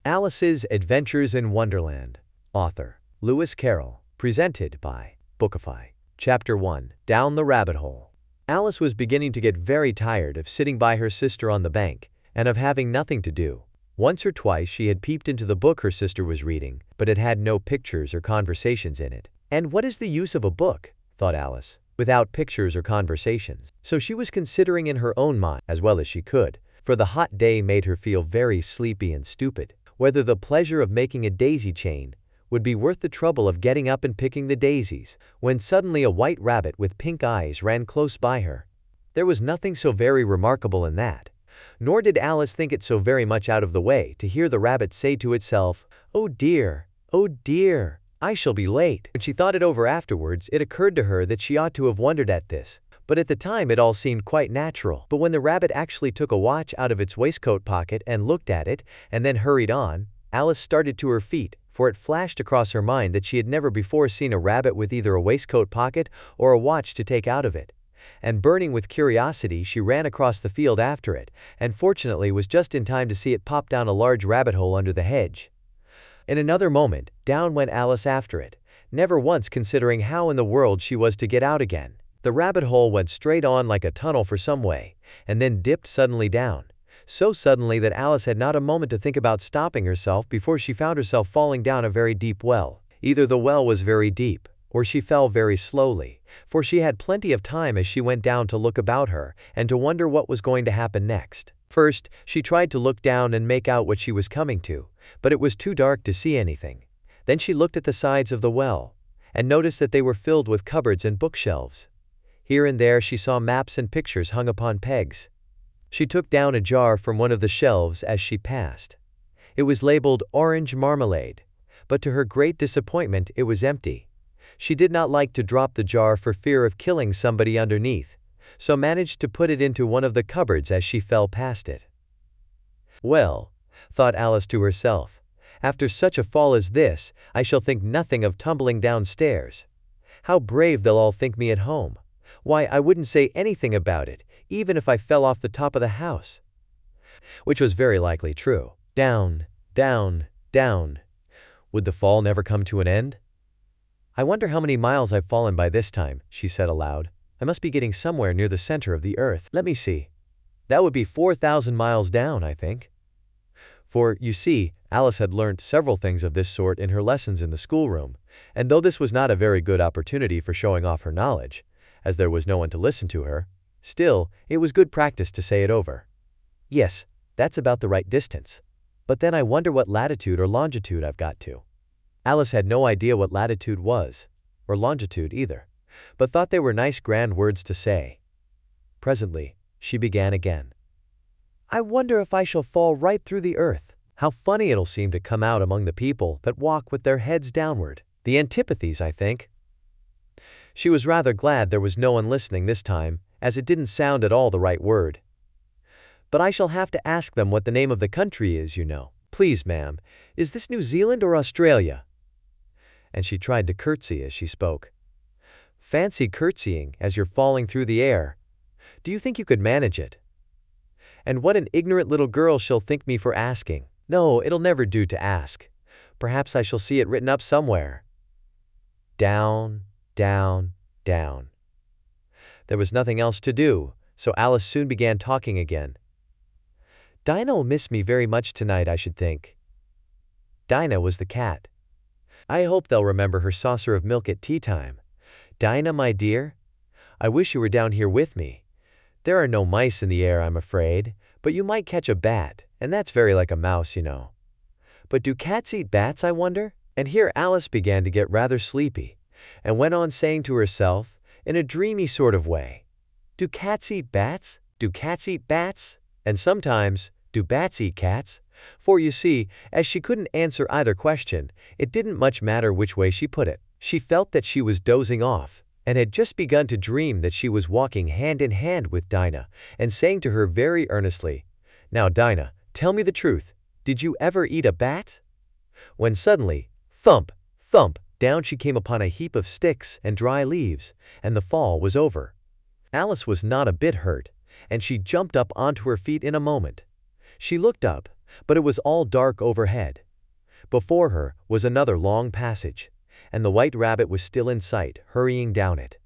Alice's Adventures in Wonderland. Author, Lewis Carroll. Presented by Bookify. Chapter 1. Down the Rabbit Hole. Alice was beginning to get very tired of sitting by her sister on the bank, and of having nothing to do. Once or twice she had peeped into the book her sister was reading, but it had no pictures or conversations in it. And what is the use of a book, thought Alice, without pictures or conversations? So she was considering in her own mind, as well as she could, for the hot day made her feel very sleepy and stupid, whether the pleasure of making a daisy chain would be worth the trouble of getting up and picking the daisies, when suddenly a white rabbit with pink eyes ran close by her. There was nothing so very remarkable in that, nor did Alice think it so very much out of the way to hear the rabbit say to itself, oh dear, I shall be late." When she thought it over afterwards, it occurred to her that she ought to have wondered at this, but at the time it all seemed quite natural. But when the rabbit actually took a watch out of its waistcoat pocket and looked at it, and then hurried on, Alice started to her feet, for it flashed across her mind that she had never before seen a rabbit with either a waistcoat pocket or a watch to take out of it. And burning with curiosity, she ran across the field after it, and fortunately was just in time to see it pop down a large rabbit hole under the hedge. In another moment, down went Alice after it, never once considering how in the world she was to get out again. The rabbit hole went straight on like a tunnel for some way, and then dipped suddenly down, so suddenly that Alice had not a moment to think about stopping herself before she found herself falling down a very deep well. Either the well was very deep, or she fell very slowly, for she had plenty of time as she went down to look about her and to wonder what was going to happen next. First, she tried to look down and make out what she was coming to, but it was too dark to see anything. Then she looked at the sides of the well, and noticed that they were filled with cupboards and bookshelves. Here and there she saw maps and pictures hung upon pegs. She took down a jar from one of the shelves as she passed. It was labeled Orange Marmalade, but to her great disappointment it was empty. She did not like to drop the jar for fear of killing somebody underneath, so managed to put it into one of the cupboards as she fell past it. Well, thought Alice to herself, after such a fall as this, I shall think nothing of tumbling downstairs. How brave they'll all think me at home. Why, I wouldn't say anything about it, even if I fell off the top of the house. Which was very likely true. Down, down, down. Would the fall never come to an end? I wonder how many miles I've fallen by this time, she said aloud. I must be getting somewhere near the center of the earth. Let me see. That would be 4,000 miles down, I think. For, you see, Alice had learnt several things of this sort in her lessons in the schoolroom, and though this was not a very good opportunity for showing off her knowledge, as there was no one to listen to her, still, it was good practice to say it over. Yes, that's about the right distance. But then I wonder what latitude or longitude I've got to. Alice had no idea what latitude was, or longitude either, but thought they were nice grand words to say. Presently, she began again. I wonder if I shall fall right through the earth. How funny it'll seem to come out among the people that walk with their heads downward. The antipathies, I think. She was rather glad there was no one listening this time, as it didn't sound at all the right word. But I shall have to ask them what the name of the country is, you know. Please, ma'am, is this New Zealand or Australia? And she tried to curtsy as she spoke. Fancy curtsying as you're falling through the air. Do you think you could manage it? And what an ignorant little girl she'll think me for asking. No, it'll never do to ask. Perhaps I shall see it written up somewhere. Down, down, down. There was nothing else to do, so Alice soon began talking again. Dinah'll miss me very much tonight, I should think. Dinah was the cat. I hope they'll remember her saucer of milk at tea time. Dinah, my dear, I wish you were down here with me. There are no mice in the air, I'm afraid, but you might catch a bat, and that's very like a mouse, you know. But do cats eat bats, I wonder? And here Alice began to get rather sleepy, and went on saying to herself, in a dreamy sort of way, do cats eat bats? Do cats eat bats? And sometimes, do bats eat cats? For you see, as she couldn't answer either question, it didn't much matter which way she put it. She felt that she was dozing off, and had just begun to dream that she was walking hand in hand with Dinah, and saying to her very earnestly, Now, Dinah, tell me the truth, did you ever eat a bat? When suddenly, thump, thump, down she came upon a heap of sticks and dry leaves, and the fall was over. Alice was not a bit hurt, and she jumped up onto her feet in a moment. She looked up, but it was all dark overhead. Before her was another long passage, and the white rabbit was still in sight, hurrying down it.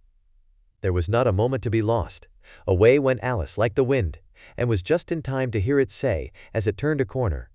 There was not a moment to be lost. Away went Alice like the wind, and was just in time to hear it say, as it turned a corner,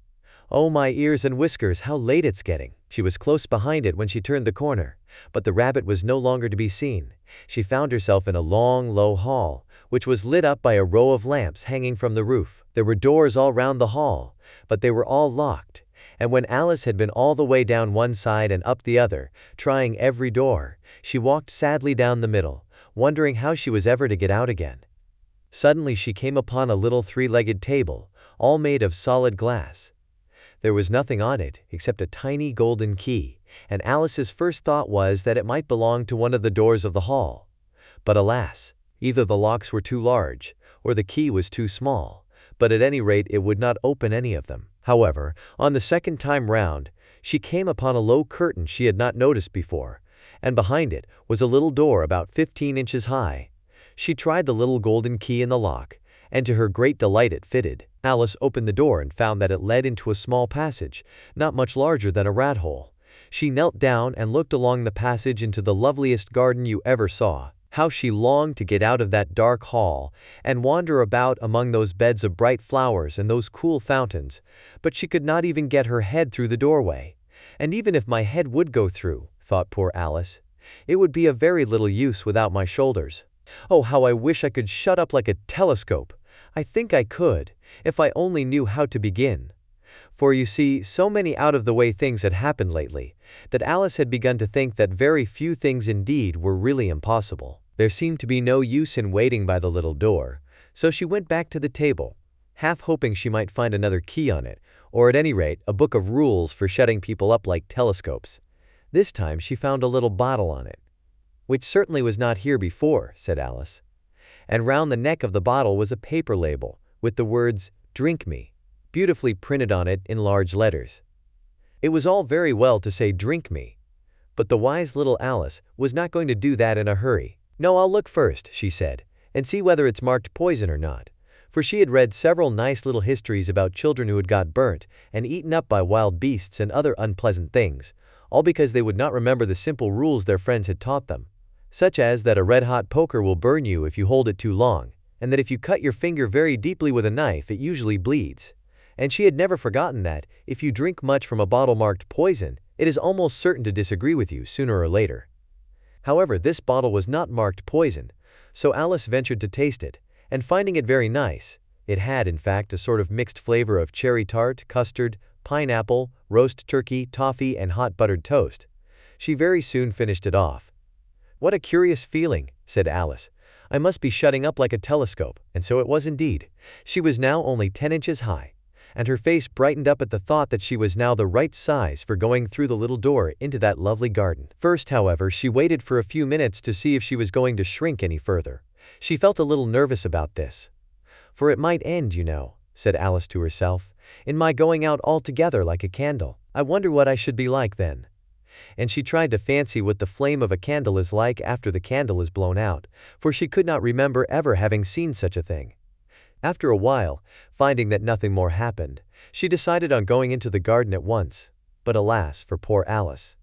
"Oh, my ears and whiskers, how late it's getting." She was close behind it when she turned the corner, but the rabbit was no longer to be seen. She found herself in a long, low hall, which was lit up by a row of lamps hanging from the roof. There were doors all round the hall, but they were all locked, and when Alice had been all the way down one side and up the other, trying every door, she walked sadly down the middle, wondering how she was ever to get out again. Suddenly she came upon a little three-legged table, all made of solid glass. There was nothing on it except a tiny golden key, and Alice's first thought was that it might belong to one of the doors of the hall. But alas, either the locks were too large, or the key was too small, but at any rate it would not open any of them. However, on the second time round, she came upon a low curtain she had not noticed before, and behind it was a little door about 15 inches high. She tried the little golden key in the lock, and to her great delight it fitted. Alice opened the door and found that it led into a small passage, not much larger than a rat hole. She knelt down and looked along the passage into the loveliest garden you ever saw. How she longed to get out of that dark hall and wander about among those beds of bright flowers and those cool fountains, but she could not even get her head through the doorway. And even if my head would go through, thought poor Alice, it would be of very little use without my shoulders. Oh, how I wish I could shut up like a telescope. I think I could, if I only knew how to begin. For you see, so many out-of-the-way things had happened lately, that Alice had begun to think that very few things indeed were really impossible. There seemed to be no use in waiting by the little door, so she went back to the table, half hoping she might find another key on it, or at any rate, a book of rules for shutting people up like telescopes. This time she found a little bottle on it. "Which certainly was not here before," said Alice. And round the neck of the bottle was a paper label, with the words, "Drink me," beautifully printed on it in large letters. It was all very well to say "drink me," but the wise little Alice was not going to do that in a hurry. "No, I'll look first," she said, "and see whether it's marked poison or not," for she had read several nice little histories about children who had got burnt and eaten up by wild beasts and other unpleasant things, all because they would not remember the simple rules their friends had taught them, such as that a red-hot poker will burn you if you hold it too long, and that if you cut your finger very deeply with a knife it usually bleeds. And she had never forgotten that, if you drink much from a bottle marked poison, it is almost certain to disagree with you sooner or later. However, this bottle was not marked poison, so Alice ventured to taste it, and finding it very nice, it had in fact a sort of mixed flavor of cherry tart, custard, pineapple, roast turkey, toffee, and hot buttered toast. She very soon finished it off. "What a curious feeling," said Alice. "I must be shutting up like a telescope," and so it was indeed. She was now only 10 inches high, and her face brightened up at the thought that she was now the right size for going through the little door into that lovely garden. First, however, she waited for a few minutes to see if she was going to shrink any further. She felt a little nervous about this. "For it might end, you know," said Alice to herself, "in my going out altogether like a candle. I wonder what I should be like then." And she tried to fancy what the flame of a candle is like after the candle is blown out, for she could not remember ever having seen such a thing. After a while, finding that nothing more happened, she decided on going into the garden at once. But alas for poor Alice!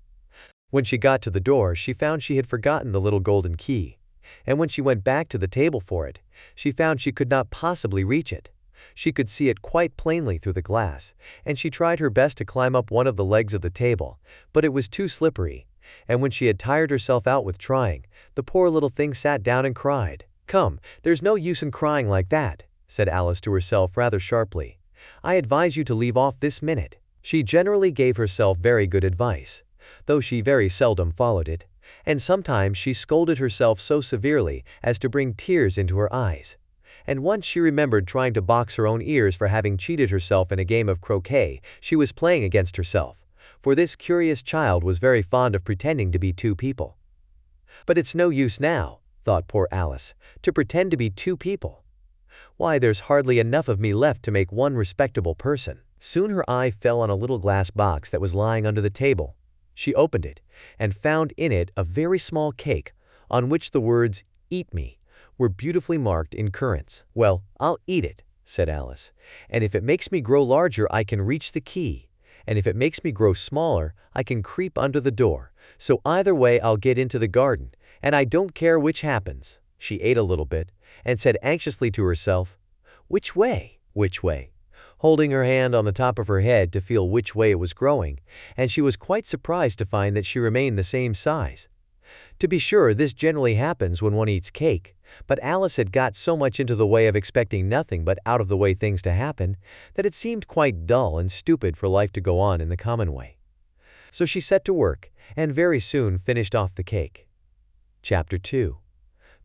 When she got to the door, she found she had forgotten the little golden key, and when she went back to the table for it, she found she could not possibly reach it. She could see it quite plainly through the glass, and she tried her best to climb up one of the legs of the table, but it was too slippery, and when she had tired herself out with trying, the poor little thing sat down and cried. "Come, there's no use in crying like that," said Alice to herself rather sharply. "I advise you to leave off this minute." She generally gave herself very good advice, though she very seldom followed it, and sometimes she scolded herself so severely as to bring tears into her eyes. And once she remembered trying to box her own ears for having cheated herself in a game of croquet she was playing against herself, for this curious child was very fond of pretending to be two people. "But it's no use now," thought poor Alice, "to pretend to be two people. Why, there's hardly enough of me left to make one respectable person." Soon her eye fell on a little glass box that was lying under the table. She opened it, and found in it a very small cake, on which the words, "Eat me," were beautifully marked in currants. "Well, I'll eat it," said Alice. "And if it makes me grow larger, I can reach the key. And if it makes me grow smaller, I can creep under the door. So either way, I'll get into the garden, and I don't care which happens." She ate a little bit and said anxiously to herself, "Which way? Which way?" holding her hand on the top of her head to feel which way it was growing, and she was quite surprised to find that she remained the same size. To be sure, this generally happens when one eats cake, but Alice had got so much into the way of expecting nothing but out-of-the-way things to happen that it seemed quite dull and stupid for life to go on in the common way. So she set to work, and very soon finished off the cake. Chapter 2.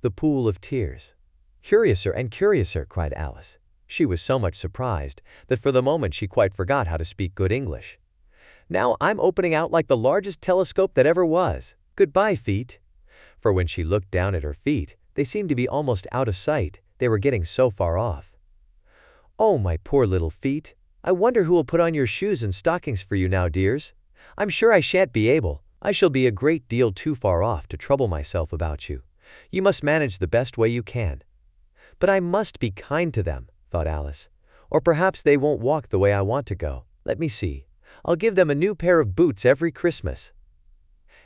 The Pool of Tears. "Curiouser and curiouser," cried Alice. She was so much surprised that for the moment she quite forgot how to speak good English. "Now I'm opening out like the largest telescope that ever was. Goodbye, feet." For when she looked down at her feet, they seemed to be almost out of sight. They were getting so far off. "Oh, my poor little feet. I wonder who will put on your shoes and stockings for you now, dears. I'm sure I shan't be able. I shall be a great deal too far off to trouble myself about you. You must manage the best way you can." "But I must be kind to them," thought Alice. "Or perhaps they won't walk the way I want to go. Let me see. I'll give them a new pair of boots every Christmas."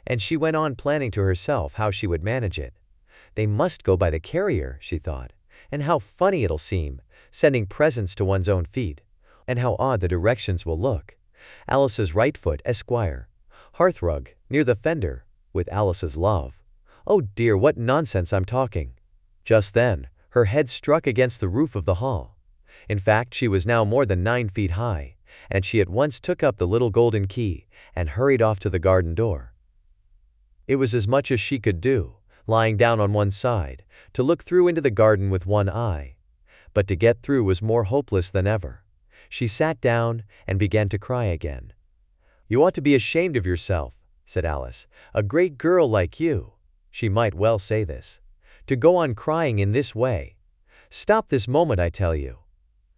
And she went on planning to herself how she would manage it. They must go by the carrier, she thought, and how funny it'll seem, sending presents to one's own feet, and how odd the directions will look. Alice's right foot, Esquire. Hearthrug, near the fender, with Alice's love. Oh dear, what nonsense I'm talking. Just then, her head struck against the roof of the hall. In fact, she was now more than 9 feet high, and she at once took up the little golden key and hurried off to the garden door. It was as much as she could do, lying down on one side, to look through into the garden with one eye. But to get through was more hopeless than ever. She sat down and began to cry again. "You ought to be ashamed of yourself," said Alice. "A great girl like you," she might well say this, "to go on crying in this way. Stop this moment, I tell you."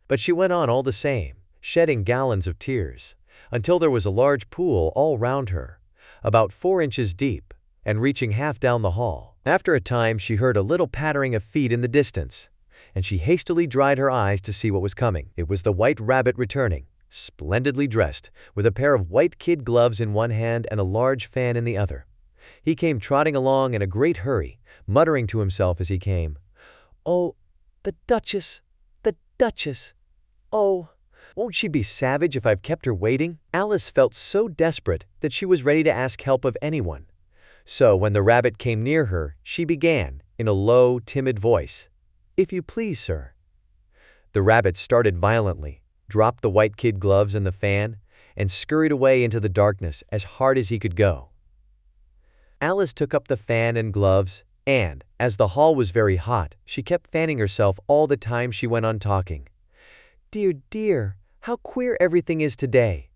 But she went on all the same, shedding gallons of tears, until there was a large pool all round her, about 4 inches deep, and reaching half down the hall. After a time she heard a little pattering of feet in the distance, and she hastily dried her eyes to see what was coming. It was the White Rabbit returning, splendidly dressed, with a pair of white kid gloves in one hand and a large fan in the other. He came trotting along in a great hurry, muttering to himself as he came, "Oh, the Duchess, the Duchess! Oh, won't she be savage if I've kept her waiting?" Alice felt so desperate that she was ready to ask help of anyone. So when the rabbit came near her, she began, in a low, timid voice, "If you please, sir." The rabbit started violently, dropped the white kid gloves and the fan, and scurried away into the darkness as hard as he could go. Alice took up the fan and gloves, and, as the hall was very hot, she kept fanning herself all the time she went on talking. "Dear, dear, how queer everything is today.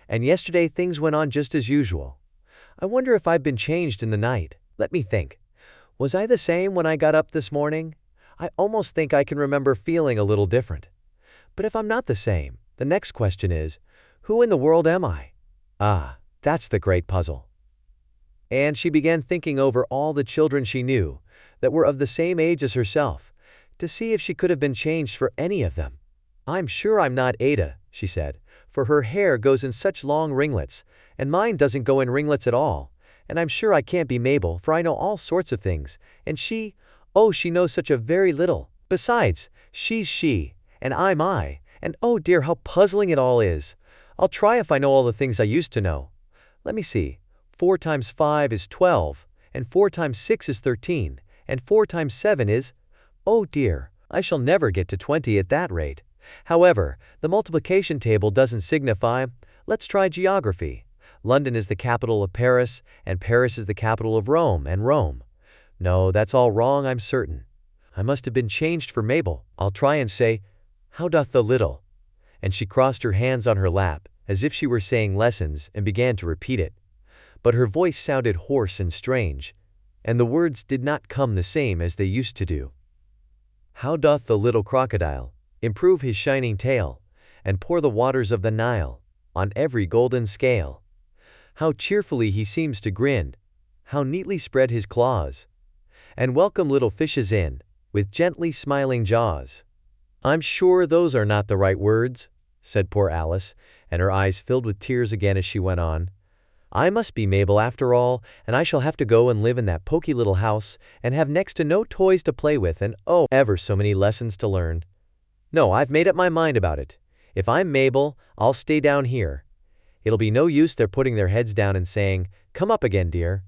And yesterday things went on just as usual. I wonder if I've been changed in the night. Let me think. Was I the same when I got up this morning? I almost think I can remember feeling a little different. But if I'm not the same, the next question is, who in the world am I? Ah, that's the great puzzle." And she began thinking over all the children she knew that were of the same age as herself, to see if she could have been changed for any of them. "I'm sure I'm not Ada," she said, "for her hair goes in such long ringlets, and mine doesn't go in ringlets at all. And I'm sure I can't be Mabel, for I know all sorts of things, and oh, she knows such a very little. Besides, she's she, and I'm I, and oh dear, how puzzling it all is. I'll try if I know all the things I used to know. Let me see. 4 times 5 is 12, and 4 times 6 is 13, and 4 times 7 is, oh dear, I shall never get to 20 at that rate. However, the multiplication table doesn't signify. Let's try geography. London is the capital of Paris, and Paris is the capital of Rome, and Rome. No, that's all wrong, I'm certain. I must have been changed for Mabel. I'll try and say, how doth the little? And she crossed her hands on her lap, as if she were saying lessons, and began to repeat it. But her voice sounded hoarse and strange, and the words did not come the same as they used to do. How doth the little crocodile improve his shining tail, and pour the waters of the Nile on every golden scale? How cheerfully he seems to grin, how neatly spread his claws, and welcome little fishes in, with gently smiling jaws. "I'm sure those are not the right words," said poor Alice, and her eyes filled with tears again as she went on. "I must be Mabel after all, and I shall have to go and live in that poky little house, and have next to no toys to play with, and oh, ever so many lessons to learn. No, I've made up my mind about it. If I'm Mabel, I'll stay down here. It'll be no use their putting their heads down and saying, 'Come up again, dear.'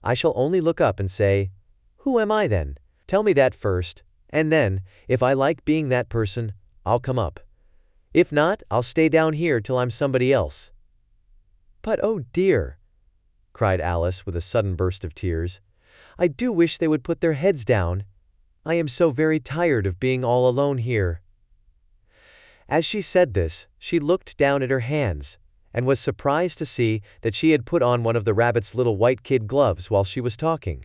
I shall only look up and say, 'Who am I then? Tell me that first, and then, if I like being that person, I'll come up. If not, I'll stay down here till I'm somebody else.'" "But oh dear," cried Alice with a sudden burst of tears, "I do wish they would put their heads down. I am so very tired of being all alone here." As she said this, she looked down at her hands, and was surprised to see that she had put on one of the rabbit's little white kid gloves while she was talking.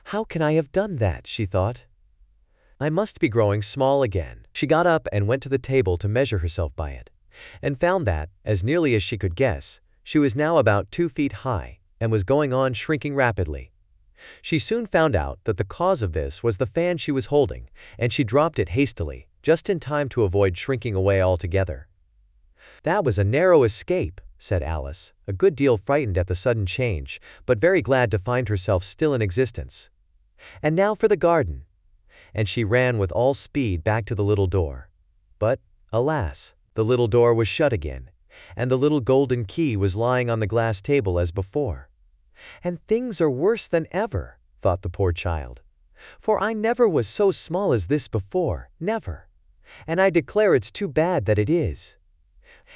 "How can I have done that?" she thought. "I must be growing small again." She got up and went to the table to measure herself by it, and found that, as nearly as she could guess, she was now about 2 feet high, and was going on shrinking rapidly. She soon found out that the cause of this was the fan she was holding, and she dropped it hastily, just in time to avoid shrinking away altogether. "That was a narrow escape," said Alice, a good deal frightened at the sudden change, but very glad to find herself still in existence. "And now for the garden." And she ran with all speed back to the little door. But, alas, the little door was shut again, and the little golden key was lying on the glass table as before. "And things are worse than ever," thought the poor child. "For I never was so small as this before, never. And I declare it's too bad that it is."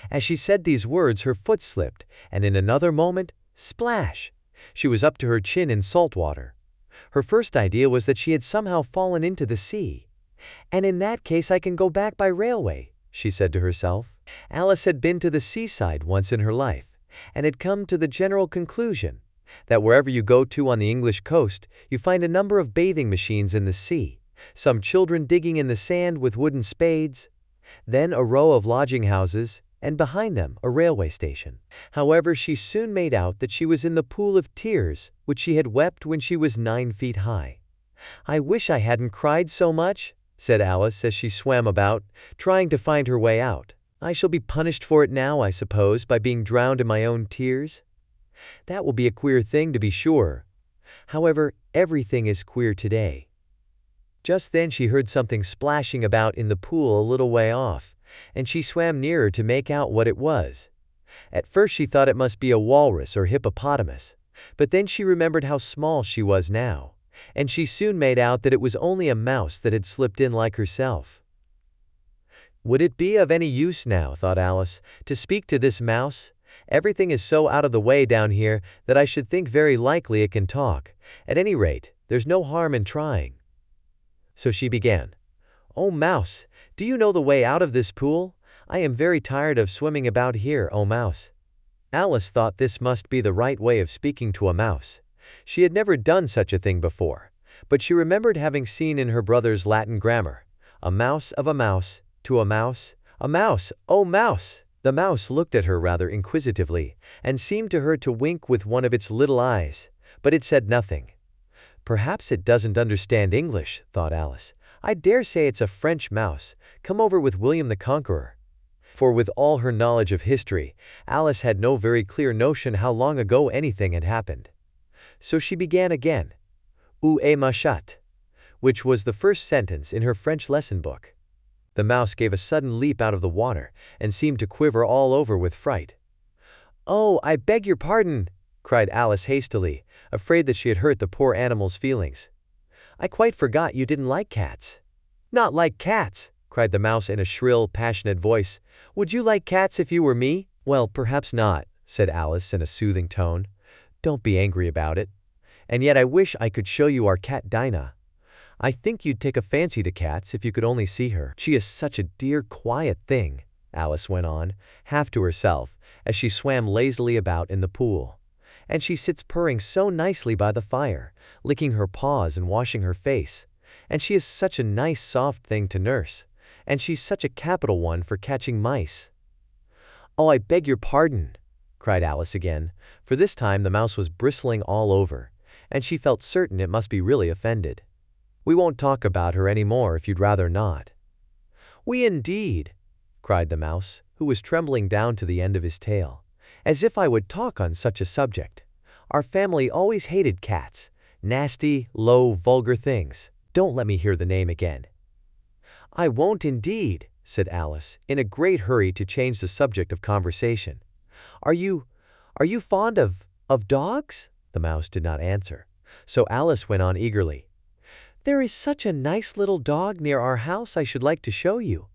As she said these words, her foot slipped, and in another moment, splash! She was up to her chin in salt water. Her first idea was that she had somehow fallen into the sea. "And in that case I can go back by railway," she said to herself. Alice had been to the seaside once in her life, and had come to the general conclusion that wherever you go to on the English coast, you find a number of bathing machines in the sea, some children digging in the sand with wooden spades, then a row of lodging houses, and behind them a railway station. However, she soon made out that she was in the pool of tears which she had wept when she was 9 feet high. "I wish I hadn't cried so much," said Alice as she swam about, trying to find her way out. "I shall be punished for it now, I suppose, by being drowned in my own tears. That will be a queer thing, to be sure. However, everything is queer today." Just then she heard something splashing about in the pool a little way off, and she swam nearer to make out what it was. At first she thought it must be a walrus or hippopotamus, but then she remembered how small she was now, and she soon made out that it was only a mouse that had slipped in like herself. "Would it be of any use now," thought Alice, "to speak to this mouse? Everything is so out of the way down here that I should think very likely it can talk. At any rate, there's no harm in trying." So she began. "Oh, mouse, do you know the way out of this pool? I am very tired of swimming about here, oh mouse." Alice thought this must be the right way of speaking to a mouse. She had never done such a thing before, but she remembered having seen in her brother's Latin grammar, "A mouse of a mouse, to a mouse, oh mouse." The mouse looked at her rather inquisitively, and seemed to her to wink with one of its little eyes, but it said nothing. "Perhaps it doesn't understand English," thought Alice. "I dare say it's a French mouse, come over with William the Conqueror." For with all her knowledge of history, Alice had no very clear notion how long ago anything had happened. So she began again, "Où est ma chatte?" which was the first sentence in her French lesson book. The mouse gave a sudden leap out of the water, and seemed to quiver all over with fright. "Oh, I beg your pardon," cried Alice hastily, afraid that she had hurt the poor animal's feelings. "I quite forgot you didn't like cats." "Not like cats!" cried the mouse in a shrill, passionate voice. "Would you like cats if you were me?" "Well, perhaps not," said Alice in a soothing tone. "Don't be angry about it. And yet I wish I could show you our cat Dinah. I think you'd take a fancy to cats if you could only see her. She is such a dear, quiet thing," Alice went on, half to herself, as she swam lazily about in the pool. "And she sits purring so nicely by the fire, licking her paws and washing her face. And she is such a nice, soft thing to nurse. And she's such a capital one for catching mice." "Oh, I beg your pardon," cried Alice again, for this time the mouse was bristling all over, and she felt certain it must be really offended. "We won't talk about her any more if you'd rather not." "We indeed," cried the mouse, who was trembling down to the end of his tail. "As if I would talk on such a subject. Our family always hated cats. Nasty, low, vulgar things. Don't let me hear the name again." "I won't indeed," said Alice, in a great hurry to change the subject of conversation. Are you fond of dogs?" The mouse did not answer, so Alice went on eagerly. "There is such a nice little dog near our house I should like to show you.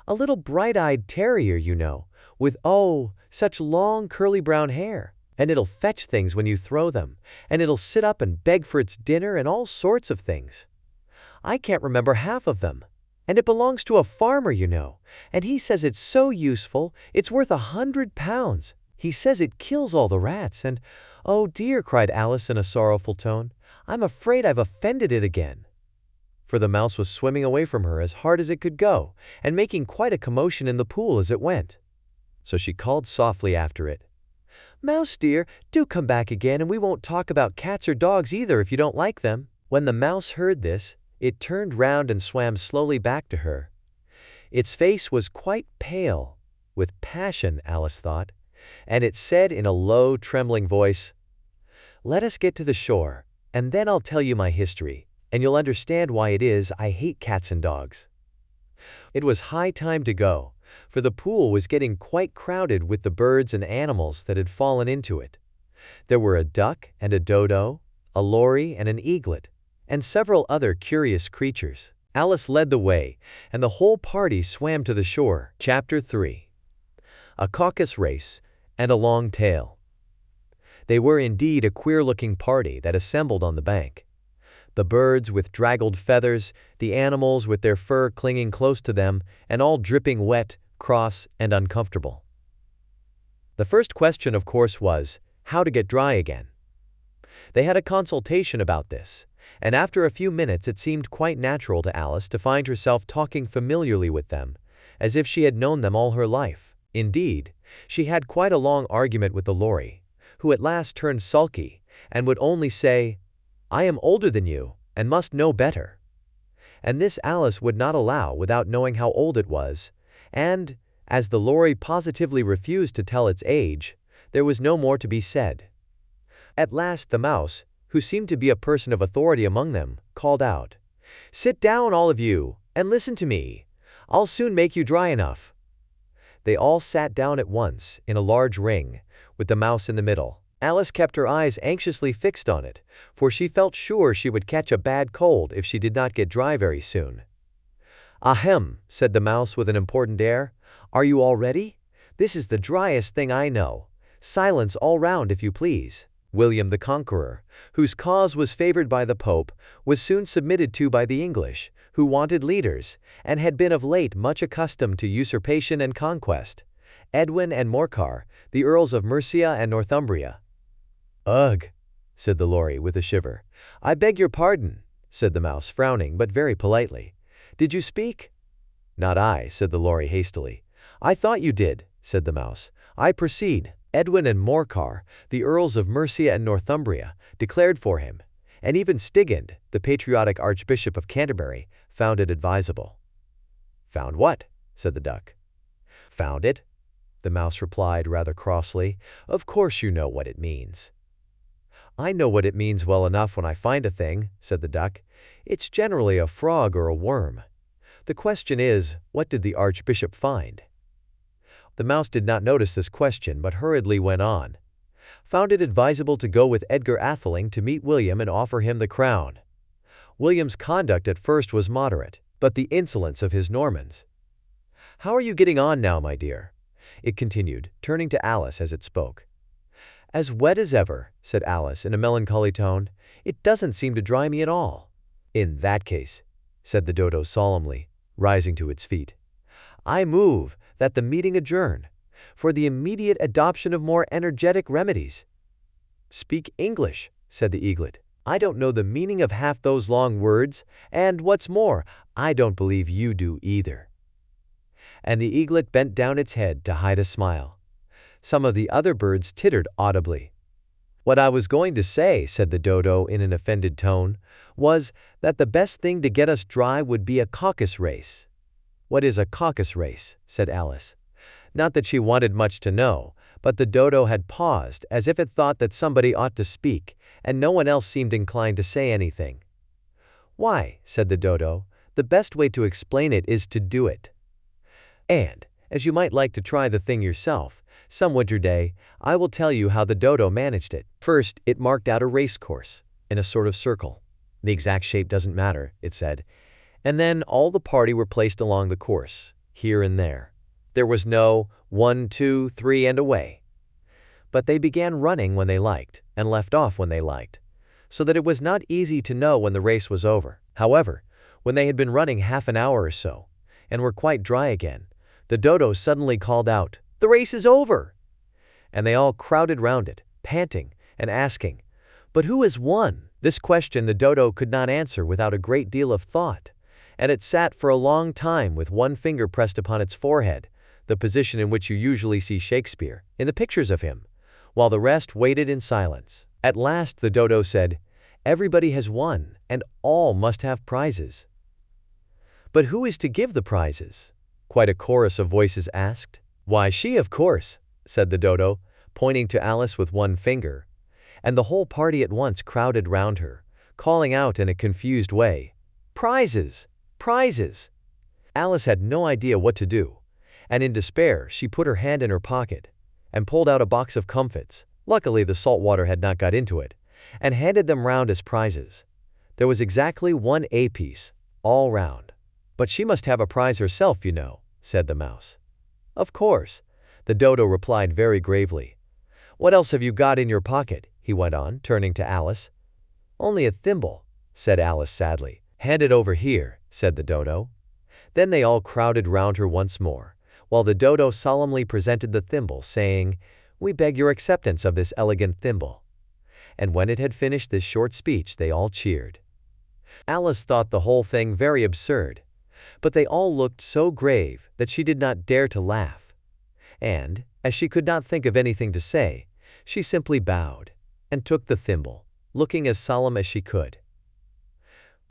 A little bright-eyed terrier, you know, with, oh, such long curly brown hair. And it'll fetch things when you throw them, and it'll sit up and beg for its dinner and all sorts of things. I can't remember half of them. And it belongs to a farmer, you know, and he says it's so useful, it's worth £100. He says it kills all the rats, and—" "Oh dear," cried Alice in a sorrowful tone, "I'm afraid I've offended it again." For the mouse was swimming away from her as hard as it could go, and making quite a commotion in the pool as it went. So she called softly after it, "Mouse dear, do come back again, and we won't talk about cats or dogs either if you don't like them." When the mouse heard this, it turned round and swam slowly back to her. Its face was quite pale, with passion, Alice thought, and it said in a low, trembling voice, "Let us get to the shore, and then I'll tell you my history, and you'll understand why it is I hate cats and dogs." It was high time to go, for the pool was getting quite crowded with the birds and animals that had fallen into it. There were a duck and a dodo, a lory and an eaglet, and several other curious creatures. Alice led the way, and the whole party swam to the shore. Chapter 3. A Caucus Race and a Long Tail. They were indeed a queer-looking party that assembled on the bank. The birds with draggled feathers, the animals with their fur clinging close to them, and all dripping wet, cross, and uncomfortable. The first question, of course, was how to get dry again. They had a consultation about this, and after a few minutes it seemed quite natural to Alice to find herself talking familiarly with them, as if she had known them all her life. Indeed, she had quite a long argument with the lory, who at last turned sulky, and would only say, "I am older than you, and must know better." And this Alice would not allow without knowing how old it was, and, as the lory positively refused to tell its age, there was no more to be said. At last the mouse, who seemed to be a person of authority among them, called out, "Sit down, all of you, and listen to me. I'll soon make you dry enough." They all sat down at once, in a large ring, with the mouse in the middle. Alice kept her eyes anxiously fixed on it, for she felt sure she would catch a bad cold if she did not get dry very soon. "Ahem," said the mouse with an important air. "Are you all ready? This is the driest thing I know. Silence all round, if you please." William the Conqueror, whose cause was favored by the Pope, was soon submitted to by the English, who wanted leaders, and had been of late much accustomed to usurpation and conquest. Edwin and Morcar, the Earls of Mercia and Northumbria. "Ugh," said the lory with a shiver. "I beg your pardon," said the mouse, frowning, but very politely. "Did you speak?" "Not I," said the lory hastily. "I thought you did," said the mouse. "I proceed. Edwin and Morcar, the Earls of Mercia and Northumbria, declared for him, and even Stigand, the patriotic Archbishop of Canterbury, found it advisable." "Found what?" said the duck. "Found it," the mouse replied rather crossly. "Of course you know what it means." "I know what it means well enough when I find a thing," said the duck. "It's generally a frog or a worm. The question is, what did the Archbishop find?" The mouse did not notice this question, but hurriedly went on. "Found it advisable to go with Edgar Atheling to meet William and offer him the crown. William's conduct at first was moderate, but the insolence of his Normans. How are you getting on now, my dear?" it continued, turning to Alice as it spoke. "As wet as ever," said Alice in a melancholy tone. "It doesn't seem to dry me at all." "In that case," said the dodo solemnly, rising to its feet, "I move that the meeting adjourn, for the immediate adoption of more energetic remedies." "Speak English," said the eaglet. "I don't know the meaning of half those long words, and what's more, I don't believe you do either." And the eaglet bent down its head to hide a smile. Some of the other birds tittered audibly. "What I was going to say," said the dodo in an offended tone, "was that the best thing to get us dry would be a caucus race." "What is a caucus race?" said Alice. Not that she wanted much to know, but the dodo had paused as if it thought that somebody ought to speak, and no one else seemed inclined to say anything. "Why," said the dodo, "the best way to explain it is to do it. And, as you might like to try the thing yourself, some winter day, I will tell you how the dodo managed it. First, it marked out a race course, in a sort of circle. The exact shape doesn't matter, it said. And then all the party were placed along the course, here and there. There was no 1, 2, 3 and away. But they began running when they liked, and left off when they liked, so that it was not easy to know when the race was over. However, when they had been running half an hour or so, and were quite dry again, the dodo suddenly called out, "The race is over!" And they all crowded round it, panting, and asking, "But who has won?" This question the dodo could not answer without a great deal of thought, and it sat for a long time with one finger pressed upon its forehead, the position in which you usually see Shakespeare, in the pictures of him, while the rest waited in silence. At last the dodo said, "Everybody has won, and all must have prizes." "But who is to give the prizes?" quite a chorus of voices asked. "Why, she, of course," said the dodo, pointing to Alice with one finger, and the whole party at once crowded round her, calling out in a confused way, "Prizes! Prizes!" Alice had no idea what to do, and in despair she put her hand in her pocket, and pulled out a box of comfits, luckily the salt water had not got into it, and handed them round as prizes. There was exactly 1 apiece, all round. "But she must have a prize herself, you know," said the mouse. "Of course," the dodo replied very gravely. "What else have you got in your pocket?" he went on, turning to Alice. "Only a thimble," said Alice sadly. "Hand it over here," said the dodo. Then they all crowded round her once more, while the dodo solemnly presented the thimble, saying, "We beg your acceptance of this elegant thimble." And when it had finished this short speech, they all cheered. Alice thought the whole thing very absurd, but they all looked so grave that she did not dare to laugh. And, as she could not think of anything to say, she simply bowed, and took the thimble, looking as solemn as she could.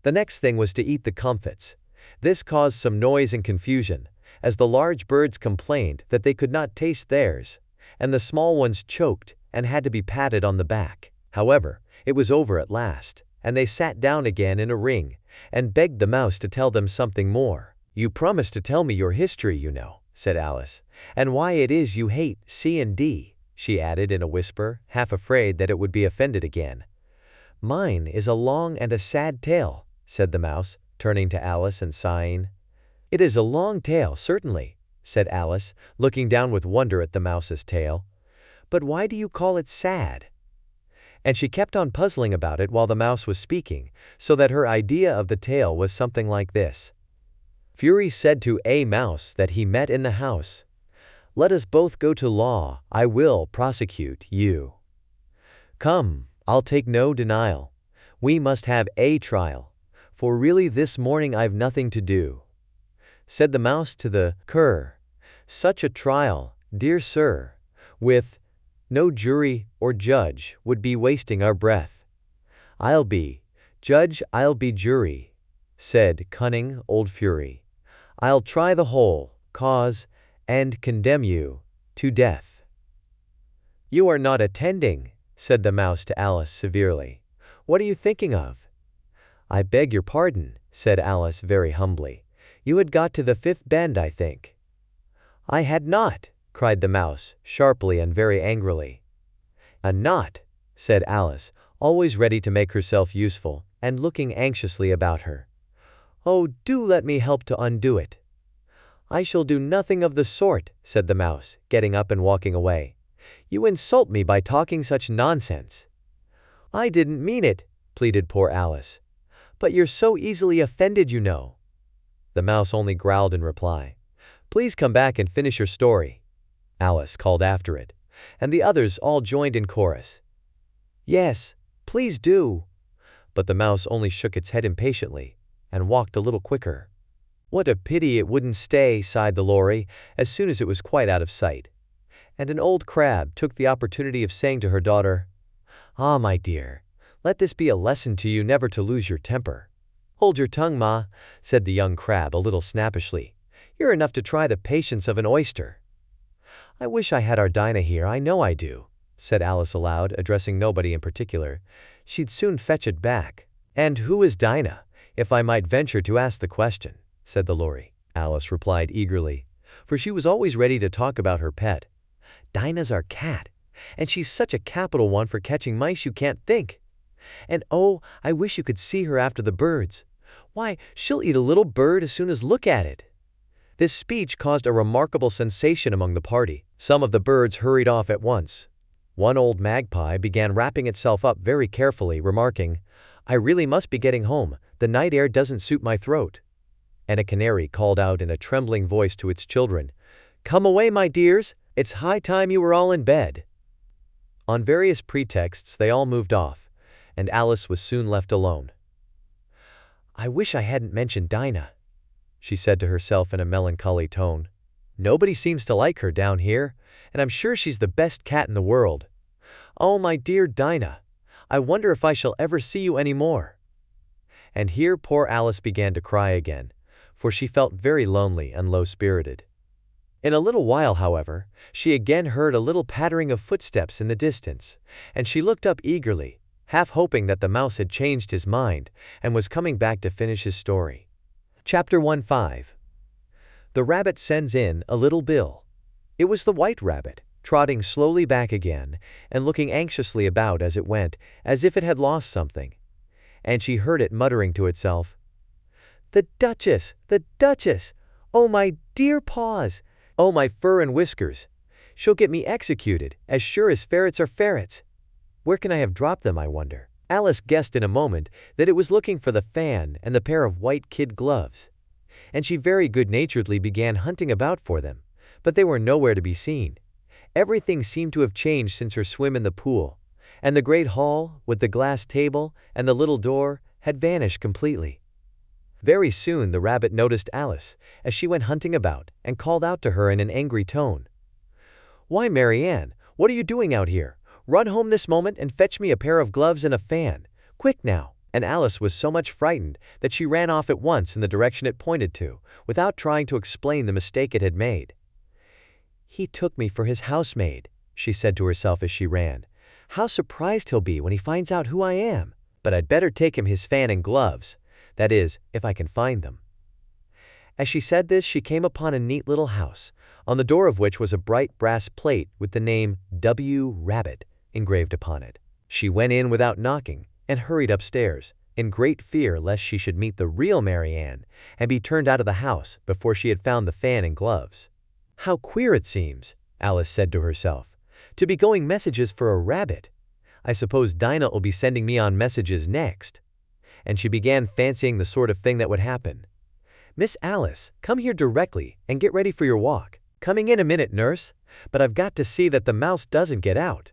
The next thing was to eat the comfits. This caused some noise and confusion, as the large birds complained that they could not taste theirs, and the small ones choked and had to be patted on the back. However, it was over at last, and they sat down again in a ring, and begged the mouse to tell them something more. "You promised to tell me your history, you know," said Alice, "and why it is you hate C and D," she added in a whisper, half afraid that it would be offended again. "Mine is a long and a sad tale," said the mouse, turning to Alice and sighing. "It is a long tale, certainly," said Alice, looking down with wonder at the mouse's tail. "But why do you call it sad?" And she kept on puzzling about it while the mouse was speaking, so that her idea of the tale was something like this. Fury said to a mouse that he met in the house, "Let us both go to law, I will prosecute you. Come, I'll take no denial, we must have a trial, for really this morning I've nothing to do." Said the mouse to the cur, "Such a trial, dear sir, with no jury or judge would be wasting our breath. I'll be judge, I'll be jury," said cunning old Fury. "I'll try the whole cause and condemn you to death." "You are not attending," said the mouse to Alice severely. "What are you thinking of?" "I beg your pardon," said Alice very humbly. "You had got to the 5th bend, I think." "I had not," cried the mouse, sharply and very angrily. "A knot," said Alice, always ready to make herself useful, and looking anxiously about her. "Oh, do let me help to undo it." "I shall do nothing of the sort," said the mouse, getting up and walking away. "You insult me by talking such nonsense." "I didn't mean it," pleaded poor Alice. "But you're so easily offended, you know." The mouse only growled in reply. "Please come back and finish your story," Alice called after it, and the others all joined in chorus. "Yes, please do." But the mouse only shook its head impatiently, and walked a little quicker. "What a pity it wouldn't stay," sighed the lory, as soon as it was quite out of sight. And an old crab took the opportunity of saying to her daughter, "Ah, my dear, let this be a lesson to you never to lose your temper." "Hold your tongue, ma," said the young crab a little snappishly. You're enough to try the patience of an oyster." "I wish I had our Dinah here, I know I do," said Alice aloud, addressing nobody in particular. "She'd soon fetch it back." "And who is Dinah, if I might venture to ask the question?" said the Lory. Alice replied eagerly, for she was always ready to talk about her pet. "Dinah's our cat, and she's such a capital one for catching mice you can't think. And oh, I wish you could see her after the birds. Why, she'll eat a little bird as soon as look at it." This speech caused a remarkable sensation among the party. Some of the birds hurried off at once. One old magpie began wrapping itself up very carefully, remarking, "I really must be getting home, the night air doesn't suit my throat." And a canary called out in a trembling voice to its children, "Come away, my dears, it's high time you were all in bed." On various pretexts they all moved off, and Alice was soon left alone. "I wish I hadn't mentioned Dinah," she said to herself in a melancholy tone. "Nobody seems to like her down here, and I'm sure she's the best cat in the world. Oh, my dear Dinah, I wonder if I shall ever see you any more." And here poor Alice began to cry again, for she felt very lonely and low-spirited. In a little while, however, she again heard a little pattering of footsteps in the distance, and she looked up eagerly, half hoping that the mouse had changed his mind and was coming back to finish his story. Chapter 15. The Rabbit Sends in a Little Bill. It was the White Rabbit, trotting slowly back again and looking anxiously about as it went, as if it had lost something. And she heard it muttering to itself, "The Duchess! The Duchess! Oh, my dear paws! Oh, my fur and whiskers! She'll get me executed, as sure as ferrets are ferrets. Where can I have dropped them, I wonder?" Alice guessed in a moment that it was looking for the fan and the pair of white kid gloves, and she very good-naturedly began hunting about for them, but they were nowhere to be seen. Everything seemed to have changed since her swim in the pool, and the great hall, with the glass table and the little door, had vanished completely. Very soon the rabbit noticed Alice as she went hunting about and called out to her in an angry tone, "Why, Mary Ann, what are you doing out here? Run home this moment and fetch me a pair of gloves and a fan. Quick now!" And Alice was so much frightened that she ran off at once in the direction it pointed to, without trying to explain the mistake it had made. "He took me for his housemaid," she said to herself as she ran. "How surprised he'll be when he finds out who I am. But I'd better take him his fan and gloves. That is, if I can find them." As she said this, she came upon a neat little house, on the door of which was a bright brass plate with the name W. Rabbit engraved upon it. She went in without knocking and hurried upstairs, in great fear lest she should meet the real Mary Ann and be turned out of the house before she had found the fan and gloves. "How queer it seems," Alice said to herself, "to be going messages for a rabbit. I suppose Dinah will be sending me on messages next." And she began fancying the sort of thing that would happen. "Miss Alice, come here directly and get ready for your walk." "Coming in a minute, nurse, but I've got to see that the mouse doesn't get out.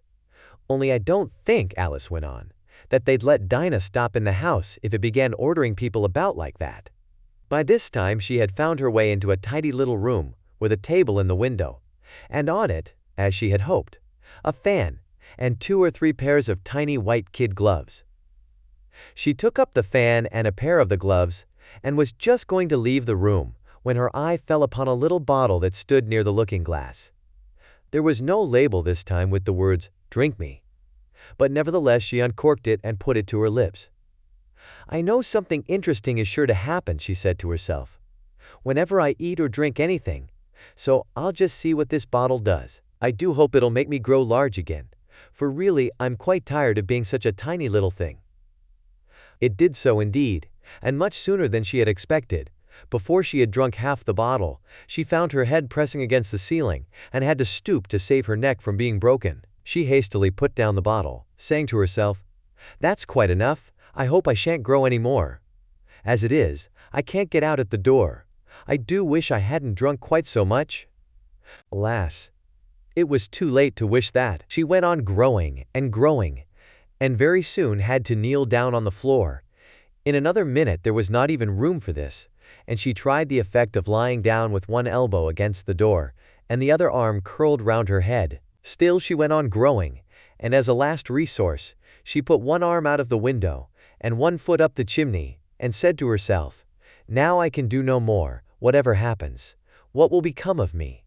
Only I don't think," Alice went on, "that they'd let Dinah stop in the house if it began ordering people about like that." By this time she had found her way into a tidy little room with a table in the window, and on it, as she had hoped, a fan and 2 or 3 pairs of tiny white kid gloves. She took up the fan and a pair of the gloves and was just going to leave the room when her eye fell upon a little bottle that stood near the looking-glass. There was no label this time with the words, "Drink me," but nevertheless she uncorked it and put it to her lips. "I know something interesting is sure to happen," she said to herself, "whenever I eat or drink anything, so I'll just see what this bottle does. I do hope it'll make me grow large again, for really I'm quite tired of being such a tiny little thing." It did so indeed, and much sooner than she had expected. Before she had drunk half the bottle, she found her head pressing against the ceiling and had to stoop to save her neck from being broken. She hastily put down the bottle, saying to herself, "That's quite enough. I hope I shan't grow any more. As it is, I can't get out at the door. I do wish I hadn't drunk quite so much." Alas, it was too late to wish that. She went on growing, and very soon had to kneel down on the floor. In another minute there was not even room for this, and she tried the effect of lying down with one elbow against the door and the other arm curled round her head. Still she went on growing, and as a last resource, she put one arm out of the window and one foot up the chimney, and said to herself, "Now I can do no more, whatever happens. What will become of me?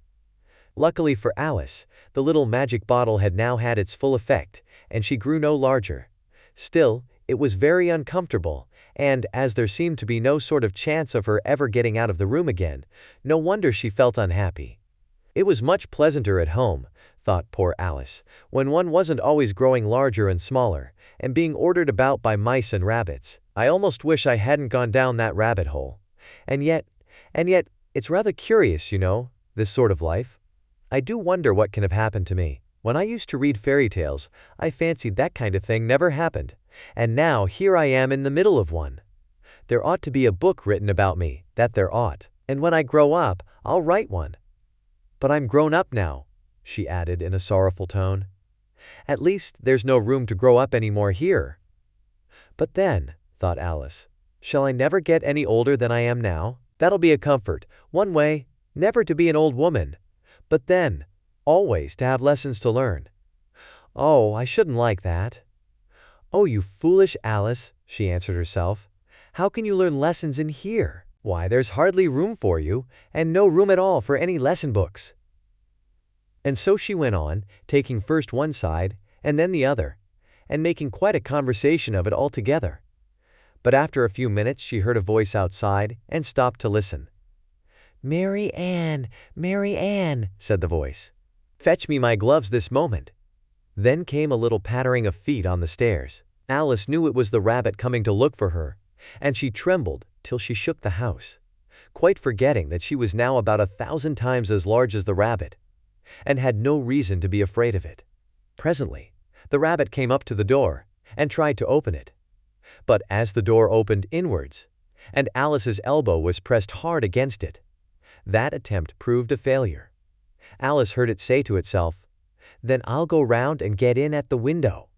Luckily for Alice, the little magic bottle had now had its full effect, and she grew no larger. Still, it was very uncomfortable, and as there seemed to be no sort of chance of her ever getting out of the room again, no wonder she felt unhappy. It was much pleasanter at home, thought poor Alice, when one wasn't always growing larger and smaller, and being ordered about by mice and rabbits. I almost wish I hadn't gone down that rabbit hole. And yet, it's rather curious, this sort of life. I do wonder what can have happened to me. When I used to read fairy tales, I fancied that kind of thing never happened. And now here I am in the middle of one. There ought to be a book written about me, that there ought. And when I grow up, I'll write one. But I'm grown up now, she added in a sorrowful tone. At least there's no room to grow up any more here. But then, thought Alice, shall I never get any older than I am now? That'll be a comfort, one way, never to be an old woman. But then, always to have lessons to learn. Oh, I shouldn't like that. Oh, you foolish Alice, she answered herself. How can you learn lessons in here? Why, there's hardly room for you, and no room at all for any lesson books. And so she went on, taking first one side, and then the other, and making quite a conversation of it altogether. But after a few minutes she heard a voice outside, and stopped to listen. Mary Ann, said the voice. Fetch me my gloves this moment. Then came a little pattering of feet on the stairs. Alice knew it was the rabbit coming to look for her, and she trembled till she shook the house, quite forgetting that she was now about 1,000 times as large as the rabbit, and had no reason to be afraid of it. Presently, the rabbit came up to the door, and tried to open it. But as the door opened inwards, and Alice's elbow was pressed hard against it, that attempt proved a failure. Alice heard it say to itself, Then I'll go round and get in at the window.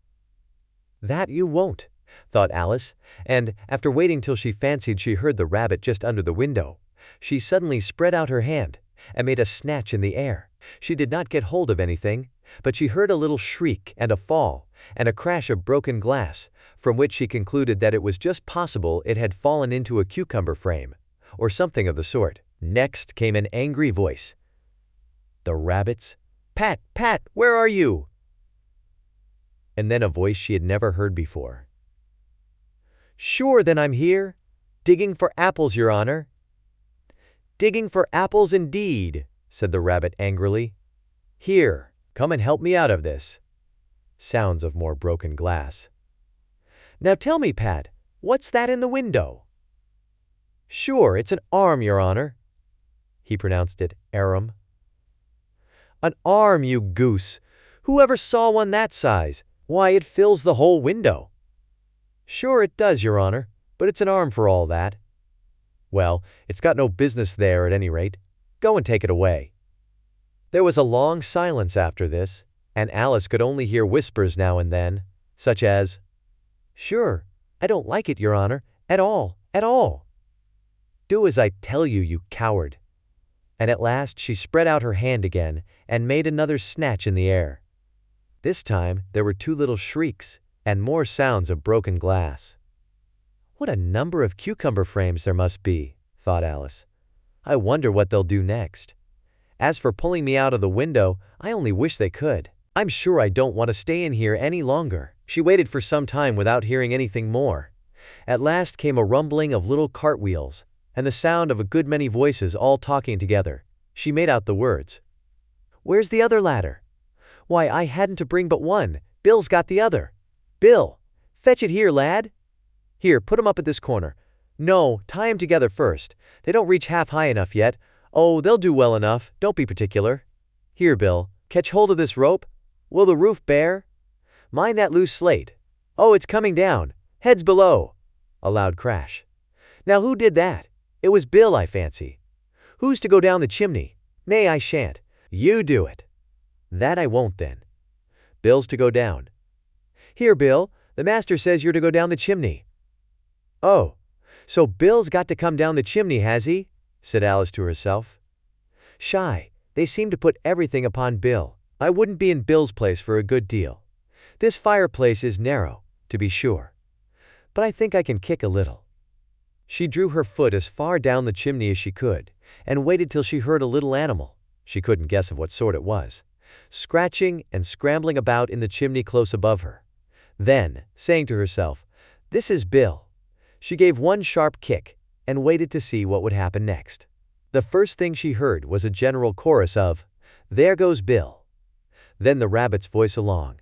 That you won't, thought Alice, and, after waiting till she fancied she heard the rabbit just under the window, she suddenly spread out her hand, and made a snatch in the air. She did not get hold of anything, but she heard a little shriek and a fall, and a crash of broken glass, from which she concluded that it was just possible it had fallen into a cucumber frame, or something of the sort. Next came an angry voice. The rabbit's, Pat, Pat, where are you? And then a voice she had never heard before. Sure, then I'm here. Digging for apples, Your Honor. Digging for apples indeed, said the rabbit angrily. Here, come and help me out of this. Sounds of more broken glass. Now tell me, Pat, what's that in the window? Sure, it's an arm, Your Honor. He pronounced it arum. An arm, you goose! Who ever saw one that size? Why, it fills the whole window. Sure it does, Your Honor, but it's an arm for all that. Well, it's got no business there at any rate. Go and take it away. There was a long silence after this, and Alice could only hear whispers now and then, such as, Sure, I don't like it, Your Honor, at all, at all. Do as I tell you, you coward. And at last she spread out her hand again and made another snatch in the air. This time there were 2 little shrieks and more sounds of broken glass. What a number of cucumber frames there must be, thought Alice. I wonder what they'll do next. As for pulling me out of the window, I only wish they could. I'm sure I don't want to stay in here any longer. She waited for some time without hearing anything more. At last came a rumbling of little cartwheels, and the sound of a good many voices all talking together. She made out the words. Where's the other ladder? Why, I hadn't to bring but one. Bill's got the other. Bill, fetch it here, lad. Here, put 'em up at this corner. No, tie 'em together first. They don't reach half high enough yet. Oh, they'll do well enough. Don't be particular. Here, Bill, catch hold of this rope. Will the roof bear? Mind that loose slate. Oh, it's coming down. Heads below. A loud crash. Now who did that? It was Bill, I fancy. Who's to go down the chimney? Nay, I shan't. You do it. That I won't then. Bill's to go down. Here, Bill, the master says you're to go down the chimney. Oh, so Bill's got to come down the chimney, has he? Said Alice to herself. Shy, they seem to put everything upon Bill. I wouldn't be in Bill's place for a good deal. This fireplace is narrow, to be sure, but I think I can kick a little. She drew her foot as far down the chimney as she could, and waited till she heard a little animal, she couldn't guess of what sort it was, scratching and scrambling about in the chimney close above her. Then, saying to herself, "This is Bill," she gave one sharp kick and waited to see what would happen next. The first thing she heard was a general chorus of, "There goes Bill." Then the rabbit's voice along,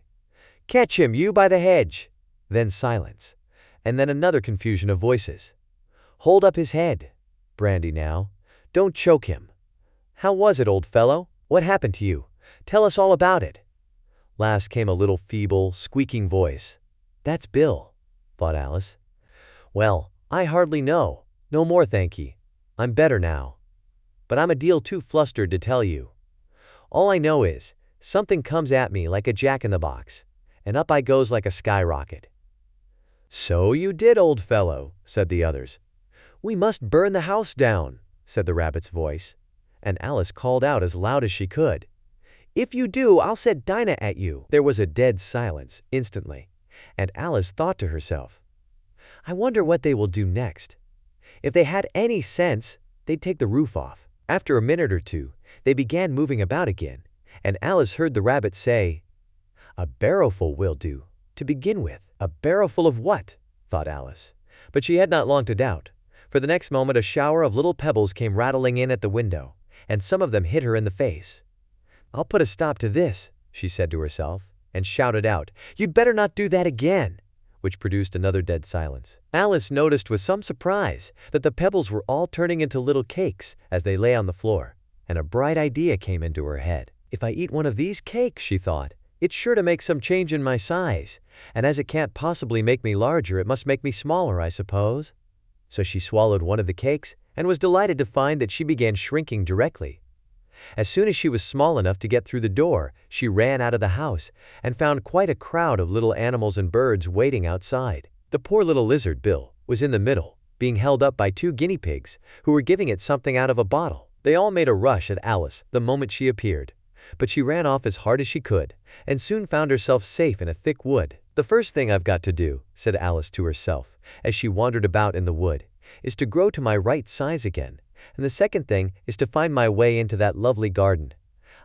"Catch him, you by the hedge." Then silence, and then another confusion of voices. "Hold up his head, Brandy now. Don't choke him. How was it, old fellow? What happened to you? Tell us all about it." Last came a little feeble, squeaking voice. "That's Bill," thought Alice. "Well, I hardly know. No more, thank ye. I'm better now. But I'm a deal too flustered to tell you. All I know is, something comes at me like a jack-in-the-box, and up I goes like a skyrocket." "So you did, old fellow," said the others. "We must burn the house down," said the rabbit's voice, and Alice called out as loud as she could, "If you do, I'll set Dinah at you." There was a dead silence instantly, and Alice thought to herself, "I wonder what they will do next. If they had any sense, they'd take the roof off." After a minute or two, they began moving about again, and Alice heard the rabbit say, "A barrowful will do, to begin with." A barrowful of what? thought Alice. But she had not long to doubt, for the next moment a shower of little pebbles came rattling in at the window, and some of them hit her in the face. "I'll put a stop to this," she said to herself, and shouted out, "You'd better not do that again," which produced another dead silence. Alice noticed with some surprise that the pebbles were all turning into little cakes as they lay on the floor, and a bright idea came into her head. "If I eat one of these cakes," she thought, "it's sure to make some change in my size, and as it can't possibly make me larger, it must make me smaller, I suppose." So she swallowed one of the cakes and was delighted to find that she began shrinking directly. As soon as she was small enough to get through the door, she ran out of the house and found quite a crowd of little animals and birds waiting outside. The poor little lizard, Bill, was in the middle, being held up by 2 guinea pigs who were giving it something out of a bottle. They all made a rush at Alice the moment she appeared, but she ran off as hard as she could and soon found herself safe in a thick wood. "The first thing I've got to do," said Alice to herself as she wandered about in the wood, "is to grow to my right size again, and the second thing is to find my way into that lovely garden.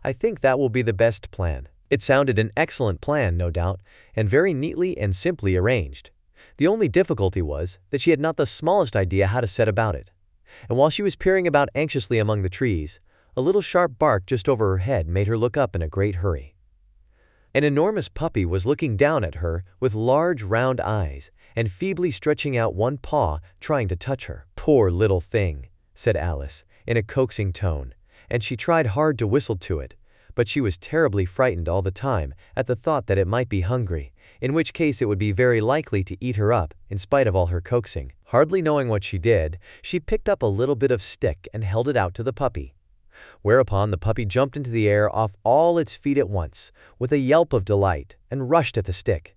I think that will be the best plan." It sounded an excellent plan, no doubt, and very neatly and simply arranged. The only difficulty was that she had not the smallest idea how to set about it. And while she was peering about anxiously among the trees, a little sharp bark just over her head made her look up in a great hurry. An enormous puppy was looking down at her with large round eyes and feebly stretching out one paw, trying to touch her. "Poor little thing," said Alice in a coaxing tone, and she tried hard to whistle to it, but she was terribly frightened all the time at the thought that it might be hungry, in which case it would be very likely to eat her up in spite of all her coaxing. Hardly knowing what she did, she picked up a little bit of stick and held it out to the puppy. Whereupon the puppy jumped into the air off all its feet at once, with a yelp of delight, and rushed at the stick.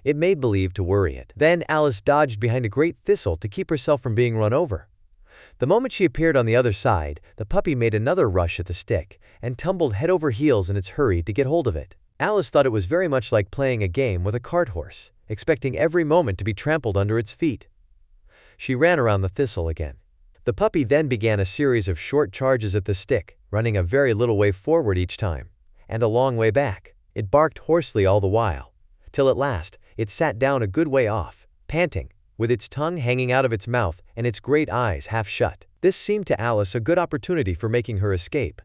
It made believe to worry it. Then Alice dodged behind a great thistle to keep herself from being run over. The moment she appeared on the other side, the puppy made another rush at the stick, and tumbled head over heels in its hurry to get hold of it. Alice thought it was very much like playing a game with a cart horse, expecting every moment to be trampled under its feet. She ran around the thistle again. The puppy then began a series of short charges at the stick, running a very little way forward each time, and a long way back. It barked hoarsely all the while, till at last it sat down a good way off, panting, with its tongue hanging out of its mouth and its great eyes half shut. This seemed to Alice a good opportunity for making her escape,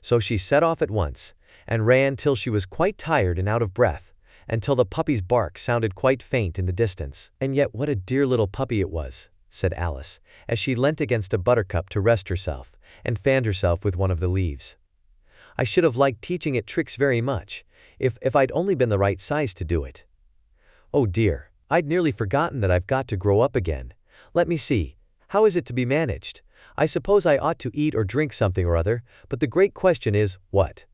so she set off at once, and ran till she was quite tired and out of breath, until the puppy's bark sounded quite faint in the distance. "And yet what a dear little puppy it was," said Alice, as she leant against a buttercup to rest herself, and fanned herself with one of the leaves. "I should have liked teaching it tricks very much, if I'd only been the right size to do it. Oh dear, I'd nearly forgotten that I've got to grow up again. Let me see, how is it to be managed? I suppose I ought to eat or drink something or other, but the great question is, what?"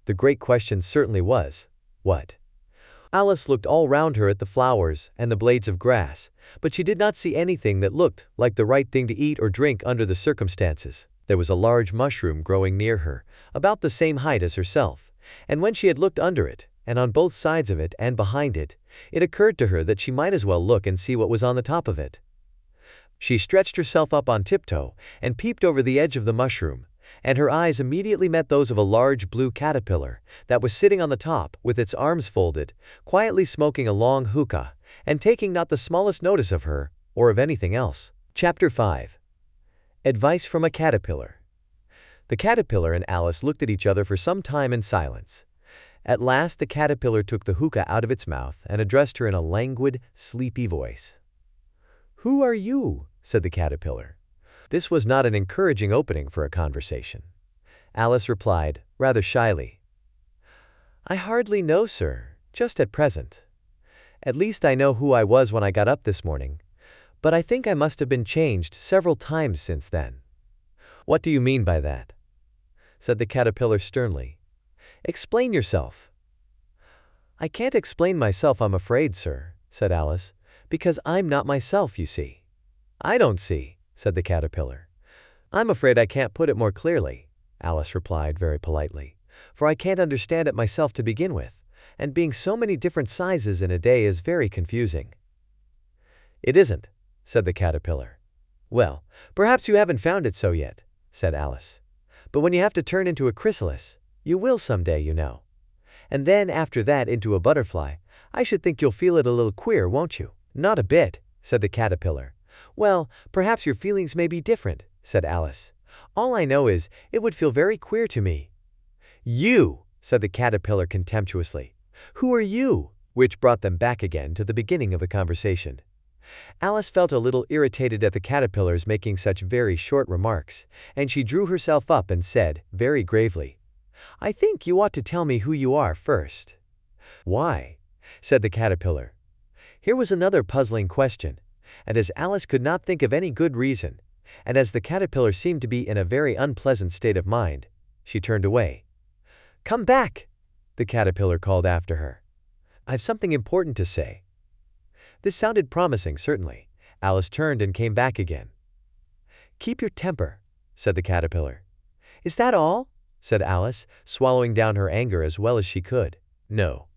The great question certainly was, what? Alice looked all round her at the flowers and the blades of grass, but she did not see anything that looked like the right thing to eat or drink under the circumstances. There was a large mushroom growing near her, about the same height as herself, and when she had looked under it, and on both sides of it and behind it, it occurred to her that she might as well look and see what was on the top of it. She stretched herself up on tiptoe and peeped over the edge of the mushroom, and her eyes immediately met those of a large blue caterpillar that was sitting on the top with its arms folded, quietly smoking a long hookah, and taking not the smallest notice of her or of anything else. Chapter 5. Advice from a Caterpillar. The caterpillar and Alice looked at each other for some time in silence. At last the caterpillar took the hookah out of its mouth and addressed her in a languid, sleepy voice. "Who are you?" said the caterpillar. This was not an encouraging opening for a conversation. Alice replied, rather shyly, "I hardly know, sir, just at present. At least I know who I was when I got up this morning, but I think I must have been changed several times since then." "What do you mean by that?" said the caterpillar sternly. "Explain yourself." "I can't explain myself, I'm afraid, sir," said Alice, "because I'm not myself, you see." "I don't see," said the caterpillar. "I'm afraid I can't put it more clearly," Alice replied very politely, "for I can't understand it myself to begin with, and being so many different sizes in a day is very confusing." "It isn't," said the caterpillar. "Well, perhaps you haven't found it so yet," said Alice. "But when you have to turn into a chrysalis, you will someday, you know. And then after that into a butterfly, I should think you'll feel it a little queer, won't you?" "Not a bit," said the caterpillar. "Well, perhaps your feelings may be different," said Alice. "All I know is, it would feel very queer to me." "You!" said the caterpillar contemptuously. "Who are you?" Which brought them back again to the beginning of the conversation. Alice felt a little irritated at the caterpillar's making such very short remarks, and she drew herself up and said, very gravely, "I think you ought to tell me who you are first." "Why?" said the caterpillar. Here was another puzzling question, and as Alice could not think of any good reason, and as the caterpillar seemed to be in a very unpleasant state of mind, she turned away. "Come back!" the caterpillar called after her. "I've something important to say." This sounded promising, certainly. Alice turned and came back again. "Keep your temper," said the caterpillar. "Is that all?" said Alice, swallowing down her anger as well as she could. "No,"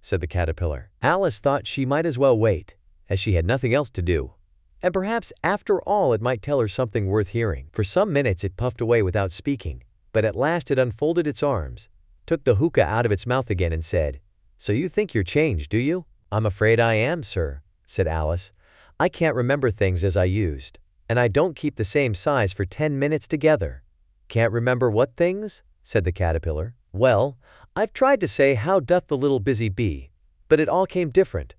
said the caterpillar. Alice thought she might as well wait, as she had nothing else to do. And perhaps after all it might tell her something worth hearing. For some minutes it puffed away without speaking, but at last it unfolded its arms, took the hookah out of its mouth again and said, "So you think you're changed, do you?" "I'm afraid I am, sir," said Alice. "I can't remember things as I used, and I don't keep the same size for 10 minutes together." "Can't remember what things?" said the caterpillar. "Well, I've tried to say, 'How doth the little busy bee?' but it all came different,"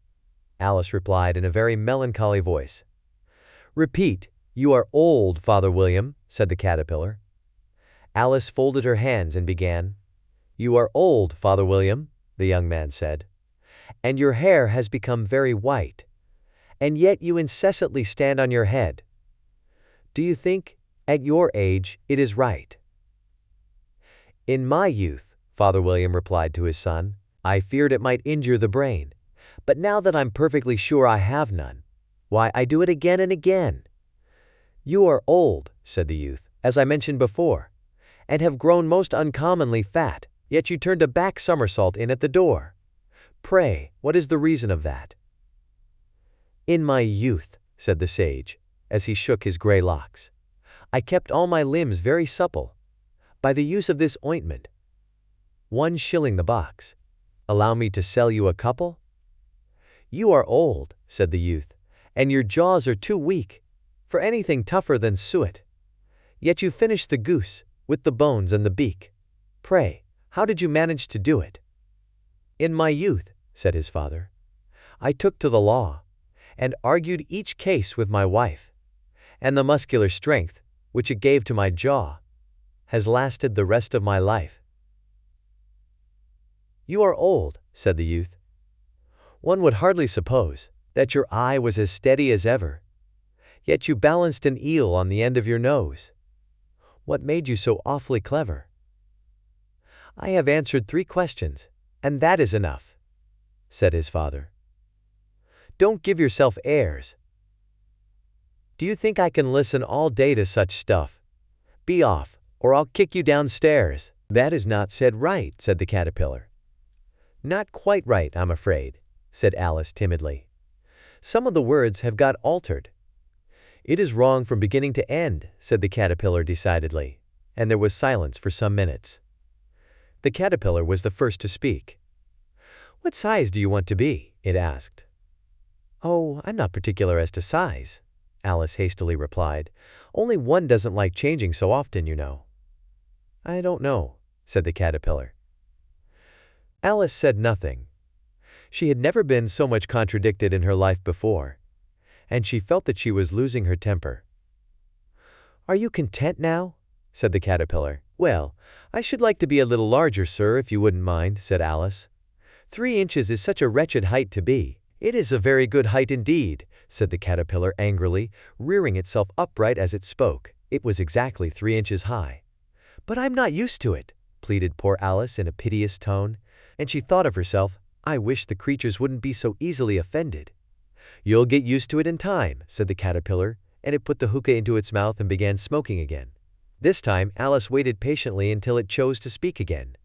Alice replied in a very melancholy voice. "Repeat, 'You are old, Father William,'" said the caterpillar. Alice folded her hands and began. "You are old, Father William," the young man said, "and your hair has become very white, and yet you incessantly stand on your head. Do you think, at your age, it is right?" "In my youth," Father William replied to his son, "I feared it might injure the brain, but now that I'm perfectly sure I have none, why, I do it again and again." "You are old," said the youth, "as I mentioned before, and have grown most uncommonly fat, yet you turned a back somersault in at the door. Pray, what is the reason of that?" "In my youth," said the sage, as he shook his gray locks, "I kept all my limbs very supple, by the use of this ointment. 1 shilling the box. Allow me to sell you a couple?" "You are old," said the youth, "and your jaws are too weak for anything tougher than suet. Yet you finished the goose, with the bones and the beak. Pray, how did you manage to do it?" "In my youth," said his father, "I took to the law, and argued each case with my wife, and the muscular strength, which it gave to my jaw, has lasted the rest of my life." "You are old," said the youth. "One would hardly suppose that your eye was as steady as ever, yet you balanced an eel on the end of your nose. What made you so awfully clever?" "I have answered 3 questions, and that is enough," said his father. "Don't give yourself airs. Do you think I can listen all day to such stuff? Be off, or I'll kick you downstairs." "That is not said right," said the caterpillar. "Not quite right, I'm afraid," said Alice timidly. "Some of the words have got altered. "It is wrong from beginning to end," said the caterpillar decidedly, and there was silence for some minutes. The caterpillar was the first to speak. "What size do you want to be?" it asked. "Oh, I'm not particular as to size," Alice hastily replied. "Only one doesn't like changing so often, you know." "I don't know," said the caterpillar. Alice said nothing. She had never been so much contradicted in her life before, and she felt that she was losing her temper. "Are you content now?" said the caterpillar. "Well, I should like to be a little larger, sir, if you wouldn't mind," said Alice. 3 inches is such a wretched height to be." "It is a very good height indeed," said the caterpillar angrily, rearing itself upright as it spoke. It was exactly 3 inches high. "But I'm not used to it," pleaded poor Alice in a piteous tone, and she thought of herself, "I wish the creatures wouldn't be so easily offended." "You'll get used to it in time," said the caterpillar, and it put the hookah into its mouth and began smoking again. This time, Alice waited patiently until it chose to speak again.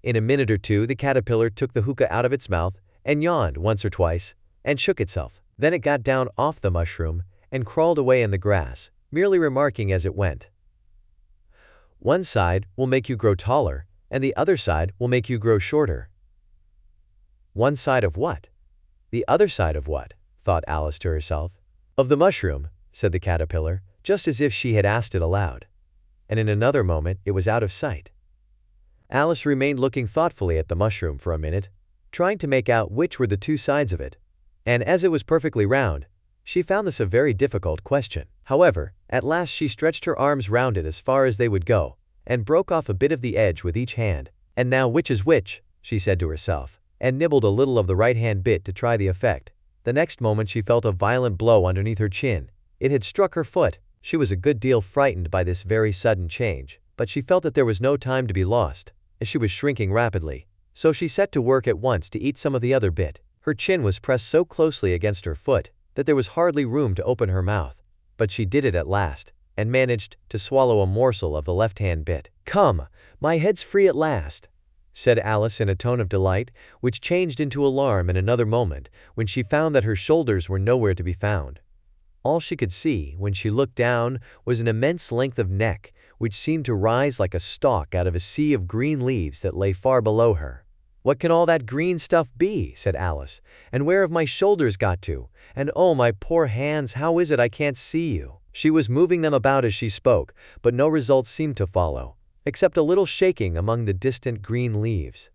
In a minute or two, the caterpillar took the hookah out of its mouth and yawned once or twice and shook itself. Then it got down off the mushroom and crawled away in the grass, merely remarking as it went, "One side will make you grow taller, and the other side will make you grow shorter." "One side of what? The other side of what?" thought Alice to herself. "Of the mushroom," said the caterpillar, just as if she had asked it aloud. And in another moment it was out of sight. Alice remained looking thoughtfully at the mushroom for a minute, trying to make out which were the 2 sides of it, and as it was perfectly round, she found this a very difficult question. However, at last she stretched her arms round it as far as they would go, and broke off a bit of the edge with each hand. "And now which is which?" she said to herself, and nibbled a little of the right-hand bit to try the effect. The next moment she felt a violent blow underneath her chin. It had struck her foot. She was a good deal frightened by this very sudden change, but she felt that there was no time to be lost, as she was shrinking rapidly. So she set to work at once to eat some of the other bit. Her chin was pressed so closely against her foot that there was hardly room to open her mouth, but she did it at last, and managed to swallow a morsel of the left-hand bit. "Come, my head's free at last," said Alice in a tone of delight, which changed into alarm in another moment when she found that her shoulders were nowhere to be found. All she could see, when she looked down, was an immense length of neck, which seemed to rise like a stalk out of a sea of green leaves that lay far below her. "What can all that green stuff be?" said Alice. "And where have my shoulders got to? And oh, my poor hands, how is it I can't see you?" She was moving them about as she spoke, but no results seemed to follow, except a little shaking among the distant green leaves.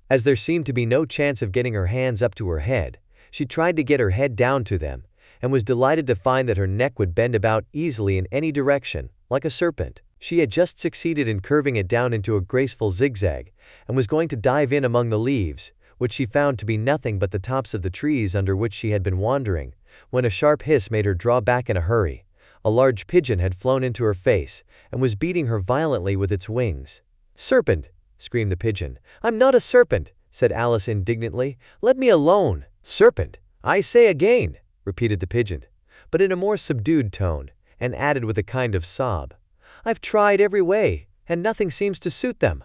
As there seemed to be no chance of getting her hands up to her head, she tried to get her head down to them, and was delighted to find that her neck would bend about easily in any direction, like a serpent. She had just succeeded in curving it down into a graceful zigzag, and was going to dive in among the leaves, which she found to be nothing but the tops of the trees under which she had been wandering, when a sharp hiss made her draw back in a hurry. A large pigeon had flown into her face, and was beating her violently with its wings. "Serpent!" screamed the pigeon. "I'm not a serpent," said Alice indignantly. "Let me alone." "Serpent, I say again," repeated the pigeon, but in a more subdued tone, and added with a kind of sob, "I've tried every way, and nothing seems to suit them."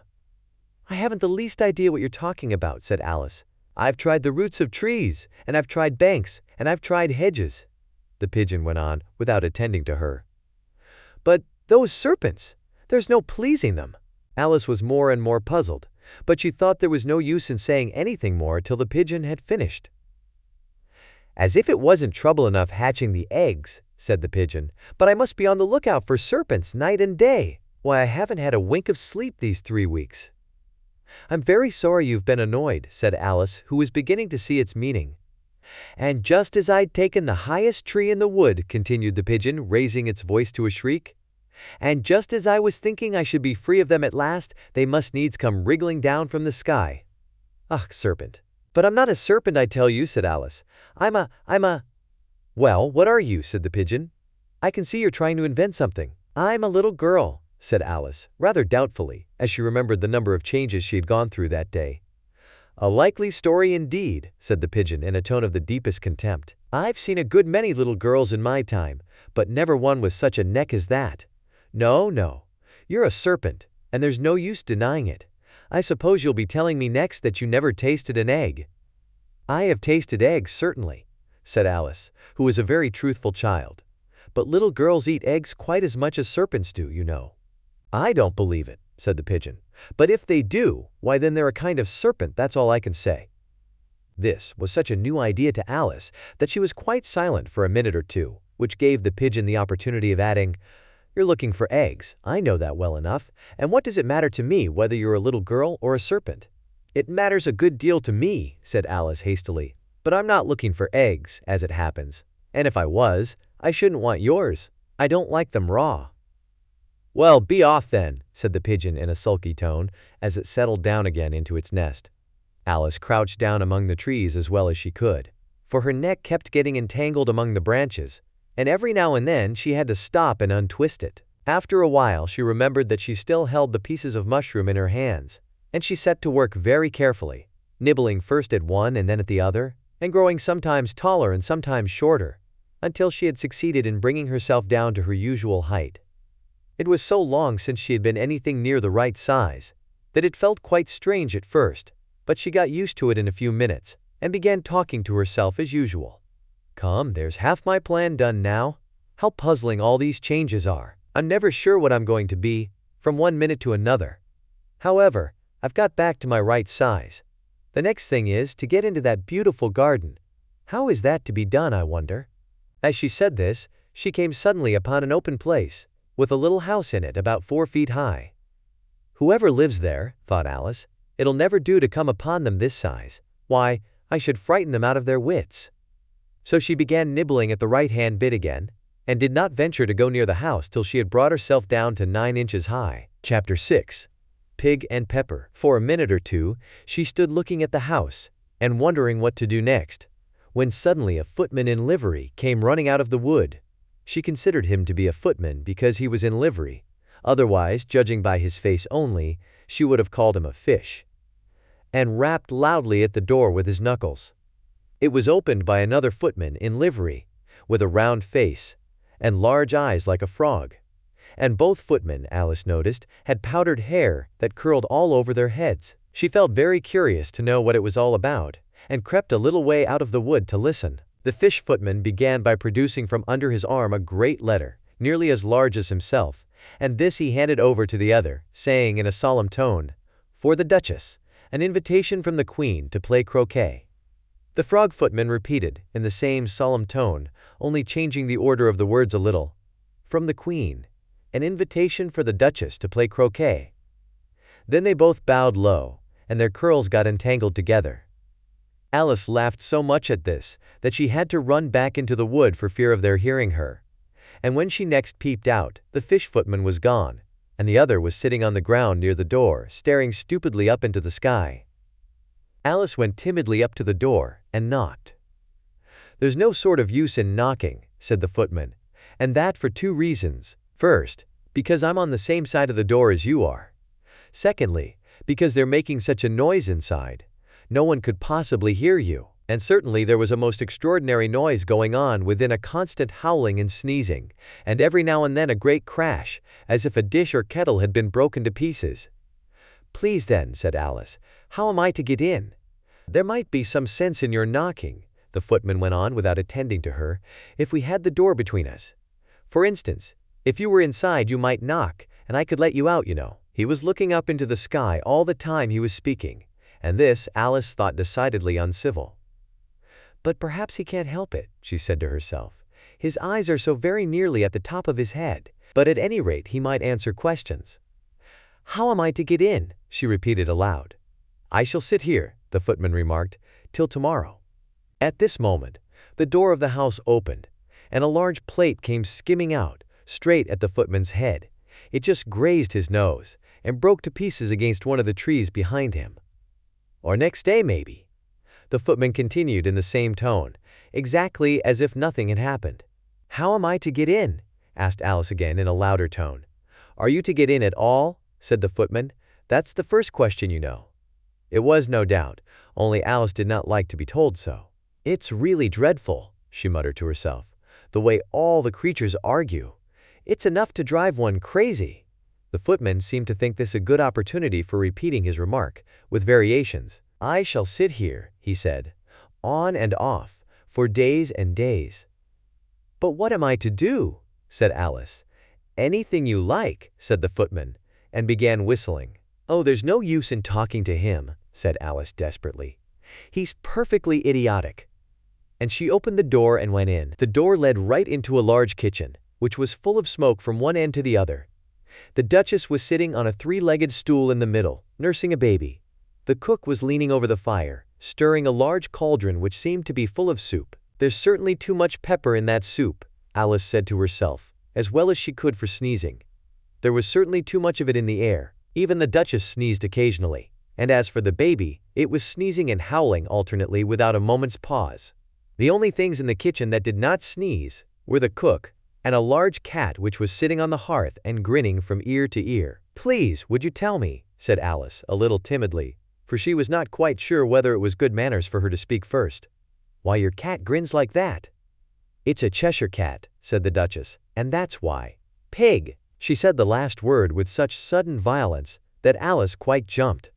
"I haven't the least idea what you're talking about," said Alice. "I've tried the roots of trees, and I've tried banks, and I've tried hedges," the pigeon went on, without attending to her. "But those serpents, there's no pleasing them." Alice was more and more puzzled, but she thought there was no use in saying anything more till the pigeon had finished. "As if it wasn't trouble enough hatching the eggs," said the pigeon, "but I must be on the lookout for serpents night and day. Why, I haven't had a wink of sleep these 3 weeks." "I'm very sorry you've been annoyed," said Alice, who was beginning to see its meaning. "And just as I'd taken the highest tree in the wood," continued the pigeon, raising its voice to a shriek, "and just as I was thinking I should be free of them at last, they must needs come wriggling down from the sky. Ugh, serpent." "But I'm not a serpent, I tell you," said Alice. I'm a—" "Well, what are you?" said the pigeon. "I can see you're trying to invent something." "I'm a little girl," said Alice, rather doubtfully, as she remembered the number of changes she had gone through that day. "A likely story indeed," said the pigeon in a tone of the deepest contempt. "I've seen a good many little girls in my time, but never one with such a neck as that. No, no, you're a serpent, and there's no use denying it. I suppose you'll be telling me next that you never tasted an egg." "I have tasted eggs, certainly," said Alice, who was a very truthful child. but little girls eat eggs quite as much as serpents do, you know." "I don't believe it," said the pigeon. "But if they do, why then they're a kind of serpent, that's all I can say." This was such a new idea to Alice that she was quite silent for a minute or two, which gave the pigeon the opportunity of adding, "You're looking for eggs, I know that well enough, and what does it matter to me whether you're a little girl or a serpent?" "It matters a good deal to me," said Alice hastily, "but I'm not looking for eggs, as it happens, and if I was, I shouldn't want yours. I don't like them raw." "Well, be off then," said the pigeon in a sulky tone, as it settled down again into its nest. Alice crouched down among the trees as well as she could, for her neck kept getting entangled among the branches, and every now and then she had to stop and untwist it. After a while she remembered that she still held the pieces of mushroom in her hands, and she set to work very carefully, nibbling first at one and then at the other, and growing sometimes taller and sometimes shorter, until she had succeeded in bringing herself down to her usual height. It was so long since she had been anything near the right size that it felt quite strange at first, but she got used to it in a few minutes and began talking to herself as usual. "Come, there's half my plan done now. How puzzling all these changes are. I'm never sure what I'm going to be, from one minute to another. However, I've got back to my right size. The next thing is to get into that beautiful garden. How is that to be done, I wonder?" As she said this, she came suddenly upon an open place, with a little house in it about 4 feet high. "Whoever lives there," thought Alice, "it'll never do to come upon them this size. Why, I should frighten them out of their wits." So she began nibbling at the right-hand bit again, and did not venture to go near the house till she had brought herself down to 9 inches high. Chapter 6. Pig and Pepper. For a minute or two, she stood looking at the house, and wondering what to do next, when suddenly a footman in livery came running out of the wood. She considered him to be a footman because he was in livery. Otherwise, judging by his face only, she would have called him a fish, and rapped loudly at the door with his knuckles. It was opened by another footman in livery, with a round face, and large eyes like a frog. And both footmen, Alice noticed, had powdered hair that curled all over their heads. She felt very curious to know what it was all about, and crept a little way out of the wood to listen. The fish footman began by producing from under his arm a great letter, nearly as large as himself, and this he handed over to the other, saying in a solemn tone, "For the Duchess, an invitation from the Queen to play croquet." The frog footman repeated, in the same solemn tone, only changing the order of the words a little, "From the Queen, an invitation for the Duchess to play croquet." Then they both bowed low, and their curls got entangled together. Alice laughed so much at this that she had to run back into the wood for fear of their hearing her. And when she next peeped out, the fish footman was gone, and the other was sitting on the ground near the door, staring stupidly up into the sky. Alice went timidly up to the door and knocked. "There's no sort of use in knocking," said the footman, "and that for 2 reasons. First, because I'm on the same side of the door as you are. Secondly, because they're making such a noise inside. No one could possibly hear you, and certainly there was a most extraordinary noise going on within, a constant howling and sneezing, and every now and then a great crash, as if a dish or kettle had been broken to pieces." "Please then," said Alice, "how am I to get in?" "There might be some sense in your knocking," the footman went on without attending to her, "if we had the door between us. For instance, if you were inside you might knock, and I could let you out, you know." He was looking up into the sky all the time he was speaking, and this Alice thought decidedly uncivil. "But perhaps he can't help it," she said to herself. "His eyes are so very nearly at the top of his head, but at any rate he might answer questions. How am I to get in?" she repeated aloud. "I shall sit here," the footman remarked, "till tomorrow." At this moment, the door of the house opened, and a large plate came skimming out, straight at the footman's head. It just grazed his nose, and broke to pieces against one of the trees behind him. "Or next day, maybe," the footman continued in the same tone, exactly as if nothing had happened. "How am I to get in?" asked Alice again in a louder tone. "Are you to get in at all?" said the footman. "That's the first question, you know." It was, no doubt, only Alice did not like to be told so. "It's really dreadful," she muttered to herself, "the way all the creatures argue. It's enough to drive one crazy." The footman seemed to think this a good opportunity for repeating his remark, with variations. "I shall sit here," he said, "on and off, for days and days." "But what am I to do?" said Alice. "Anything you like," said the footman, and began whistling. "Oh, there's no use in talking to him," said Alice desperately. "He's perfectly idiotic." And she opened the door and went in. The door led right into a large kitchen, which was full of smoke from one end to the other. The Duchess was sitting on a three-legged stool in the middle, nursing a baby. The cook was leaning over the fire, stirring a large cauldron which seemed to be full of soup. "There's certainly too much pepper in that soup," Alice said to herself, as well as she could for sneezing. There was certainly too much of it in the air. Even the Duchess sneezed occasionally, and as for the baby, it was sneezing and howling alternately without a moment's pause. The only things in the kitchen that did not sneeze were the cook and a large cat which was sitting on the hearth and grinning from ear to ear. "Please, would you tell me," said Alice, a little timidly, for she was not quite sure whether it was good manners for her to speak first, "why your cat grins like that?" "It's a Cheshire cat," said the Duchess, "and that's why." "Pig!" She said the last word with such sudden violence that Alice quite jumped.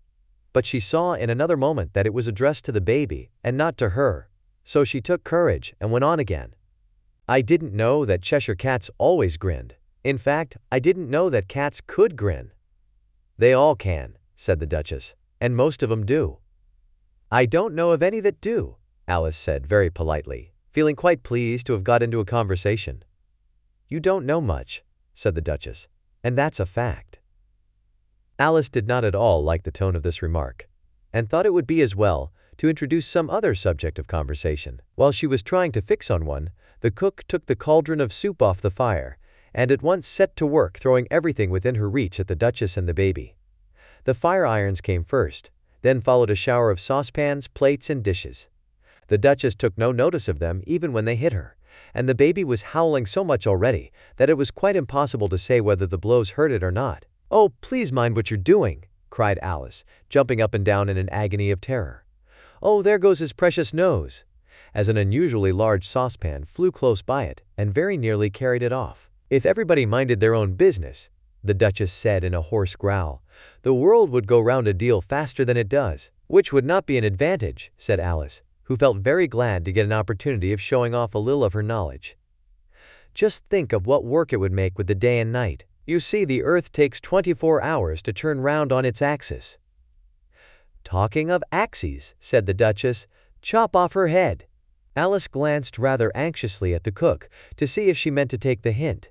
But she saw in another moment that it was addressed to the baby and not to her, so she took courage and went on again. "I didn't know that Cheshire cats always grinned. In fact, I didn't know that cats could grin." "They all can," said the Duchess, "and most of 'em do." "I don't know of any that do," Alice said very politely, feeling quite pleased to have got into a conversation. "You don't know much," said the Duchess, "and that's a fact." Alice did not at all like the tone of this remark, and thought it would be as well to introduce some other subject of conversation. While she was trying to fix on one, the cook took the cauldron of soup off the fire, and at once set to work throwing everything within her reach at the Duchess and the baby. The fire irons came first, then followed a shower of saucepans, plates, and dishes. The Duchess took no notice of them even when they hit her, and the baby was howling so much already that it was quite impossible to say whether the blows hurt it or not. "Oh, please mind what you're doing," cried Alice, jumping up and down in an agony of terror. "Oh, there goes his precious nose," as an unusually large saucepan flew close by it and very nearly carried it off. "If everybody minded their own business," the Duchess said in a hoarse growl, "the world would go round a deal faster than it does." "Which would not be an advantage," said Alice, who felt very glad to get an opportunity of showing off a little of her knowledge. "Just think of what work it would make with the day and night. You see, the earth takes 24 hours to turn round on its axis." "Talking of axes," said the Duchess, "chop off her head." Alice glanced rather anxiously at the cook to see if she meant to take the hint.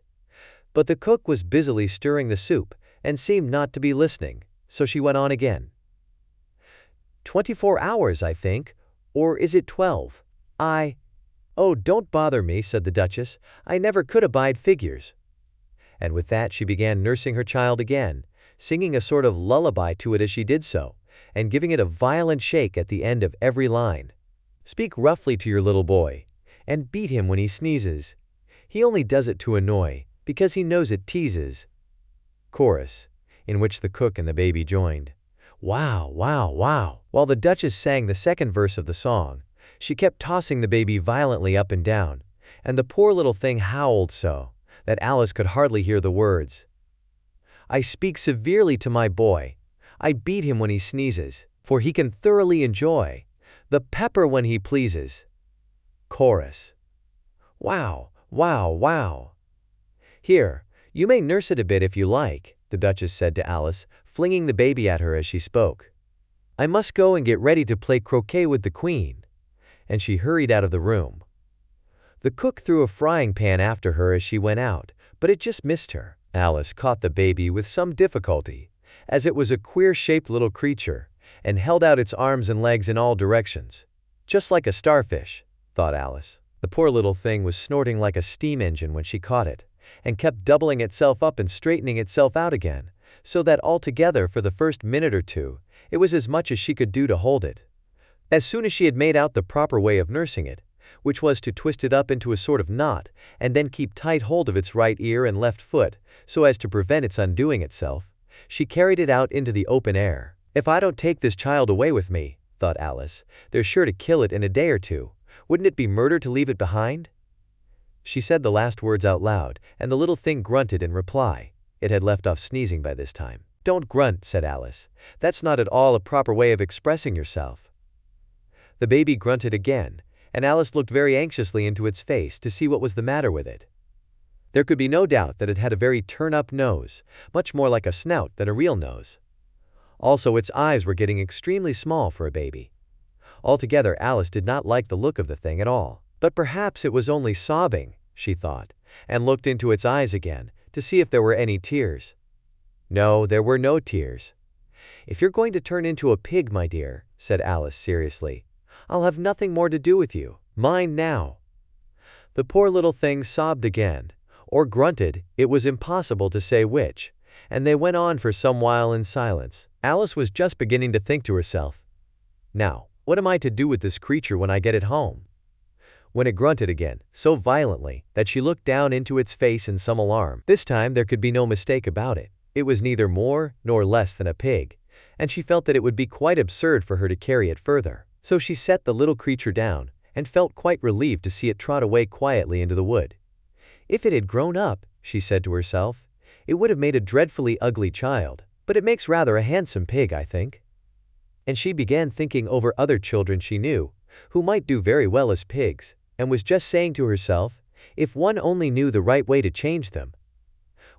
But the cook was busily stirring the soup and seemed not to be listening, so she went on again. 24 hours, I think, or is it 12? Oh, don't bother me," said the Duchess. "I never could abide figures." And with that she began nursing her child again, singing a sort of lullaby to it as she did so, and giving it a violent shake at the end of every line. "Speak roughly to your little boy, and beat him when he sneezes. He only does it to annoy, because he knows it teases." Chorus, in which the cook and the baby joined. "Wow, wow, wow." While the Duchess sang the second verse of the song, she kept tossing the baby violently up and down, and the poor little thing howled so that Alice could hardly hear the words. "I speak severely to my boy. I beat him when he sneezes, for he can thoroughly enjoy the pepper when he pleases." Chorus. "Wow, wow, wow." "Here, you may nurse it a bit if you like," the Duchess said to Alice, flinging the baby at her as she spoke. "I must go and get ready to play croquet with the Queen." And she hurried out of the room. The cook threw a frying pan after her as she went out, but it just missed her. Alice caught the baby with some difficulty, as it was a queer-shaped little creature, and held out its arms and legs in all directions. "Just like a starfish," thought Alice. The poor little thing was snorting like a steam engine when she caught it, and kept doubling itself up and straightening itself out again, so that altogether for the first minute or two, it was as much as she could do to hold it. As soon as she had made out the proper way of nursing it, which was to twist it up into a sort of knot and then keep tight hold of its right ear and left foot so as to prevent its undoing itself, she carried it out into the open air. "If I don't take this child away with me," thought Alice, "they're sure to kill it in a day or two. Wouldn't it be murder to leave it behind?" She said the last words out loud, and the little thing grunted in reply. It had left off sneezing by this time. "Don't grunt," said Alice. "That's not at all a proper way of expressing yourself." The baby grunted again, and Alice looked very anxiously into its face to see what was the matter with it. There could be no doubt that it had a very turn-up nose, much more like a snout than a real nose. Also, its eyes were getting extremely small for a baby. Altogether, Alice did not like the look of the thing at all. But perhaps it was only sobbing, she thought, and looked into its eyes again to see if there were any tears. No, there were no tears. "If you're going to turn into a pig, my dear," said Alice seriously, "I'll have nothing more to do with you. Mind now." The poor little thing sobbed again, or grunted, it was impossible to say which, and they went on for some while in silence. Alice was just beginning to think to herself, "Now, what am I to do with this creature when I get it home?" when it grunted again, so violently that she looked down into its face in some alarm. This time there could be no mistake about it. It was neither more nor less than a pig, and she felt that it would be quite absurd for her to carry it further. So she set the little creature down and felt quite relieved to see it trot away quietly into the wood. "If it had grown up," she said to herself, "it would have made a dreadfully ugly child, but it makes rather a handsome pig, I think." And she began thinking over other children she knew, who might do very well as pigs, and was just saying to herself, if one only knew the right way to change them,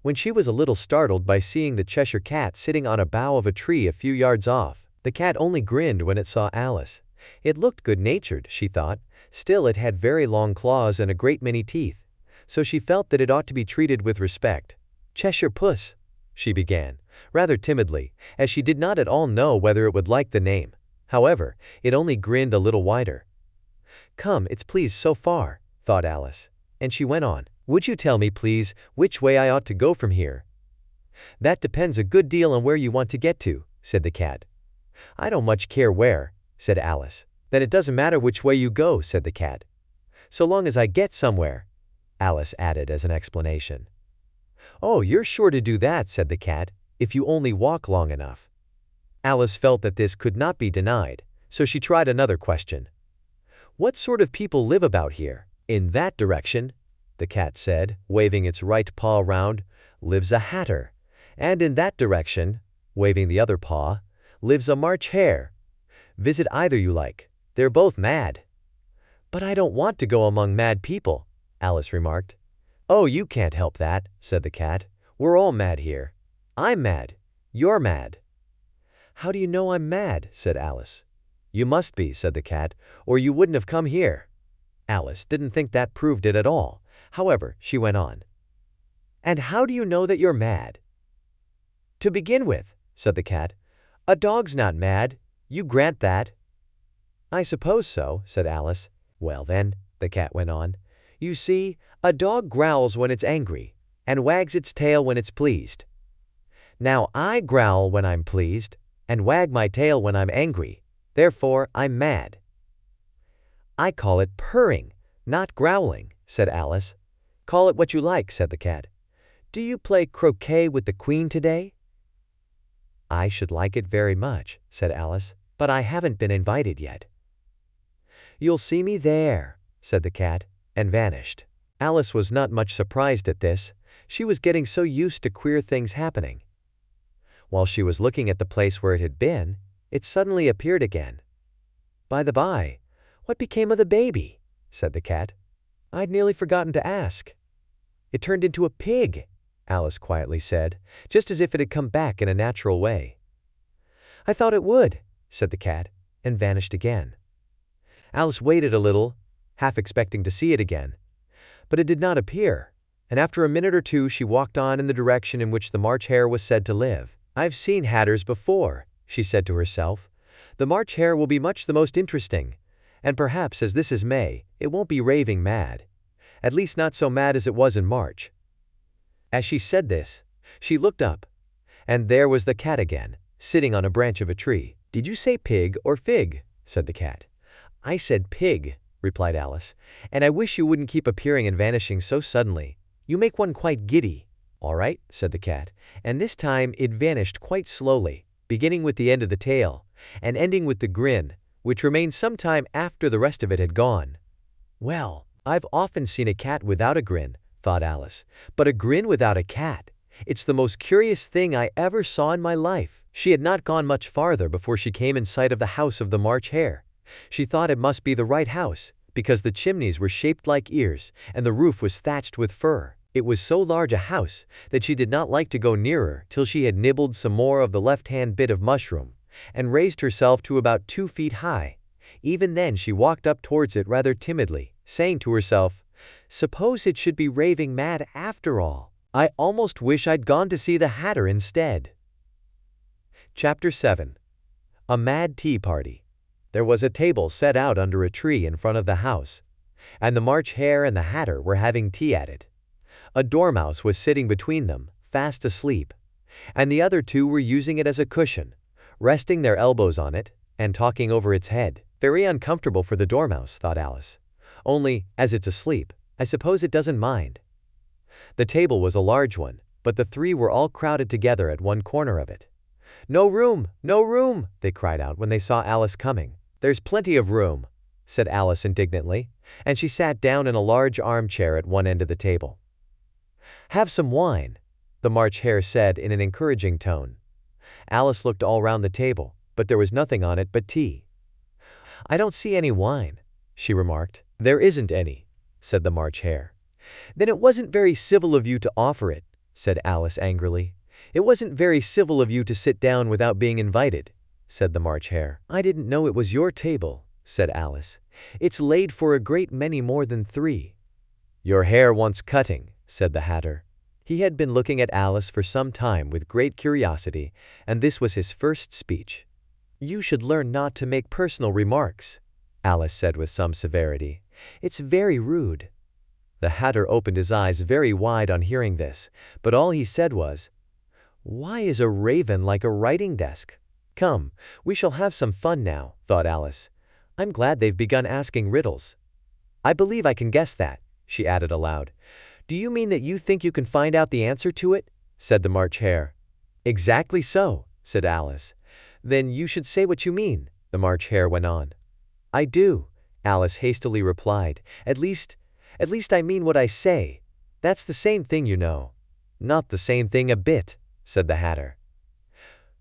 when she was a little startled by seeing the Cheshire Cat sitting on a bough of a tree a few yards off. The cat only grinned when it saw Alice. It looked good-natured, she thought, still it had very long claws and a great many teeth, so she felt that it ought to be treated with respect. "Cheshire Puss," she began, rather timidly, as she did not at all know whether it would like the name. However, it only grinned a little wider. "Come, it's please so far," thought Alice, and she went on. "Would you tell me, please, which way I ought to go from here?" "That depends a good deal on where you want to get to," said the cat. "I don't much care where," said Alice. "Then it doesn't matter which way you go," said the cat. "So long as I get somewhere," Alice added as an explanation. "Oh, you're sure to do that," said the cat, "if you only walk long enough." Alice felt that this could not be denied, so she tried another question. "What sort of people live about here?" "In that direction," the cat said, waving its right paw round, "lives a hatter, and in that direction," waving the other paw, "lives a March hare. Visit either you like. They're both mad." "But I don't want to go among mad people," Alice remarked. "Oh, you can't help that," said the cat. "We're all mad here. I'm mad. You're mad." "How do you know I'm mad?" said Alice. "You must be," said the cat, "or you wouldn't have come here." Alice didn't think that proved it at all. However, she went on. "And how do you know that you're mad?" "To begin with," said the cat, "a dog's not mad. You grant that?" "I suppose so," said Alice. "Well then," the cat went on, "you see, a dog growls when it's angry, and wags its tail when it's pleased. Now I growl when I'm pleased, and wag my tail when I'm angry. Therefore, I'm mad." "I call it purring, not growling," said Alice. "Call it what you like," said the cat. "Do you play croquet with the Queen today?" "I should like it very much," said Alice, "but I haven't been invited yet." "You'll see me there," said the cat, and vanished. Alice was not much surprised at this. She was getting so used to queer things happening. While she was looking at the place where it had been, it suddenly appeared again. "By the by, what became of the baby?" said the cat. "I'd nearly forgotten to ask." "It turned into a pig," Alice quietly said, just as if it had come back in a natural way. "I thought it would," said the cat, and vanished again. Alice waited a little, half expecting to see it again, but it did not appear, and after a minute or two she walked on in the direction in which the March hare was said to live. "I've seen hatters before," she said to herself. "The March hare will be much the most interesting, and perhaps as this is May, it won't be raving mad. At least not so mad as it was in March." As she said this, she looked up, and there was the cat again, sitting on a branch of a tree. "Did you say pig or fig?" said the cat. "I said pig," replied Alice, "and I wish you wouldn't keep appearing and vanishing so suddenly. You make one quite giddy." "All right," said the cat, and this time it vanished quite slowly, beginning with the end of the tail, and ending with the grin, which remained some time after the rest of it had gone. "Well, I've often seen a cat without a grin," thought Alice, "but a grin without a cat. It's the most curious thing I ever saw in my life." She had not gone much farther before she came in sight of the house of the March hare. She thought it must be the right house, because the chimneys were shaped like ears and the roof was thatched with fur. It was so large a house that she did not like to go nearer till she had nibbled some more of the left-hand bit of mushroom and raised herself to about 2 feet high. Even then she walked up towards it rather timidly, saying to herself, "Suppose it should be raving mad after all. I almost wish I'd gone to see the Hatter instead." Chapter 7. A Mad Tea Party. There was a table set out under a tree in front of the house, and the March Hare and the Hatter were having tea at it. A dormouse was sitting between them, fast asleep, and the other two were using it as a cushion, resting their elbows on it and talking over its head. Very uncomfortable for the dormouse, thought Alice. Only, as it's asleep, I suppose it doesn't mind. The table was a large one, but the three were all crowded together at one corner of it. "No room! No room!" they cried out when they saw Alice coming. "There's plenty of room," said Alice indignantly, and she sat down in a large armchair at one end of the table. "Have some wine," the March Hare said in an encouraging tone. Alice looked all round the table, but there was nothing on it but tea. "I don't see any wine," she remarked. "There isn't any," said the March Hare. "Then it wasn't very civil of you to offer it," said Alice angrily. "It wasn't very civil of you to sit down without being invited," said the March Hare. "I didn't know it was your table," said Alice. "It's laid for a great many more than 3. "Your hair wants cutting," said the Hatter. He had been looking at Alice for some time with great curiosity, and this was his first speech. "You should learn not to make personal remarks," Alice said with some severity. "It's very rude." The Hatter opened his eyes very wide on hearing this, but all he said was, "Why is a raven like a writing desk?" "Come, we shall have some fun now," thought Alice. "I'm glad they've begun asking riddles. I believe I can guess that," she added aloud. "Do you mean that you think you can find out the answer to it?" said the March Hare. "Exactly so," said Alice. "Then you should say what you mean," the March Hare went on. "I do," Alice hastily replied. At least I mean what I say. That's the same thing, you know." "Not the same thing a bit," said the Hatter.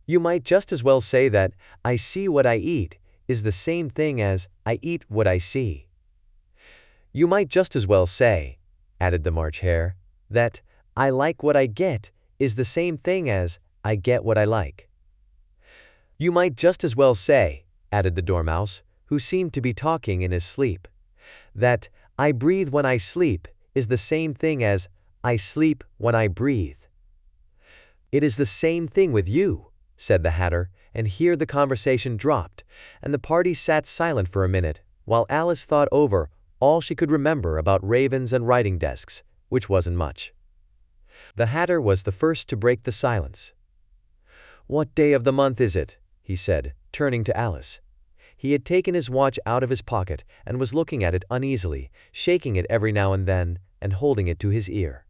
"You might just as well say that 'I see what I eat' is the same thing as 'I eat what I see.'" "You might just as well say," added the March Hare, "that 'I like what I get' is the same thing as 'I get what I like.'" "You might just as well say," added the Dormouse, who seemed to be talking in his sleep, "that 'I breathe when I sleep' is the same thing as 'I sleep when I breathe.'" "It is the same thing with you," said the Hatter, and here the conversation dropped, and the party sat silent for a minute, while Alice thought over all she could remember about ravens and writing desks, which wasn't much. The Hatter was the first to break the silence. "What day of the month is it?" he said, turning to Alice. He had taken his watch out of his pocket and was looking at it uneasily, shaking it every now and then, and holding it to his ear.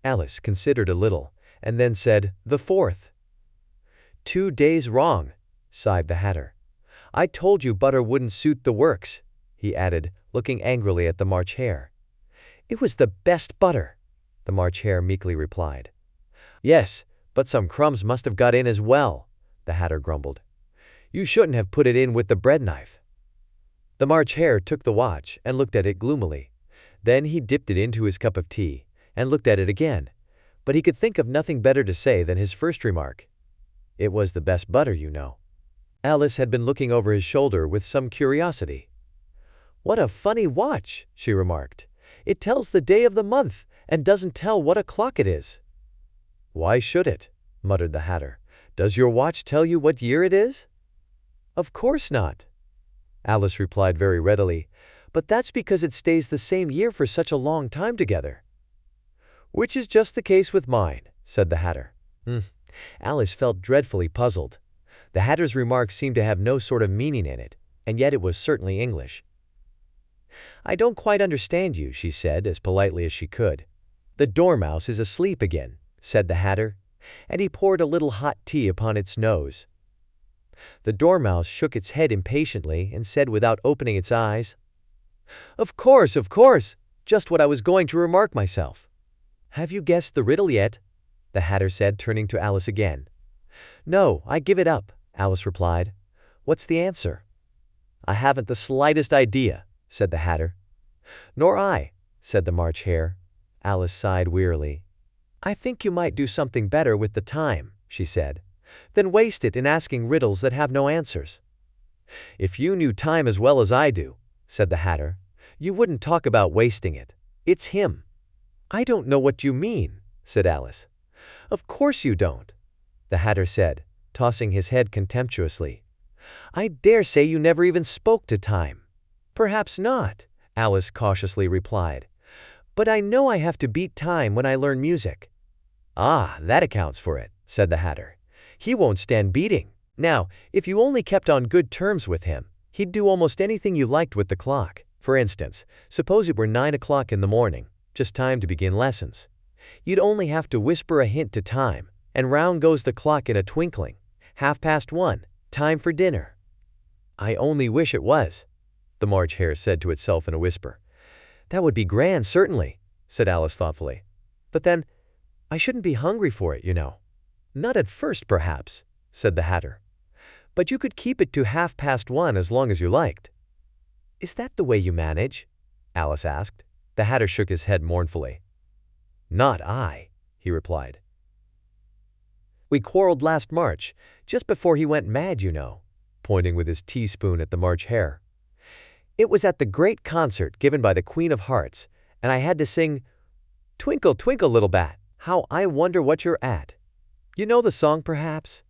Alice considered a little, and then said, "The 4th. "2 days wrong," sighed the Hatter. "I told you butter wouldn't suit the works," he added, looking angrily at the March Hare. "It was the best butter," the March Hare meekly replied. "Yes, but some crumbs must have got in as well," the Hatter grumbled. "You shouldn't have put it in with the bread knife." The March Hare took the watch and looked at it gloomily. Then he dipped it into his cup of tea and looked at it again, but he could think of nothing better to say than his first remark. "It was the best butter, you know." Alice had been looking over his shoulder with some curiosity. "What a funny watch," she remarked. "It tells the day of the month and doesn't tell what o'clock it is." "Why should it?" muttered the Hatter. "Does your watch tell you what year it is?" "Of course not," Alice replied very readily, "but that's because it stays the same year for such a long time together." "Which is just the case with mine," said the Hatter. Alice felt dreadfully puzzled. The Hatter's remark seemed to have no sort of meaning in it, and yet it was certainly English. "I don't quite understand you," she said as politely as she could. "The Dormouse is asleep again," said the Hatter, and he poured a little hot tea upon its nose. The Dormouse shook its head impatiently and said without opening its eyes, of course, just what I was going to remark myself." "Have you guessed the riddle yet?" the Hatter said, turning to Alice again. "No, I give it up," Alice replied. "What's the answer?" "I haven't the slightest idea," said the Hatter. "Nor I," said the March Hare. Alice sighed wearily. "I think you might do something better with the time," she said, "than waste it in asking riddles that have no answers." "If you knew time as well as I do," said the Hatter, "you wouldn't talk about wasting it. It's him." "I don't know what you mean," said Alice. "Of course you don't," the Hatter said, tossing his head contemptuously. "I dare say you never even spoke to time." "Perhaps not," Alice cautiously replied. "But I know I have to beat time when I learn music." "Ah, that accounts for it," said the Hatter. "He won't stand beating. Now, if you only kept on good terms with him, he'd do almost anything you liked with the clock. For instance, suppose it were 9 o'clock in the morning, just time to begin lessons. You'd only have to whisper a hint to time, and round goes the clock in a twinkling. 1:30, time for dinner." "I only wish it was," the March Hare said to itself in a whisper. "That would be grand, certainly," said Alice thoughtfully. "But then, I shouldn't be hungry for it, you know." "Not at first, perhaps," said the Hatter. "But you could keep it to 1:30 as long as you liked." "Is that the way you manage?" Alice asked. The Hatter shook his head mournfully. "Not I," he replied. "We quarreled last March, just before he went mad, you know," pointing with his teaspoon at the March Hare. "It was at the great concert given by the Queen of Hearts, and I had to sing, 'Twinkle, twinkle, little bat, how I wonder what you're at.' You know the song, perhaps?"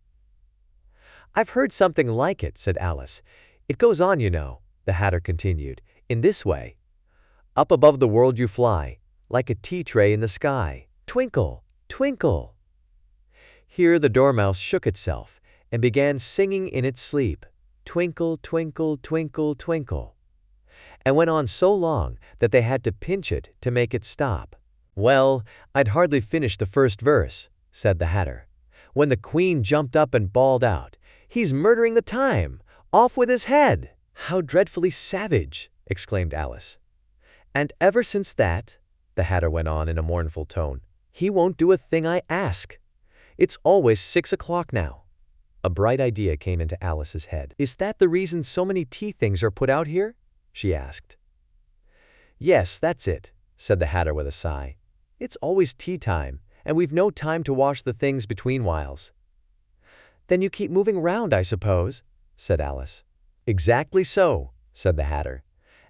"I've heard something like it," said Alice. "It goes on, you know," the Hatter continued, "in this way. 'Up above the world you fly, like a tea tray in the sky. Twinkle, twinkle.'" Here the Dormouse shook itself and began singing in its sleep, "Twinkle, twinkle, twinkle, twinkle," and went on so long that they had to pinch it to make it stop. "Well, I'd hardly finished the first verse," said the Hatter, "when the Queen jumped up and bawled out, 'He's murdering the time! Off with his head!'" "How dreadfully savage!" exclaimed Alice. "And ever since that," the Hatter went on in a mournful tone, "he won't do a thing I ask. It's always 6 o'clock now." A bright idea came into Alice's head. "Is that the reason so many tea things are put out here?" she asked. "Yes, that's it," said the Hatter with a sigh. "It's always tea time, and we've no time to wash the things between whiles." "Then you keep moving round, I suppose," said Alice. "Exactly so," said the Hatter,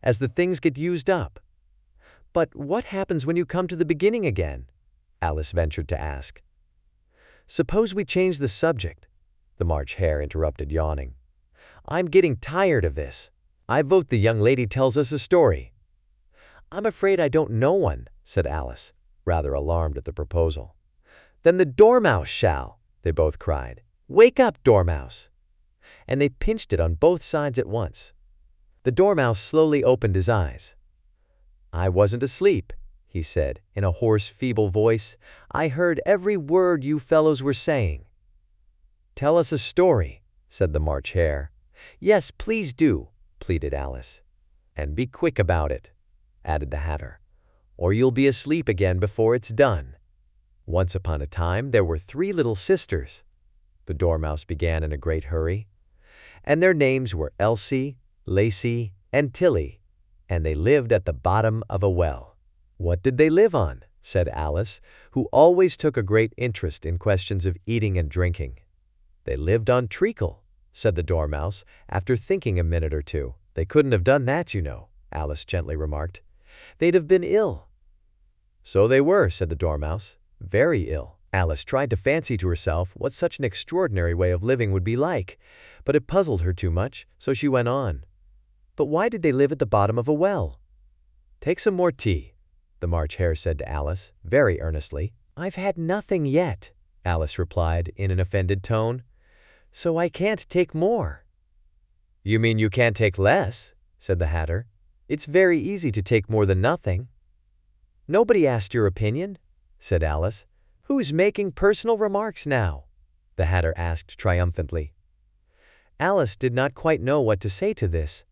"as the things get used up." "But what happens when you come to the beginning again?" Alice ventured to ask. "Suppose we change the subject," the March Hare interrupted, yawning. "I'm getting tired of this. I vote the young lady tells us a story." "I'm afraid I don't know one," said Alice, rather alarmed at the proposal. "Then the Dormouse shall," they both cried. "Wake up, Dormouse!" And they pinched it on both sides at once. The Dormouse slowly opened his eyes. "I wasn't asleep," he said in a hoarse, feeble voice. "I heard every word you fellows were saying." "Tell us a story," said the March Hare. "Yes, please do," pleaded Alice. "And be quick about it," added the Hatter, "or you'll be asleep again before it's done. Once upon a time there were 3 little sisters," the Dormouse began in a great hurry, "and their names were Elsie, Lacey, and Tilly, and they lived at the bottom of a well." "What did they live on?" said Alice, who always took a great interest in questions of eating and drinking. "They lived on treacle," said the Dormouse, after thinking a minute or two. "They couldn't have done that, you know," Alice gently remarked. "They'd have been ill." "So they were," said the Dormouse, "very ill." Alice tried to fancy to herself what such an extraordinary way of living would be like, but it puzzled her too much, so she went on. "But why did they live at the bottom of a well?" "Take some more tea," the March Hare said to Alice, very earnestly. "I've had nothing yet," Alice replied in an offended tone. "So I can't take more." "You mean you can't take less?" said the Hatter. "It's very easy to take more than nothing." "Nobody asked your opinion," said Alice. "Who's making personal remarks now?" the Hatter asked triumphantly. Alice did not quite know what to say to this,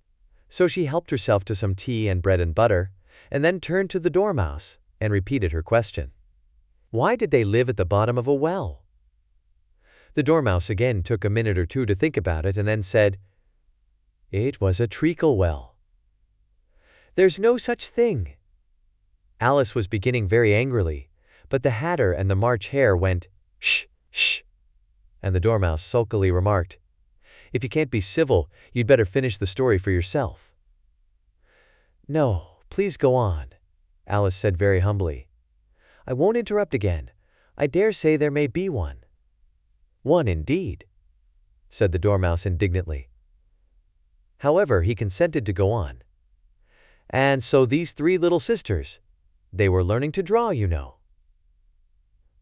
so she helped herself to some tea and bread and butter, and then turned to the Dormouse and repeated her question. "Why did they live at the bottom of a well?" The Dormouse again took a minute or two to think about it, and then said, "It was a treacle well." There's no such thing." Alice was beginning very angrily, but the Hatter and the March Hare went, "Shh, shh," and the Dormouse sulkily remarked, "If you can't be civil, you'd better finish the story for yourself." "No, please go on," Alice said very humbly. "I won't interrupt again. I dare say there may be one." "One indeed," said the Dormouse indignantly. However, he consented to go on. "And so these three little sisters, they were learning to draw, you know."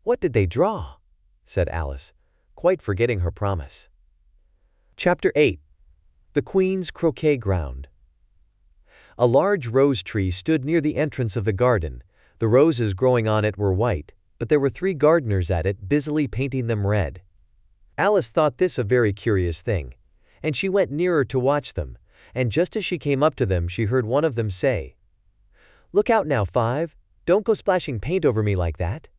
"What did they draw?" said Alice, quite forgetting her promise. Chapter 8. The Queen's Croquet Ground. A large rose tree stood near the entrance of the garden. The roses growing on it were white, but there were 3 gardeners at it busily painting them red. Alice thought this a very curious thing, and she went nearer to watch them, and just as she came up to them she heard one of them say, "Look out now, 5, don't go splashing paint over me like that."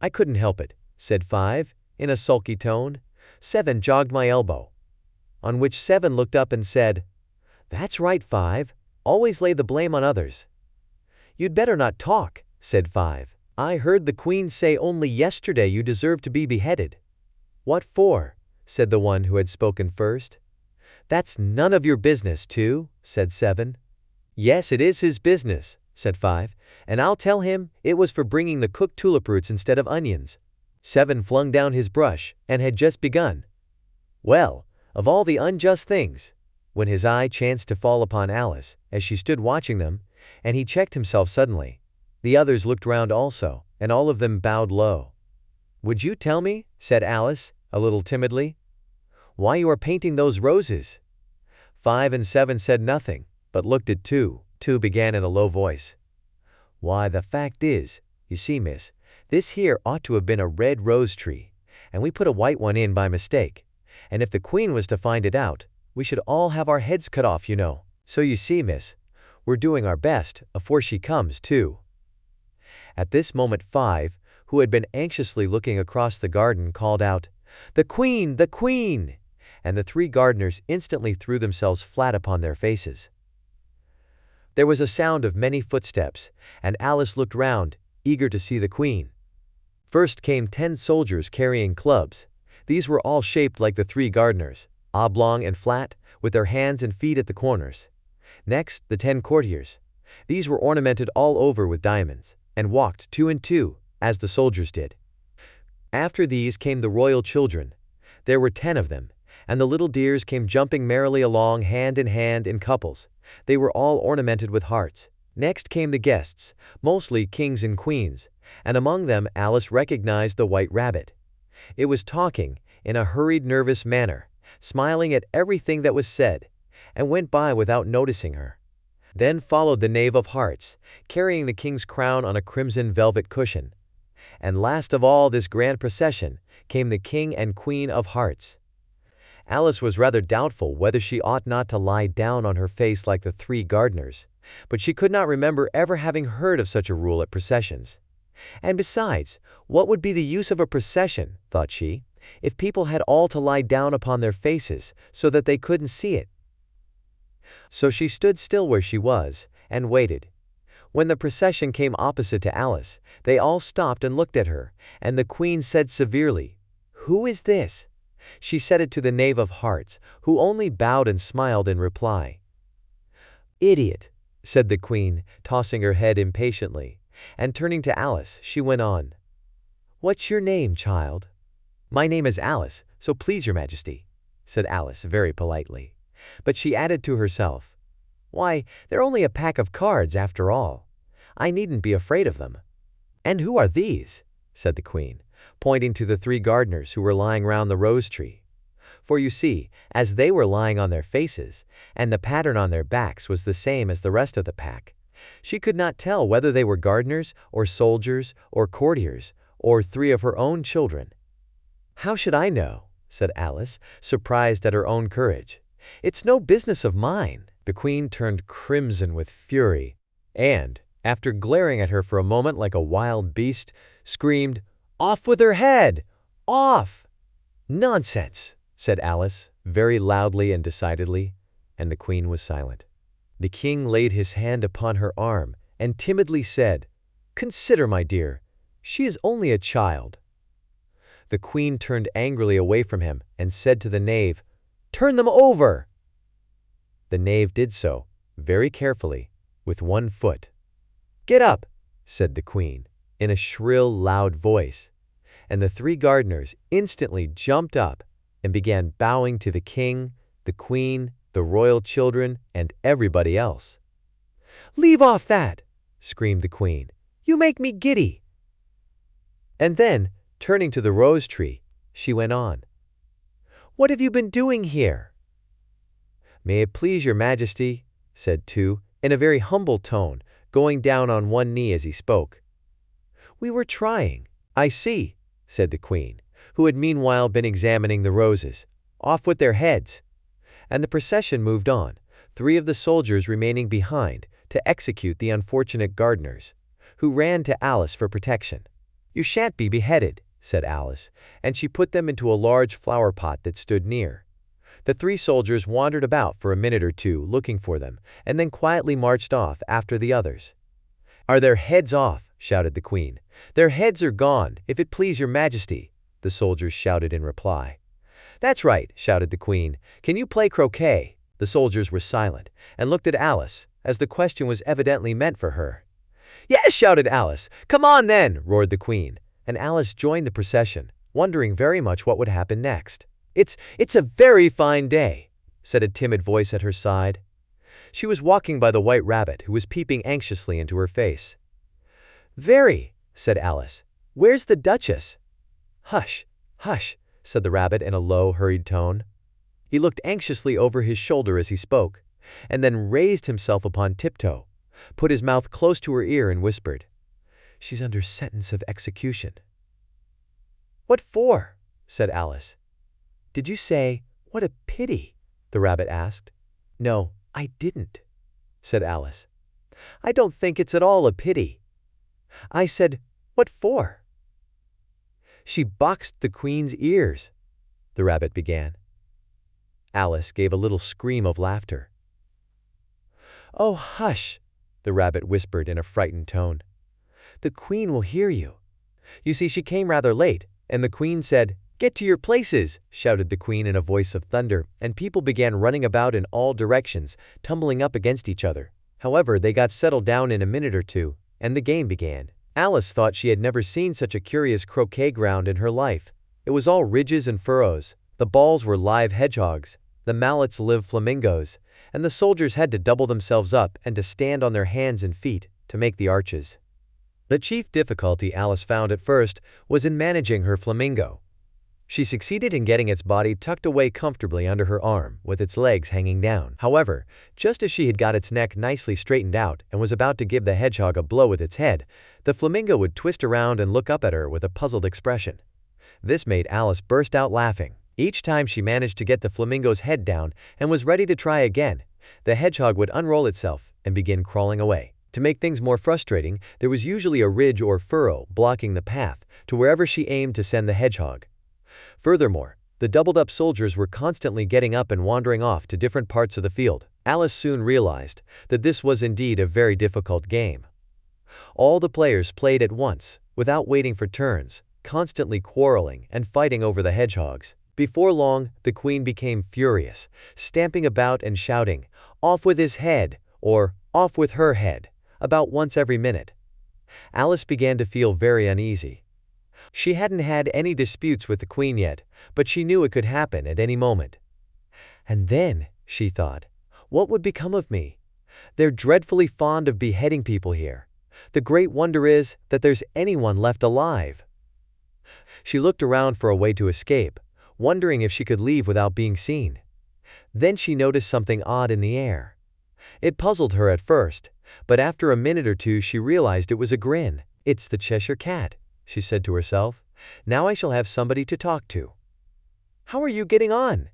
"I couldn't help it," said 5, in a sulky tone. 7 jogged my elbow. On which 7 looked up and said, "That's right, 5, always lay the blame on others." "You'd better not talk," said 5. "I heard the Queen say only yesterday you deserve to be beheaded." "What for?" said the one who had spoken first. "That's none of your business, too," said 7. "Yes, it is his business," said 5, "and I'll tell him it was for bringing the cooked tulip roots instead of onions." 7 flung down his brush, and had just begun. "Well, of all the unjust things," when his eye chanced to fall upon Alice, as she stood watching them, and he checked himself suddenly. The others looked round also, and all of them bowed low. "Would you tell me," said Alice, a little timidly, "why you are painting those roses?" 5 and 7 said nothing, but looked at 2. 2 began in a low voice. "Why, the fact is, you see, miss, this here ought to have been a red rose tree, and we put a white one in by mistake, and if the Queen was to find it out, we should all have our heads cut off, you know. So you see, miss, we're doing our best, afore she comes, too." At this moment 5, who had been anxiously looking across the garden, called out, "The Queen! The Queen!" and the 3 gardeners instantly threw themselves flat upon their faces. There was a sound of many footsteps, and Alice looked round, eager to see the Queen. First came 10 soldiers carrying clubs. These were all shaped like the 3 gardeners, oblong and flat, with their hands and feet at the corners. Next, the 10 courtiers. These were ornamented all over with diamonds, and walked 2 and 2, as the soldiers did. After these came the royal children. There were 10 of them, and the little dears came jumping merrily along hand in couples. They were all ornamented with hearts. Next came the guests, mostly kings and queens, and among them Alice recognized the White Rabbit. It was talking, in a hurried, nervous manner, smiling at everything that was said, and went by without noticing her. Then followed the Knave of Hearts, carrying the king's crown on a crimson velvet cushion. And last of all this grand procession came the King and Queen of Hearts. Alice was rather doubtful whether she ought not to lie down on her face like the 3 gardeners, but she could not remember ever having heard of such a rule at processions. And besides, what would be the use of a procession, thought she, if people had all to lie down upon their faces so that they couldn't see it? So she stood still where she was, and waited. When the procession came opposite to Alice, they all stopped and looked at her, and the Queen said severely, "Who is this?" She said it to the Knave of Hearts, who only bowed and smiled in reply. "Idiot," said the Queen, tossing her head impatiently, and turning to Alice, she went on, "What's your name, child?" "My name is Alice, so please your Majesty," said Alice very politely. But she added to herself, "Why, they're only a pack of cards after all. I needn't be afraid of them." "And who are these?" said the Queen, pointing to the 3 gardeners who were lying round the rose tree. For you see, as they were lying on their faces, and the pattern on their backs was the same as the rest of the pack, she could not tell whether they were gardeners, or soldiers, or courtiers, or 3 of her own children. "How should I know?" said Alice, surprised at her own courage. "It's no business of mine." The Queen turned crimson with fury, and, after glaring at her for a moment like a wild beast, screamed, "Off with her head! Off!" "Nonsense!" said Alice, very loudly and decidedly, and the Queen was silent. The king laid his hand upon her arm and timidly said, "Consider, my dear, she is only a child." The queen turned angrily away from him and said to the knave, "Turn them over!" The knave did so, very carefully, with one foot. "Get up," said the queen, in a shrill, loud voice, and the three gardeners instantly jumped up and began bowing to the king, the queen, the royal children, and everybody else. "Leave off that!" screamed the queen. "You make me giddy." And then, turning to the rose tree, she went on, "What have you been doing here?" "May it please your majesty," said Tu, in a very humble tone, going down on one knee as he spoke. "We were trying." "I see," said the queen, who had meanwhile been examining the roses. "Off with their heads." And the procession moved on, 3 of the soldiers remaining behind to execute the unfortunate gardeners, who ran to Alice for protection. "You shan't be beheaded," said Alice, and she put them into a large flower pot that stood near. The 3 soldiers wandered about for a minute or two looking for them, and then quietly marched off after the others. "Are their heads off?" shouted the queen. "Their heads are gone, if it please your majesty," the soldiers shouted in reply. "That's right," shouted the queen. "Can you play croquet?" The soldiers were silent, and looked at Alice, as the question was evidently meant for her. "Yes," shouted Alice. "Come on then," roared the queen, and Alice joined the procession, wondering very much what would happen next. It's a very fine day," said a timid voice at her side. She was walking by the white rabbit, who was peeping anxiously into her face. "Very," said Alice. "Where's the Duchess?" "Hush, hush," said the rabbit in a low, hurried tone. He looked anxiously over his shoulder as he spoke, and then raised himself upon tiptoe, put his mouth close to her ear and whispered, "She's under sentence of execution." "What for?" said Alice. "Did you say, 'What a pity'?" the rabbit asked. "No, I didn't," said Alice. "I don't think it's at all a pity. I said, 'What for?'" "She boxed the queen's ears," the rabbit began. Alice gave a little scream of laughter. "Oh, hush," the rabbit whispered in a frightened tone. "The queen will hear you. You see, she came rather late, and the queen said, 'Get to your places,'" shouted the queen in a voice of thunder, and people began running about in all directions, tumbling up against each other. However, they got settled down in a minute or two, and the game began. Alice thought she had never seen such a curious croquet ground in her life. It was all ridges and furrows. The balls were live hedgehogs, the mallets live flamingos, and the soldiers had to double themselves up and to stand on their hands and feet to make the arches. The chief difficulty Alice found at first was in managing her flamingo. She succeeded in getting its body tucked away comfortably under her arm, with its legs hanging down. However, just as she had got its neck nicely straightened out and was about to give the hedgehog a blow with its head, the flamingo would twist around and look up at her with a puzzled expression. This made Alice burst out laughing. Each time she managed to get the flamingo's head down and was ready to try again, the hedgehog would unroll itself and begin crawling away. To make things more frustrating, there was usually a ridge or furrow blocking the path to wherever she aimed to send the hedgehog. Furthermore, the doubled-up soldiers were constantly getting up and wandering off to different parts of the field. Alice soon realized that this was indeed a very difficult game. All the players played at once, without waiting for turns, constantly quarreling and fighting over the hedgehogs. Before long, the queen became furious, stamping about and shouting, "Off with his head," or "Off with her head," about once every minute. Alice began to feel very uneasy. She hadn't had any disputes with the queen yet, but she knew it could happen at any moment. "And then," she thought, "what would become of me? They're dreadfully fond of beheading people here. The great wonder is that there's anyone left alive." She looked around for a way to escape, wondering if she could leave without being seen. Then she noticed something odd in the air. It puzzled her at first, but after a minute or two she realized it was a grin. "It's the Cheshire Cat," she said to herself. "Now I shall have somebody to talk to." "How are you getting on?"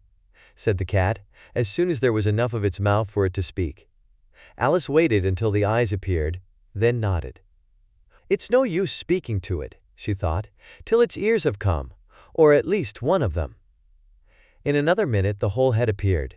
said the cat, as soon as there was enough of its mouth for it to speak. Alice waited until the eyes appeared, then nodded. "It's no use speaking to it," she thought, "till its ears have come, or at least one of them." In another minute the whole head appeared.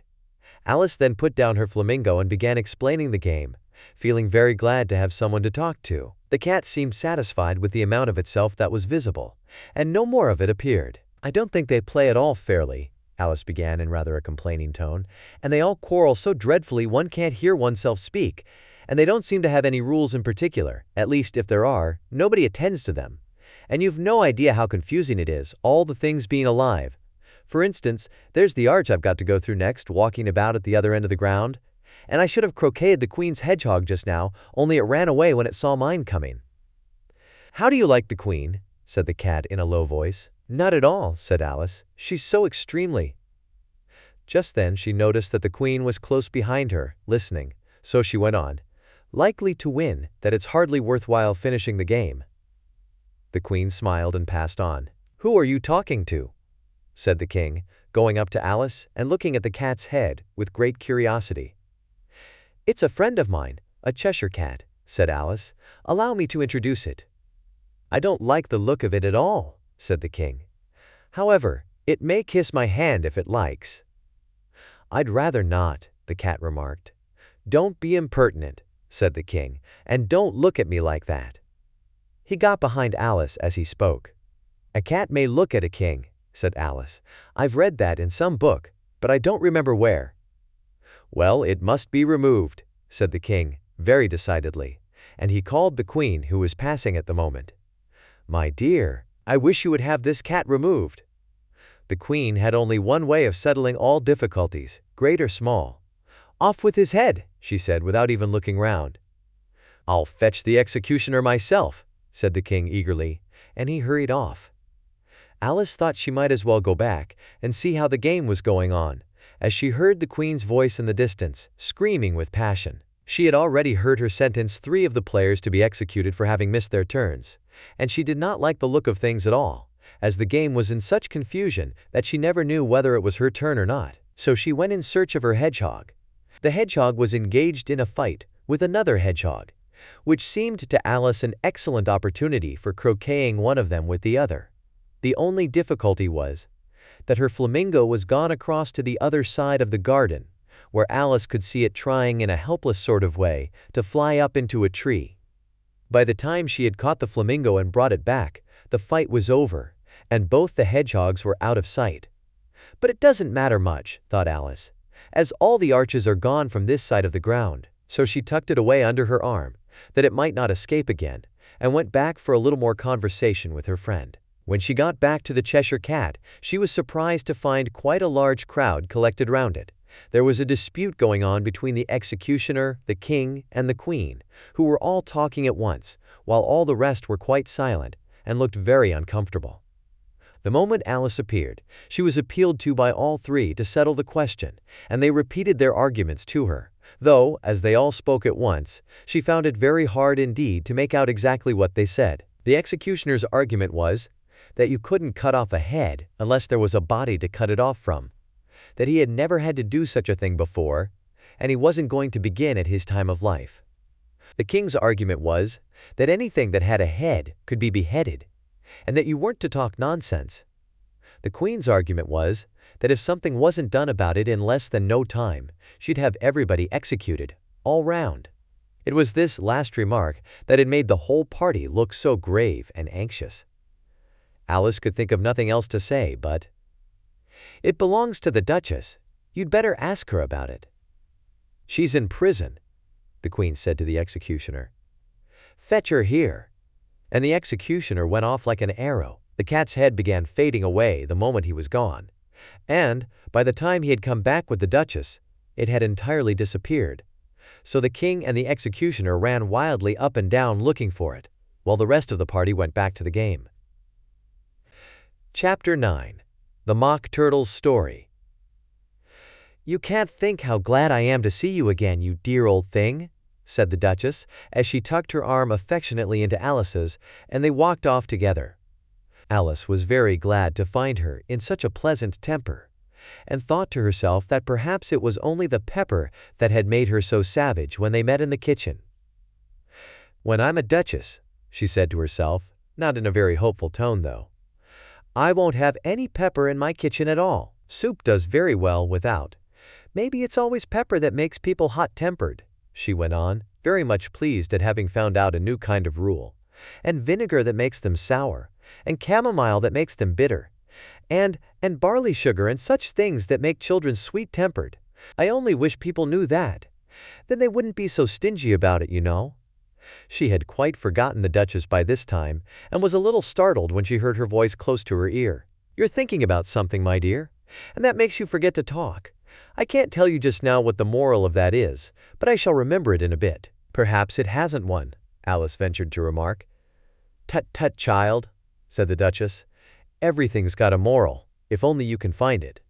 Alice then put down her flamingo and began explaining the game, feeling very glad to have someone to talk to. The cat seemed satisfied with the amount of itself that was visible, and no more of it appeared. "I don't think they play at all fairly," Alice began in rather a complaining tone, "and they all quarrel so dreadfully one can't hear oneself speak, and they don't seem to have any rules in particular. At least, if there are, nobody attends to them. And you've no idea how confusing it is, all the things being alive. For instance, there's the arch I've got to go through next, walking about at the other end of the ground. And I should have croqueted the queen's hedgehog just now, only it ran away when it saw mine coming." "How do you like the queen?" said the cat in a low voice. "Not at all," said Alice. "She's so extremely—" Just then she noticed that the queen was close behind her, listening, so she went on, "Likely to win, that it's hardly worthwhile finishing the game." The queen smiled and passed on. "Who are you talking to?" said the king, going up to Alice and looking at the cat's head with great curiosity. "It's a friend of mine, a Cheshire cat," said Alice. "Allow me to introduce it." "I don't like the look of it at all," said the king. "However, it may kiss my hand if it likes." "I'd rather not," the cat remarked. "Don't be impertinent," said the king, "and don't look at me like that." He got behind Alice as he spoke. "A cat may look at a king," said Alice. "I've read that in some book, but I don't remember where." "Well, it must be removed," said the king, very decidedly, and he called the queen, who was passing at the moment. "My dear, I wish you would have this cat removed." The queen had only one way of settling all difficulties, great or small. "Off with his head," she said without even looking round. "I'll fetch the executioner myself," said the king eagerly, and he hurried off. Alice thought she might as well go back and see how the game was going on, as she heard the queen's voice in the distance, screaming with passion. She had already heard her sentence 3 of the players to be executed for having missed their turns, and she did not like the look of things at all, as the game was in such confusion that she never knew whether it was her turn or not. So she went in search of her hedgehog. The hedgehog was engaged in a fight with another hedgehog, which seemed to Alice an excellent opportunity for croqueting one of them with the other. The only difficulty was that her flamingo was gone across to the other side of the garden, where Alice could see it trying in a helpless sort of way to fly up into a tree. By the time she had caught the flamingo and brought it back, the fight was over, and both the hedgehogs were out of sight. "But it doesn't matter much," thought Alice, "as all the arches are gone from this side of the ground." So she tucked it away under her arm, that it might not escape again, and went back for a little more conversation with her friend. When she got back to the Cheshire Cat, she was surprised to find quite a large crowd collected round it. There was a dispute going on between the executioner, the king, and the queen, who were all talking at once, while all the rest were quite silent and looked very uncomfortable. The moment Alice appeared, she was appealed to by all 3 to settle the question, and they repeated their arguments to her, though, as they all spoke at once, she found it very hard indeed to make out exactly what they said. The executioner's argument was that you couldn't cut off a head unless there was a body to cut it off from, that he had never had to do such a thing before, and he wasn't going to begin at his time of life. The king's argument was that anything that had a head could be beheaded, and that you weren't to talk nonsense. The queen's argument was that if something wasn't done about it in less than no time, she'd have everybody executed, all round. It was this last remark that had made the whole party look so grave and anxious. Alice could think of nothing else to say but, "It belongs to the Duchess. You'd better ask her about it." "She's in prison," the queen said to the executioner. "Fetch her here." And the executioner went off like an arrow. The cat's head began fading away the moment he was gone, and, by the time he had come back with the Duchess, it had entirely disappeared. So the king and the executioner ran wildly up and down looking for it, while the rest of the party went back to the game. Chapter 9. The Mock Turtle's Story. "You can't think how glad I am to see you again, you dear old thing," said the Duchess, as she tucked her arm affectionately into Alice's, and they walked off together. Alice was very glad to find her in such a pleasant temper, and thought to herself that perhaps it was only the pepper that had made her so savage when they met in the kitchen. "When I'm a duchess," she said to herself, not in a very hopeful tone though, "I won't have any pepper in my kitchen at all. Soup does very well without. Maybe it's always pepper that makes people hot-tempered, she went on, very much pleased at having found out a new kind of rule. And vinegar that makes them sour, and chamomile that makes them bitter, and barley sugar and such things that make children sweet-tempered. I only wish people knew that. Then they wouldn't be so stingy about it, you know. She had quite forgotten the Duchess by this time, and was a little startled when she heard her voice close to her ear. You're thinking about something, my dear, and that makes you forget to talk. I can't tell you just now what the moral of that is, but I shall remember it in a bit. Perhaps it hasn't one, Alice ventured to remark. Tut, tut, child, said the Duchess. Everything's got a moral, if only you can find it.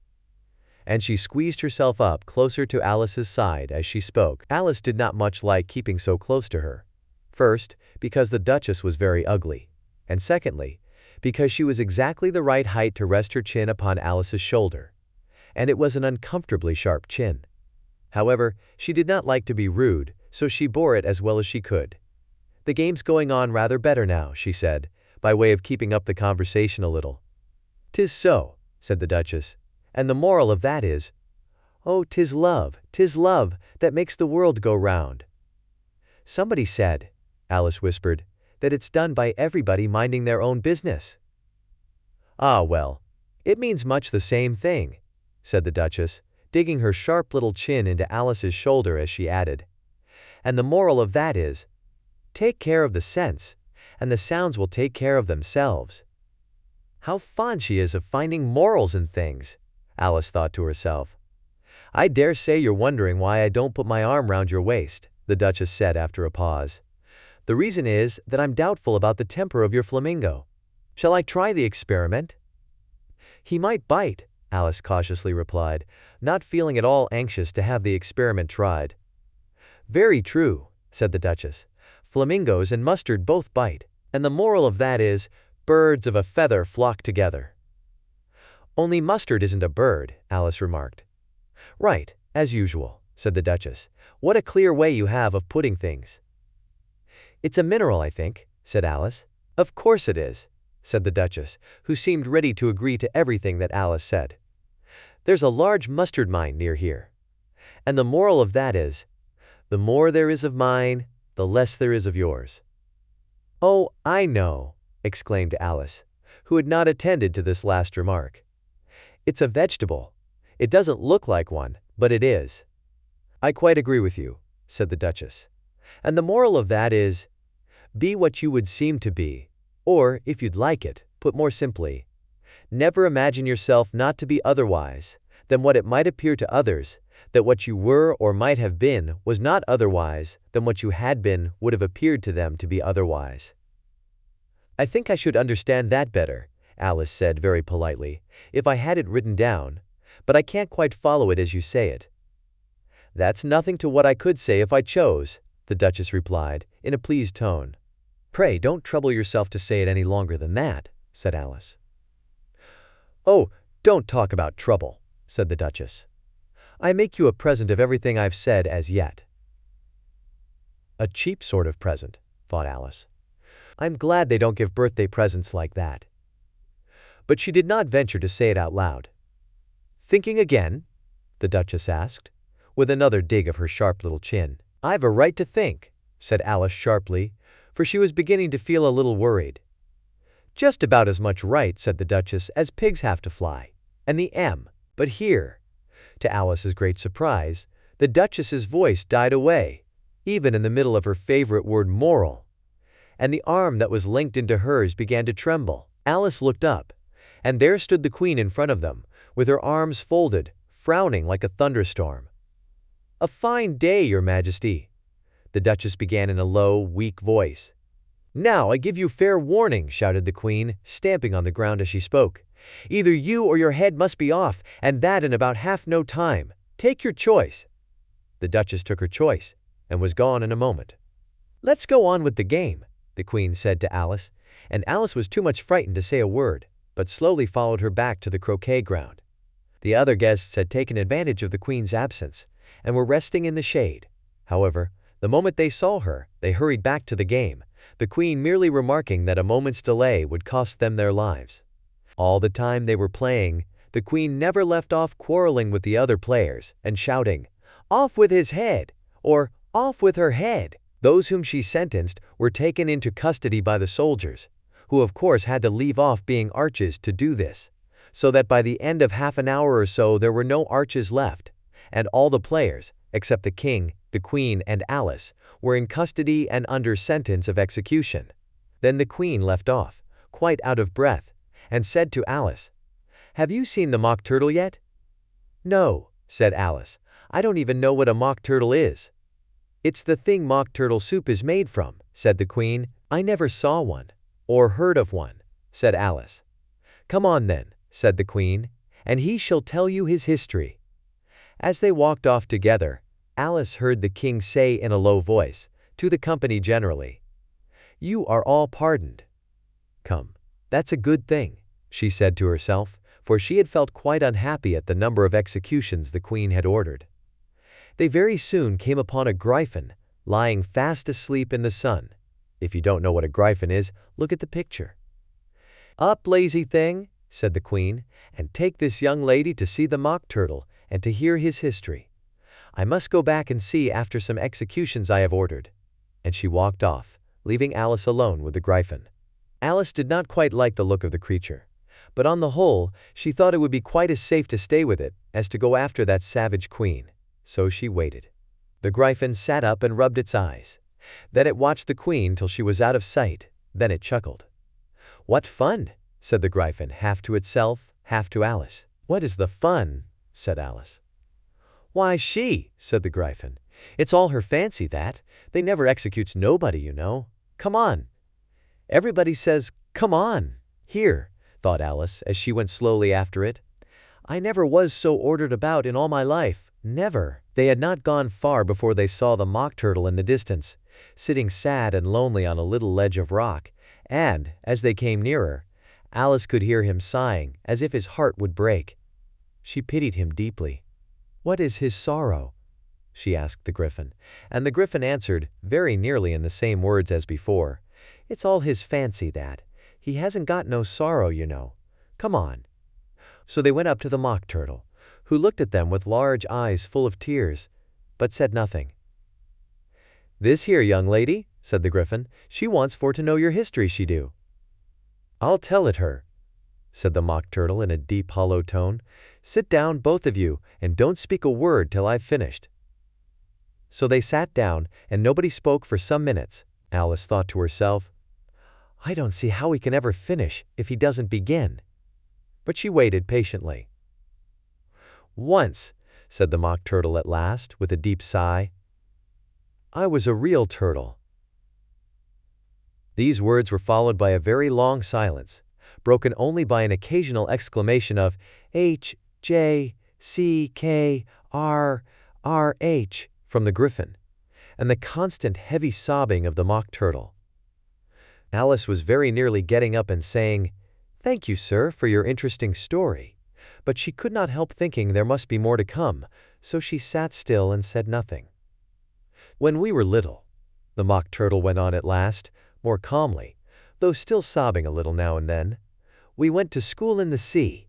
And she squeezed herself up closer to Alice's side as she spoke. Alice did not much like keeping so close to her. First, because the Duchess was very ugly, and secondly, because she was exactly the right height to rest her chin upon Alice's shoulder, and it was an uncomfortably sharp chin. However, she did not like to be rude, so she bore it as well as she could. The game's going on rather better now, she said, by way of keeping up the conversation a little. 'Tis so, said the Duchess, and the moral of that is, oh, 'tis love, that makes the world go round. Somebody said, Alice whispered, that it's done by everybody minding their own business. Ah, well, it means much the same thing, said the Duchess, digging her sharp little chin into Alice's shoulder as she added. And the moral of that is, take care of the sense, and the sounds will take care of themselves. How fond she is of finding morals in things, Alice thought to herself. I dare say you're wondering why I don't put my arm round your waist, the Duchess said after a pause. The reason is that I'm doubtful about the temper of your flamingo. Shall I try the experiment? He might bite, Alice cautiously replied, not feeling at all anxious to have the experiment tried. Very true, said the Duchess. Flamingos and mustard both bite, and the moral of that is, birds of a feather flock together. Only mustard isn't a bird, Alice remarked. Right, as usual, said the Duchess. What a clear way you have of putting things. It's a mineral, I think, said Alice. Of course it is, said the Duchess, who seemed ready to agree to everything that Alice said. There's a large mustard mine near here. And the moral of that is, the more there is of mine, the less there is of yours. Oh, I know, exclaimed Alice, who had not attended to this last remark. It's a vegetable. It doesn't look like one, but it is. I quite agree with you, said the Duchess. And the moral of that is, be what you would seem to be, or, if you'd like it, put more simply, never imagine yourself not to be otherwise than what it might appear to others, that what you were or might have been was not otherwise than what you had been would have appeared to them to be otherwise. I think I should understand that better, Alice said very politely, if I had it written down, but I can't quite follow it as you say it. That's nothing to what I could say if I chose, the Duchess replied, in a pleased tone. Pray don't trouble yourself to say it any longer than that, said Alice. Oh, don't talk about trouble, said the Duchess. I make you a present of everything I've said as yet. A cheap sort of present, thought Alice. I'm glad they don't give birthday presents like that. But she did not venture to say it out loud. Thinking again? The Duchess asked, with another dig of her sharp little chin. I've a right to think, said Alice sharply, for she was beginning to feel a little worried. Just about as much right, said the Duchess, as pigs have to fly. And the M. But here, to Alice's great surprise, the Duchess's voice died away, even in the middle of her favorite word moral, and the arm that was linked into hers began to tremble. Alice looked up, and there stood the Queen in front of them, with her arms folded, frowning like a thunderstorm. A fine day, Your Majesty, the Duchess began in a low, weak voice. Now I give you fair warning, shouted the Queen, stamping on the ground as she spoke. Either you or your head must be off, and that in about half no time. Take your choice. The Duchess took her choice, and was gone in a moment. Let's go on with the game, the Queen said to Alice, and Alice was too much frightened to say a word, but slowly followed her back to the croquet ground. The other guests had taken advantage of the Queen's absence, and were resting in the shade. However, the moment they saw her, they hurried back to the game, the Queen merely remarking that a moment's delay would cost them their lives. All the time they were playing, the queen never left off quarreling with the other players and shouting, "Off with his head!" or "Off with her head!" Those whom she sentenced were taken into custody by the soldiers, who of course had to leave off being arches to do this, so that by the end of half an hour or so there were no arches left, and all the players, except the king, the queen, and Alice, were in custody and under sentence of execution. Then the queen left off, quite out of breath, and said to Alice, "Have you seen the Mock Turtle yet?" "No," said Alice, "I don't even know what a mock turtle is." "It's the thing mock turtle soup is made from," said the queen. "I never saw one, or heard of one," said Alice. "Come on then," said the queen, "and he shall tell you his history." As they walked off together, Alice heard the king say in a low voice, to the company generally, "You are all pardoned." "Come, that's a good thing," she said to herself, for she had felt quite unhappy at the number of executions the queen had ordered. They very soon came upon a griffin, lying fast asleep in the sun. If you don't know what a griffin is, look at the picture. "Up, lazy thing," said the queen, "and take this young lady to see the mock turtle and to hear his history. I must go back and see after some executions I have ordered." And she walked off, leaving Alice alone with the griffin. Alice did not quite like the look of the creature, but on the whole, she thought it would be quite as safe to stay with it as to go after that savage queen. So she waited. The griffin sat up and rubbed its eyes. Then it watched the queen till she was out of sight. Then it chuckled. "What fun!" said the griffin, half to itself, half to Alice. "What is the fun?" said Alice. "Why, she," said the griffin. "It's all her fancy, that. They never executes nobody, you know. Come on." Everybody says, "Come on." "Here," thought Alice as she went slowly after it. "I never was so ordered about in all my life. Never." They had not gone far before they saw the mock turtle in the distance, sitting sad and lonely on a little ledge of rock, and, as they came nearer, Alice could hear him sighing as if his heart would break. She pitied him deeply. "What is his sorrow?" she asked the griffin, and the griffin answered, very nearly in the same words as before, "It's all his fancy, that. He hasn't got no sorrow, you know. Come on." So they went up to the mock turtle, who looked at them with large eyes full of tears, but said nothing. "This here young lady," said the griffin, "she wants for to know your history, she do." "I'll tell it her," said the mock turtle in a deep hollow tone. "Sit down, both of you, and don't speak a word till I've finished." So they sat down, and nobody spoke for some minutes. Alice thought to herself, "I don't see how he can ever finish if he doesn't begin." But she waited patiently. "Once," said the mock turtle at last, with a deep sigh, "I was a real turtle." These words were followed by a very long silence, broken only by an occasional exclamation of "H, J, C, K, R, R, H" from the griffin, and the constant heavy sobbing of the mock turtle. Alice was very nearly getting up and saying, "Thank you, sir, for your interesting story," but she could not help thinking there must be more to come, so she sat still and said nothing. "When we were little," the mock turtle went on at last, more calmly, though still sobbing a little now and then, "we went to school in the sea.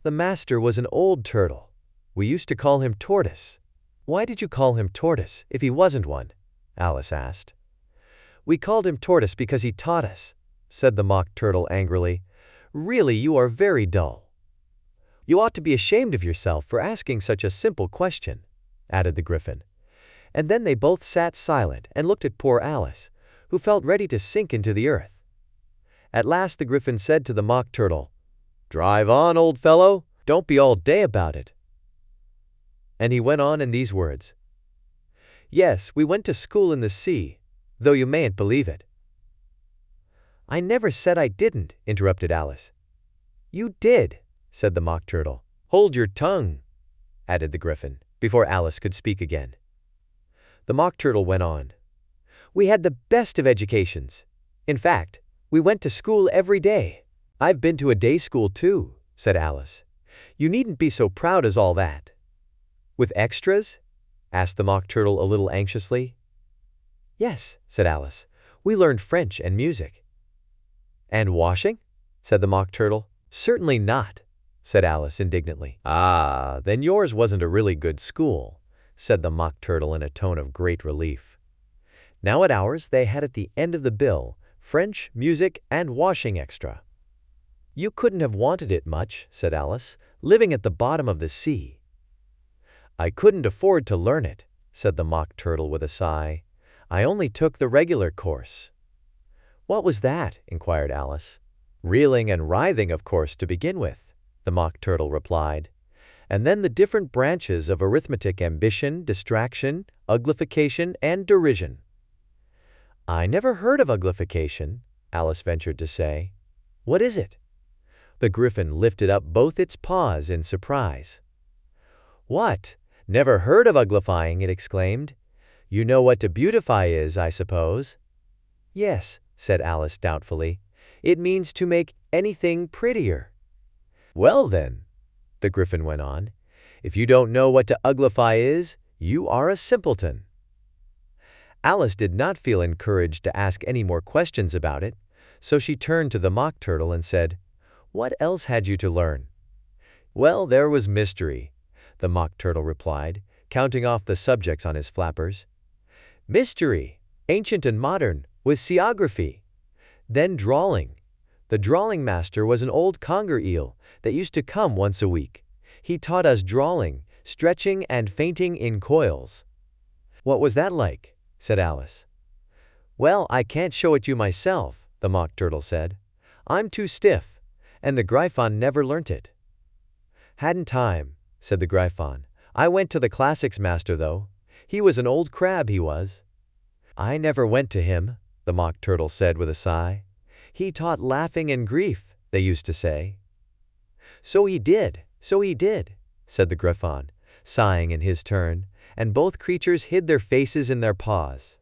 The master was an old turtle. We used to call him Tortoise." "Why did you call him Tortoise, if he wasn't one?" Alice asked. "We called him Tortoise because he taught us," said the mock turtle angrily. "Really, you are very dull." "You ought to be ashamed of yourself for asking such a simple question," added the griffin. And then they both sat silent and looked at poor Alice, who felt ready to sink into the earth. At last the griffin said to the mock turtle, "Drive on, old fellow, don't be all day about it." And he went on in these words, "Yes, we went to school in the sea, though you mayn't believe it." "I never said I didn't," interrupted Alice. "You did," said the mock turtle. "Hold your tongue," added the griffin, before Alice could speak again. The mock turtle went on. "We had the best of educations. In fact, we went to school every day." "I've been to a day school too," said Alice. "You needn't be so proud as all that." "With extras?" asked the mock turtle a little anxiously. "Yes," said Alice. "We learned French and music." "And washing?" said the mock turtle. "Certainly not," said Alice indignantly. "Ah, then yours wasn't a really good school," said the Mock Turtle in a tone of great relief. Now at ours, they had at the end of the bill French, music, and washing extra. "You couldn't have wanted it much," said Alice, "living at the bottom of the sea." "I couldn't afford to learn it," said the Mock Turtle with a sigh. "I only took the regular course." "What was that?" inquired Alice. "Reeling and writhing, of course, to begin with," the Mock Turtle replied. "And then the different branches of arithmetic: ambition, distraction, uglification, and derision." "I never heard of uglification," Alice ventured to say. "What is it?" The Gryphon lifted up both its paws in surprise. "What? Never heard of uglifying?" it exclaimed. "You know what to beautify is, I suppose?" "Yes," said Alice doubtfully. "It means to make anything prettier." "Well then," the Gryphon went on, "if you don't know what to uglify is, you are a simpleton." Alice did not feel encouraged to ask any more questions about it, so she turned to the Mock Turtle and said, "What else had you to learn?" "Well, there was mystery," the Mock Turtle replied, counting off the subjects on his flappers. "Mystery, ancient and modern, with seaography. Then drawing. The drawing master was an old conger eel that used to come once a week. He taught us drawing, stretching, and fainting in coils." "What was that like?" said Alice. "Well, I can't show it you myself," the Mock Turtle said. "I'm too stiff, and the Gryphon never learnt it." "Hadn't time," said the Gryphon. "I went to the classics master, though. He was an old crab, he was." "I never went to him," the Mock Turtle said with a sigh. "He taught laughing and grief, they used to say." So he did," said the Gryphon, sighing in his turn, and both creatures hid their faces in their paws.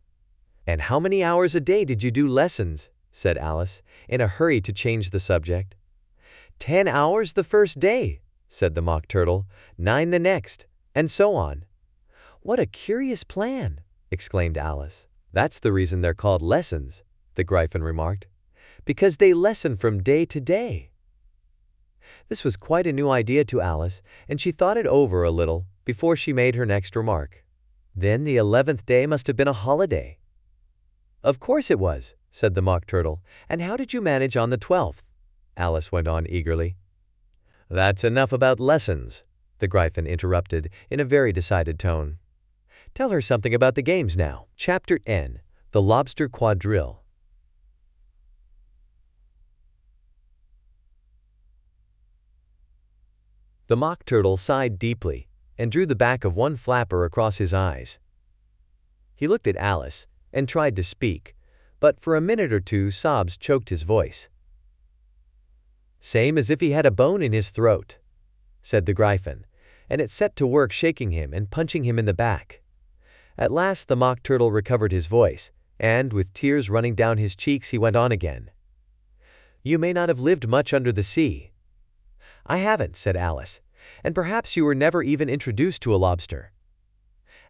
"And how many hours a day did you do lessons?" said Alice, in a hurry to change the subject. 10 hours the first day," said the Mock Turtle, 9 the next, and so on. "What a curious plan!" exclaimed Alice. "That's the reason they're called lessons," the Gryphon remarked, "because they lesson from day to day." This was quite a new idea to Alice, and she thought it over a little before she made her next remark. "Then the 11th day must have been a holiday." "Of course it was," said the Mock Turtle. "And how did you manage on the 12th?" Alice went on eagerly. "That's enough about lessons," the Gryphon interrupted in a very decided tone. "Tell her something about the games now." Chapter N. The Lobster Quadrille. The Mock Turtle sighed deeply and drew the back of one flapper across his eyes. He looked at Alice and tried to speak, but for a minute or two sobs choked his voice. "Same as if he had a bone in his throat," said the Gryphon, and it set to work shaking him and punching him in the back. At last the Mock Turtle recovered his voice, and with tears running down his cheeks he went on again. "You may not have lived much under the sea." "I haven't," said Alice, "and perhaps you were never even introduced to a lobster."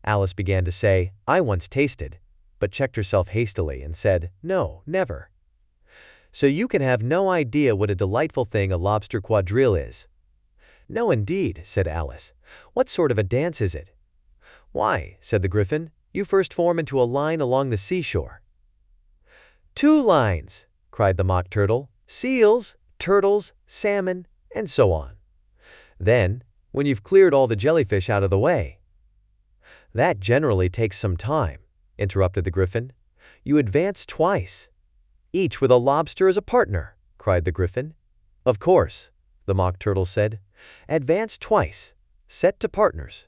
Alice began to say, "I once tasted," but checked herself hastily and said, "No, never." "So you can have no idea what a delightful thing a lobster quadrille is." "No, indeed," said Alice. "What sort of a dance is it?" "Why," said the Gryphon, "you first form into a line along the seashore." "2 lines!" cried the Mock Turtle. "Seals, turtles, salmon, and so on. Then, when you've cleared all the jellyfish out of the way." "That generally takes some time," interrupted the Gryphon. "You advance twice." "Each with a lobster as a partner," cried the Gryphon. "Of course," the Mock Turtle said. "Advance twice, set to partners.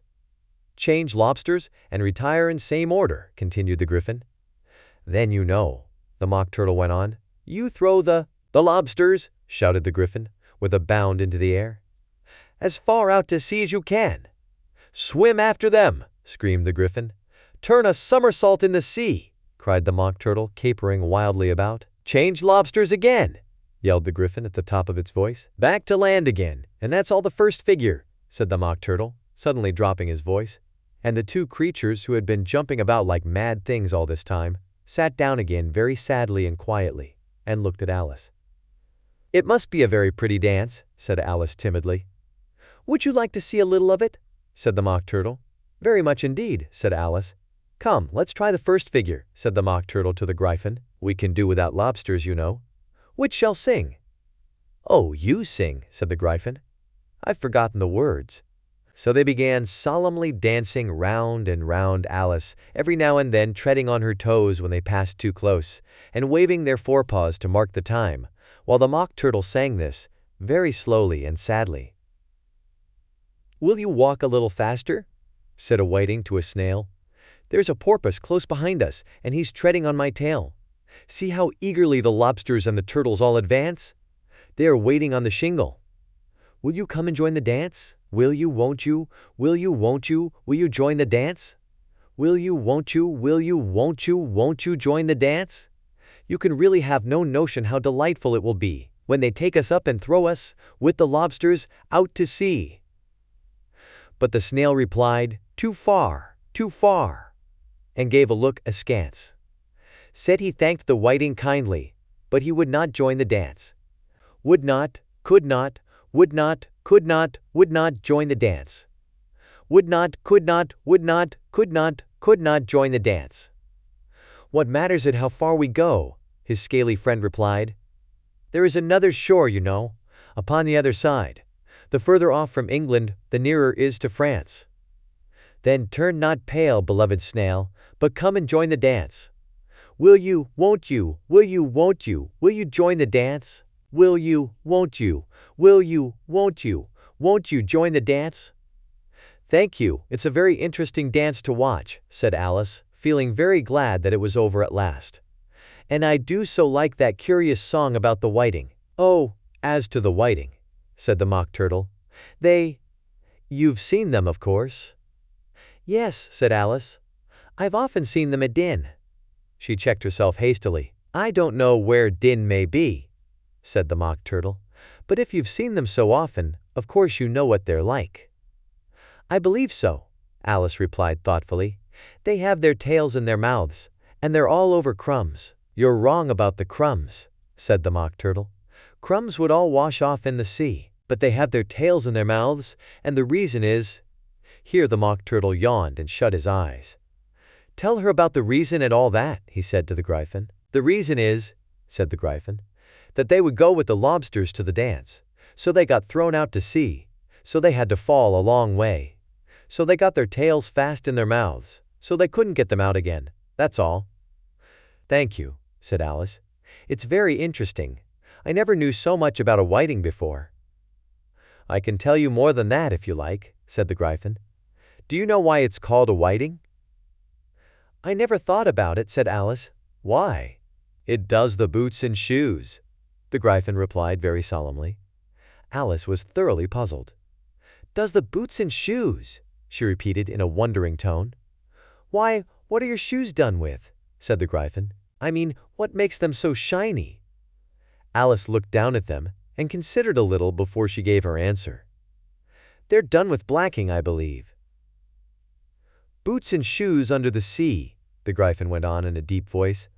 Change lobsters and retire in same order," continued the Gryphon. "Then you know," the Mock Turtle went on. "You throw the lobsters," shouted the Gryphon, with a bound into the air, "as far out to sea as you can." "Swim after them," screamed the Gryphon. "Turn a somersault in the sea," cried the Mock Turtle, capering wildly about. "Change lobsters again," yelled the Gryphon at the top of its voice. "Back to land again, and that's all the first figure," said the Mock Turtle, suddenly dropping his voice. And the two creatures, who had been jumping about like mad things all this time, sat down again very sadly and quietly, and looked at Alice. "It must be a very pretty dance," said Alice timidly. Would you like to see a little of it?" said the Mock Turtle. "Very much indeed," said Alice. "Come, let's try the first figure," said the Mock Turtle to the Gryphon. "We can do without lobsters, you know. Which shall sing?" "Oh, you sing," said the Gryphon. "I've forgotten the words." So they began solemnly dancing round and round Alice, every now and then treading on her toes when they passed too close, and waving their forepaws to mark the time, while the Mock Turtle sang this, very slowly and sadly. "Will you walk a little faster?" said a whiting to a snail. "There's a porpoise close behind us, and he's treading on my tail. See how eagerly the lobsters and the turtles all advance? They are waiting on the shingle. Will you come and join the dance? Will you, won't you? Will you, won't you? Will you join the dance? Will you, won't you? Will you, won't you join the dance? You can really have no notion how delightful it will be when they take us up and throw us, with the lobsters, out to sea." But the snail replied, "Too far, and gave a look askance. Said he thanked the whiting kindly, but he would not join the dance. Would not, could not, would not, could not join the dance. Would not, could not, would not, could not join the dance. "What matters it how far we go?" his scaly friend replied. "There is another shore, you know, upon the other side. The further off from England, the nearer is to France. Then turn not pale, beloved snail, but come and join the dance. Will you, won't you, will you, won't you, will you join the dance? Will you, won't you, will you, won't you join the dance?" "Thank you, it's a very interesting dance to watch," said Alice, feeling very glad that it was over at last. "And I do so like that curious song about the whiting." "Oh, as to the whiting," said the Mock Turtle, "you've seen them, of course." "Yes," said Alice. "I've often seen them at Din." She checked herself hastily. "I don't know where Din may be," said the Mock Turtle, "but if you've seen them so often, of course you know what they're like." "I believe so," Alice replied thoughtfully. "They have their tails in their mouths, and they're all over crumbs." "You're wrong about the crumbs," said the Mock Turtle. "Crumbs would all wash off in the sea, but they have their tails in their mouths, and the reason is—" Here the Mock Turtle yawned and shut his eyes. "Tell her about the reason and all that," he said to the Gryphon. "The reason is," said the Gryphon, "that they would go with the lobsters to the dance. So they got thrown out to sea. So they had to fall a long way. So they got their tails fast in their mouths. So they couldn't get them out again. That's all." "Thank you," said Alice. "It's very interesting. I never knew so much about a whiting before." "I can tell you more than that if you like," said the Gryphon. "Do you know why it's called a whiting?" "I never thought about it," said Alice. "Why? It does the boots and shoes," the Gryphon replied very solemnly. Alice was thoroughly puzzled. "Does the boots and shoes?" she repeated in a wondering tone. "Why, what are your shoes done with?" said the Gryphon. "I mean, what makes them so shiny?" Alice looked down at them and considered a little before she gave her answer. "They're done with blacking, I believe." "Boots and shoes under the sea," the Gryphon went on in a deep voice,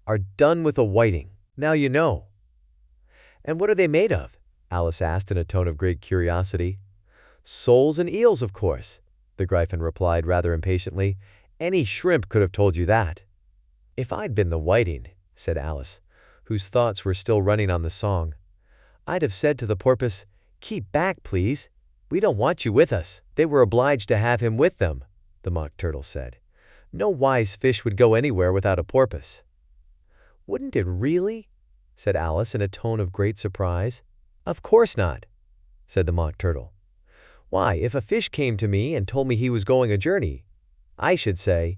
"are done with a whiting. Now you know." "And what are they made of?" Alice asked in a tone of great curiosity. "Soles and eels, of course," the Gryphon replied rather impatiently. "Any shrimp could have told you that." "If I'd been the whiting," said Alice, whose thoughts were still running on the song, "I'd have said to the porpoise, 'Keep back, please. We don't want you with us.'" "They were obliged to have him with them," the Mock Turtle said. "No wise fish would go anywhere without a porpoise." "Wouldn't it really?" said Alice in a tone of great surprise. "Of course not," said the Mock Turtle. "Why, if a fish came to me and told me he was going a journey, I should say,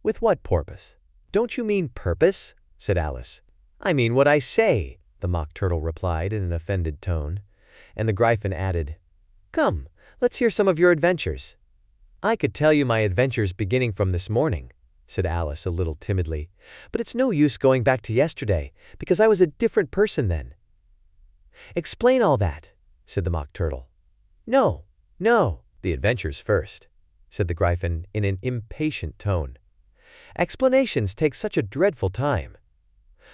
'With what porpoise?'" "Don't you mean purpose?" said Alice. "I mean what I say," the Mock Turtle replied in an offended tone. And the Gryphon added, "Come, let's hear some of your adventures." "I could tell you my adventures beginning from this morning," said Alice a little timidly, "but it's no use going back to yesterday, because I was a different person then." "Explain all that," said the Mock Turtle. "No, the adventures first," said the Gryphon in an impatient tone. "Explanations take such a dreadful time."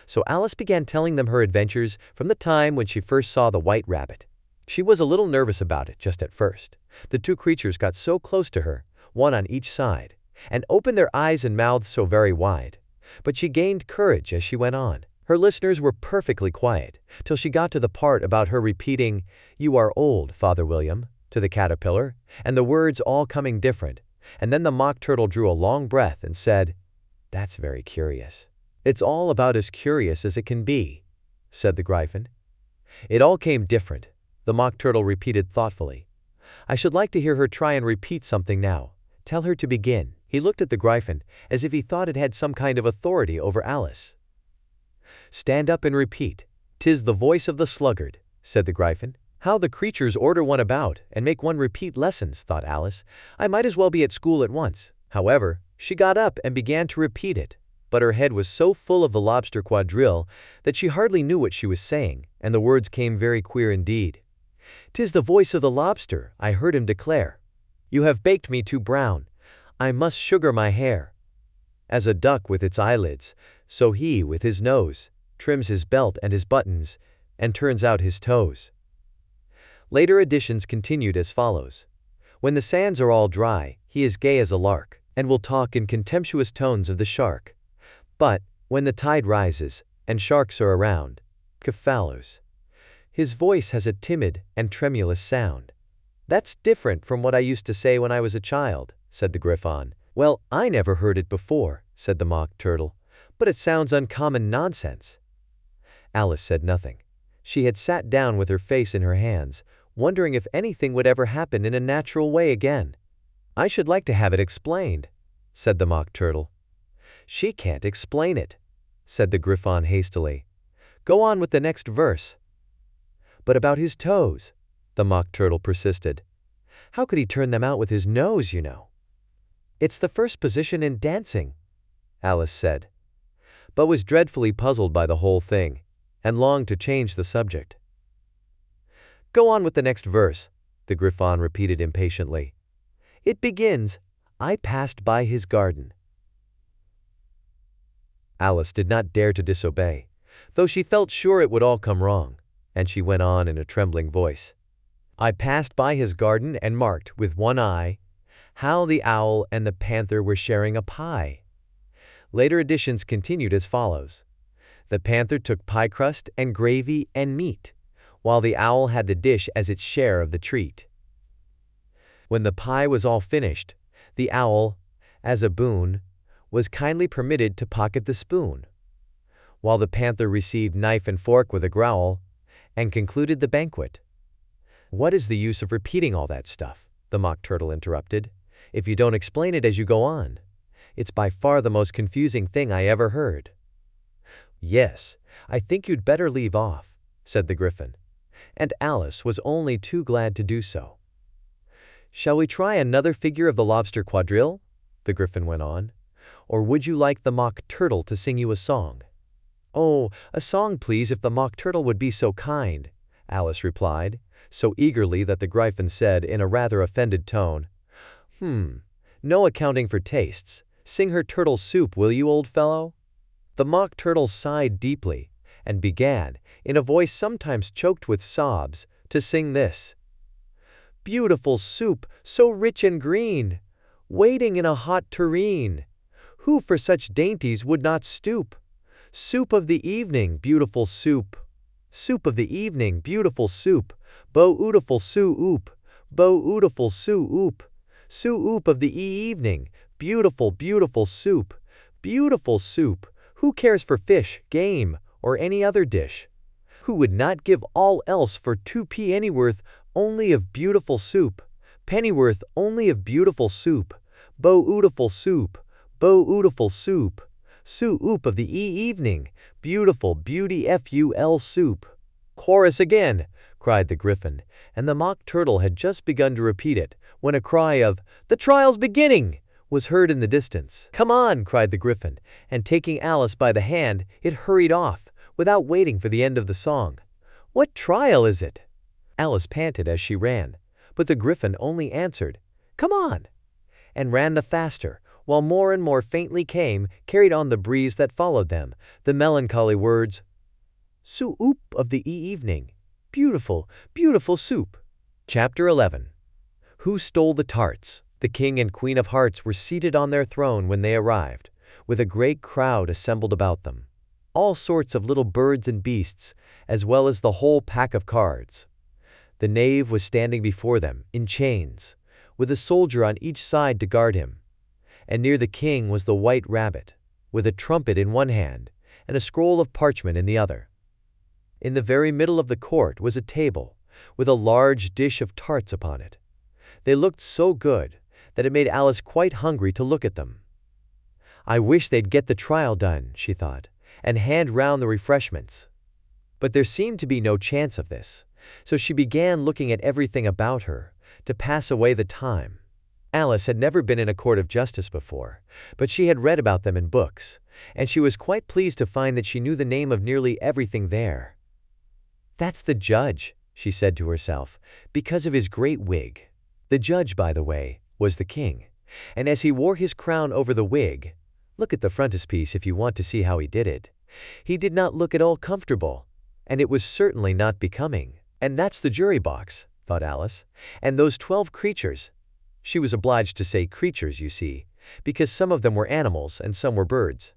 So Alice began telling them her adventures from the time when she first saw the White Rabbit. She was a little nervous about it just at first. The two creatures got so close to her, one on each side, and opened their eyes and mouths so very wide. But she gained courage as she went on. Her listeners were perfectly quiet, till she got to the part about her repeating, "You are old, Father William," to the caterpillar, and the words all coming different, and then the Mock Turtle drew a long breath and said, "That's very curious." "It's all about as curious as it can be," said the Gryphon. "It all came different," the Mock Turtle repeated thoughtfully. "I should like to hear her try and repeat something now. Tell her to begin." He looked at the Gryphon as if he thought it had some kind of authority over Alice. "Stand up and repeat. 'Tis the voice of the sluggard," said the Gryphon. "How the creatures order one about and make one repeat lessons," thought Alice. "I might as well be at school at once." However, she got up and began to repeat it, but her head was so full of the lobster quadrille that she hardly knew what she was saying, and the words came very queer indeed. "'Tis the voice of the lobster," I heard him declare. "You have baked me too brown. I must sugar my hair." As a duck with its eyelids, so he with his nose trims his belt and his buttons, and turns out his toes. Later editions continued as follows. "When the sands are all dry, he is gay as a lark, and will talk in contemptuous tones of the shark. But, when the tide rises, and sharks are around, Cephalus, his voice has a timid and tremulous sound." "That's different from what I used to say when I was a child," said the Gryphon. "Well, I never heard it before," said the Mock Turtle, "but it sounds uncommon nonsense." Alice said nothing. She had sat down with her face in her hands, wondering if anything would ever happen in a natural way again. "I should like to have it explained," said the Mock Turtle. "She can't explain it," said the Gryphon hastily. "Go on with the next verse." "But about his toes," the Mock Turtle persisted. "How could he turn them out with his nose, you know?" "It's the first position in dancing," Alice said, but was dreadfully puzzled by the whole thing, and longed to change the subject. "Go on with the next verse," the Gryphon repeated impatiently. "It begins, 'I passed by his garden.'" Alice did not dare to disobey, though she felt sure it would all come wrong, and she went on in a trembling voice. "I passed by his garden and marked, with one eye, how the owl and the panther were sharing a pie." Later editions continued as follows. "The panther took pie crust and gravy and meat, while the owl had the dish as its share of the treat. When the pie was all finished, the owl, as a boon, was kindly permitted to pocket the spoon, while the panther received knife and fork with a growl, and concluded the banquet." "What is the use of repeating all that stuff?" the Mock Turtle interrupted, "if you don't explain it as you go on? It's by far the most confusing thing I ever heard." "Yes, I think you'd better leave off," said the Gryphon, and Alice was only too glad to do so. "Shall we try another figure of the lobster quadrille?" the Gryphon went on. "Or would you like the Mock Turtle to sing you a song?" "Oh, a song, please, if the Mock Turtle would be so kind," Alice replied, so eagerly that the Gryphon said in a rather offended tone, "No accounting for tastes. Sing her turtle soup, will you, old fellow?" The Mock Turtle sighed deeply, and began, in a voice sometimes choked with sobs, to sing this. "Beautiful soup, so rich and green, waiting in a hot tureen. Who for such dainties would not stoop? Soup of the evening, beautiful soup. Soup of the evening, beautiful soup. Bo-ootiful soo-oop, bo-ootiful soo-oop. Soo-oop of the evening, beautiful, beautiful soup. Beautiful soup. Who cares for fish, game, or any other dish? Who would not give all else for 2 pennyworth only of beautiful soup? Pennyworth only of beautiful soup. Bo-ootiful soup, bo-ootiful soup. Soo-oop of the evening, beautiful beauty-ful soup." "Chorus again!" cried the Gryphon, and the Mock Turtle had just begun to repeat it, when a cry of, "The trial's beginning!" was heard in the distance. "Come on!" cried the Gryphon, and taking Alice by the hand, it hurried off, without waiting for the end of the song. "What trial is it?" Alice panted as she ran, but the Gryphon only answered, "Come on!" and ran the faster, while more and more faintly carried on the breeze that followed them, the melancholy words, "Soo-oop of the evening, Beautiful, beautiful soup. Chapter 11. Who Stole the Tarts? The King and Queen of Hearts were seated on their throne when they arrived, with a great crowd assembled about them. All sorts of little birds and beasts, as well as the whole pack of cards. The knave was standing before them, in chains, with a soldier on each side to guard him. And near the king was the white rabbit, with a trumpet in one hand, and a scroll of parchment in the other. In the very middle of the court was a table, with a large dish of tarts upon it. They looked so good, that it made Alice quite hungry to look at them. I wish they'd get the trial done, she thought, and hand round the refreshments. But there seemed to be no chance of this, so she began looking at everything about her, to pass away the time. Alice had never been in a court of justice before, but she had read about them in books, and she was quite pleased to find that she knew the name of nearly everything there. "That's the judge," she said to herself, because of his great wig. The judge, by the way, was the king, and as he wore his crown over the wig, look at the frontispiece if you want to see how he did it, he did not look at all comfortable, and it was certainly not becoming. And that's the jury box, thought Alice, and those 12 creatures. She was obliged to say creatures, you see, because some of them were animals and some were birds.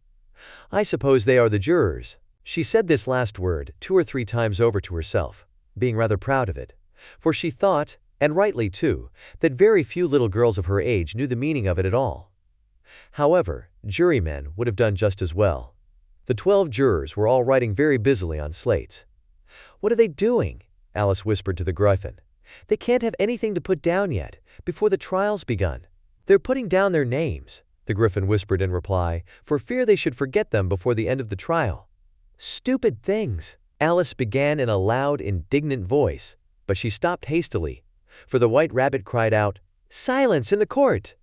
I suppose they are the jurors. She said this last word 2 or 3 times over to herself, being rather proud of it, for she thought, and rightly too, that very few little girls of her age knew the meaning of it at all. However, jurymen would have done just as well. The 12 jurors were all writing very busily on slates. "What are they doing?" Alice whispered to the Griffin. "They can't have anything to put down yet, before the trial's begun." "They're putting down their names," the Griffin whispered in reply, for fear they should forget them before the end of the trial. "Stupid things," Alice began in a loud, indignant voice, but she stopped hastily, for the white rabbit cried out, "Silence in the court!"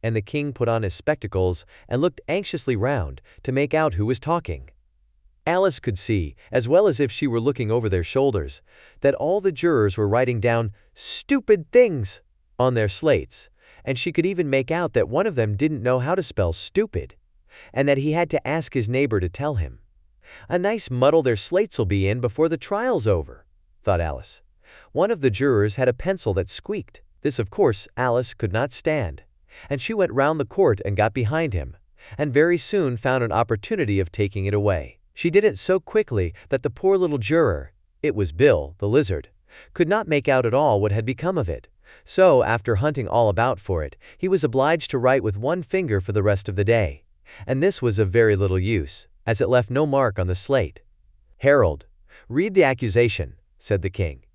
And the king put on his spectacles and looked anxiously round to make out who was talking. Alice could see, as well as if she were looking over their shoulders, that all the jurors were writing down "stupid things" on their slates, and she could even make out that one of them didn't know how to spell stupid, and that he had to ask his neighbor to tell him. "A nice muddle their slates'll be in before the trial's over," thought Alice. One of the jurors had a pencil that squeaked. This, of course, Alice could not stand, and she went round the court and got behind him, and very soon found an opportunity of taking it away. She did it so quickly that the poor little juror, it was Bill, the lizard, could not make out at all what had become of it. So, after hunting all about for it, he was obliged to write with one finger for the rest of the day. And this was of very little use, as it left no mark on the slate. "Herald, read the accusation," said the king.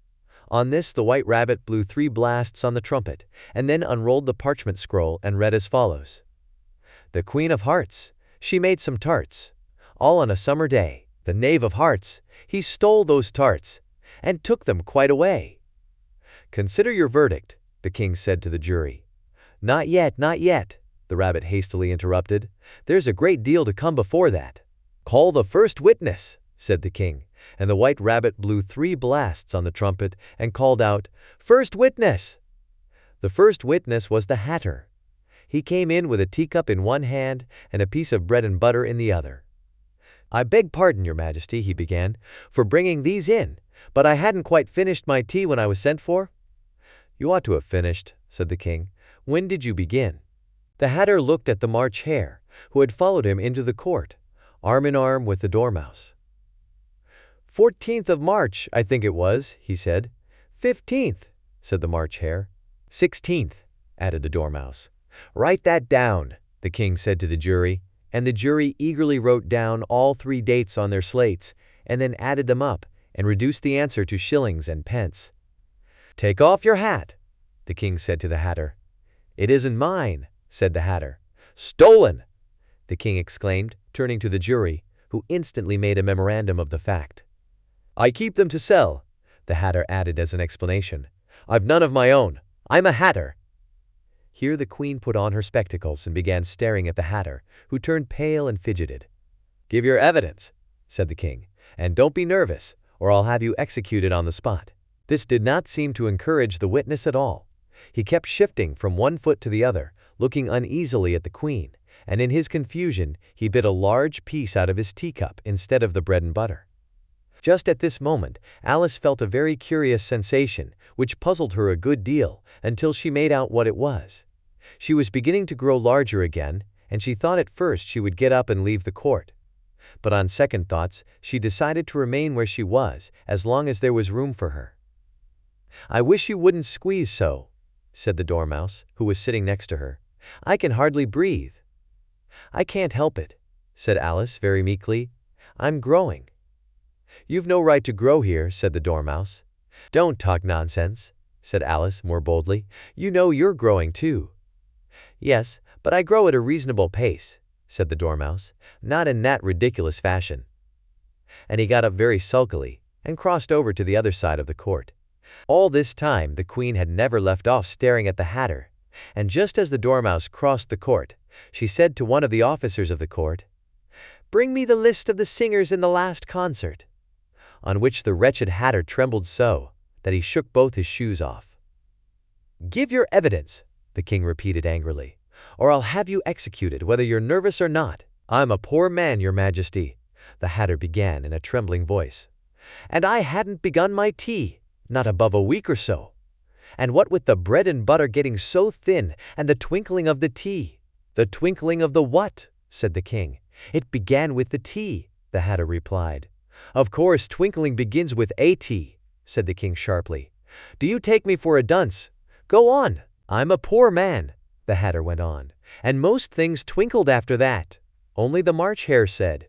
On this the white rabbit blew 3 blasts on the trumpet, and then unrolled the parchment scroll and read as follows. "The Queen of Hearts, she made some tarts. All on a summer day, the Knave of Hearts, he stole those tarts, and took them quite away." "Consider your verdict," the king said to the jury. "Not yet, not yet," the rabbit hastily interrupted. "There's a great deal to come before that." "Call the first witness," said the king, and the white rabbit blew 3 blasts on the trumpet and called out, "First witness!" The first witness was the Hatter. He came in with a teacup in one hand and a piece of bread and butter in the other. "I beg pardon, Your Majesty," he began, "for bringing these in, but I hadn't quite finished my tea when I was sent for." "You ought to have finished," said the king. "When did you begin?" The Hatter looked at the March Hare, who had followed him into the court, arm in arm with the Dormouse. 14th of March, I think it was," he said. 15th, said the March Hare. 16th, added the Dormouse. "Write that down," the king said to the jury, and the jury eagerly wrote down all 3 dates on their slates, and then added them up, and reduced the answer to shillings and pence. "Take off your hat," the king said to the Hatter. "It isn't mine," said the Hatter. "Stolen!" the king exclaimed, turning to the jury, who instantly made a memorandum of the fact. "I keep them to sell," the Hatter added as an explanation. "I've none of my own. I'm a Hatter." Here the queen put on her spectacles and began staring at the Hatter, who turned pale and fidgeted. "Give your evidence," said the king, "and don't be nervous, or I'll have you executed on the spot." This did not seem to encourage the witness at all. He kept shifting from one foot to the other, looking uneasily at the queen, and in his confusion he bit a large piece out of his teacup instead of the bread and butter. Just at this moment, Alice felt a very curious sensation, which puzzled her a good deal, until she made out what it was. She was beginning to grow larger again, and she thought at first she would get up and leave the court. But on second thoughts, she decided to remain where she was, as long as there was room for her. "I wish you wouldn't squeeze so," said the Dormouse, who was sitting next to her. "I can hardly breathe." "I can't help it," said Alice very meekly. "I'm growing." "You've no right to grow here," said the Dormouse. "Don't talk nonsense," said Alice more boldly. "You know you're growing too." "Yes, but I grow at a reasonable pace," said the Dormouse, "not in that ridiculous fashion." And he got up very sulkily and crossed over to the other side of the court. All this time the Queen had never left off staring at the Hatter, and just as the Dormouse crossed the court, she said to one of the officers of the court, "Bring me the list of the singers in the last concert," on which the wretched Hatter trembled so that he shook both his shoes off. "Give your evidence," the King repeated angrily, "or I'll have you executed whether you're nervous or not." "I'm a poor man, Your Majesty," the Hatter began in a trembling voice. "And I hadn't begun my tea, not above a week or so. And what with the bread and butter getting so thin, and the twinkling of the tea—" "The twinkling of the what?" said the King. "It began with the tea," the Hatter replied. "Of course twinkling begins with a T," said the King sharply. "Do you take me for a dunce? Go on." "I'm a poor man," the Hatter went on, "and most things twinkled after that. Only the March Hare said—"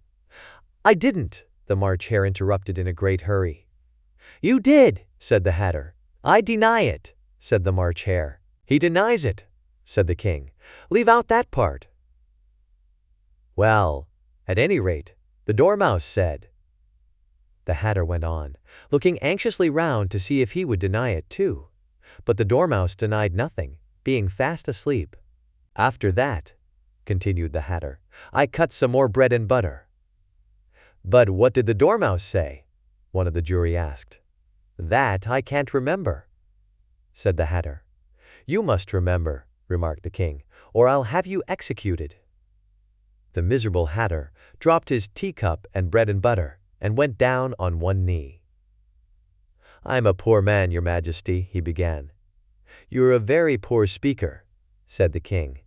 "I didn't," the March Hare interrupted in a great hurry. "You did," said the Hatter. "I deny it," said the March Hare. "He denies it," said the King. "Leave out that part." "Well, at any rate, the Dormouse said—" the Hatter went on, looking anxiously round to see if he would deny it too. But the Dormouse denied nothing, being fast asleep. "After that," continued the Hatter, "I cut some more bread and butter." "But what did the Dormouse say?" one of the jury asked. "That I can't remember," said the Hatter. "You must remember," remarked the King, "or I'll have you executed." The miserable Hatter dropped his teacup and bread and butter, and went down on one knee. "I'm a poor man, Your Majesty," he began. "You're a very poor speaker," said the King.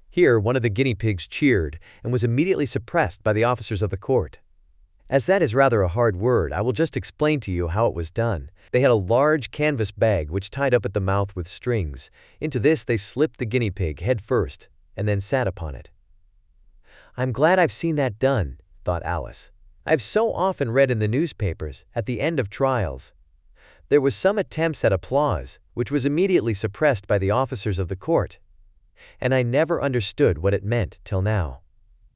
Here one of the guinea pigs cheered and was immediately suppressed by the officers of the court. As that is rather a hard word, I will just explain to you how it was done. They had a large canvas bag which tied up at the mouth with strings. Into this they slipped the guinea pig head first, and then sat upon it. "I'm glad I've seen that done," thought Alice. "I've so often read in the newspapers, at the end of trials, there was some attempts at applause, which was immediately suppressed by the officers of the court, and I never understood what it meant till now."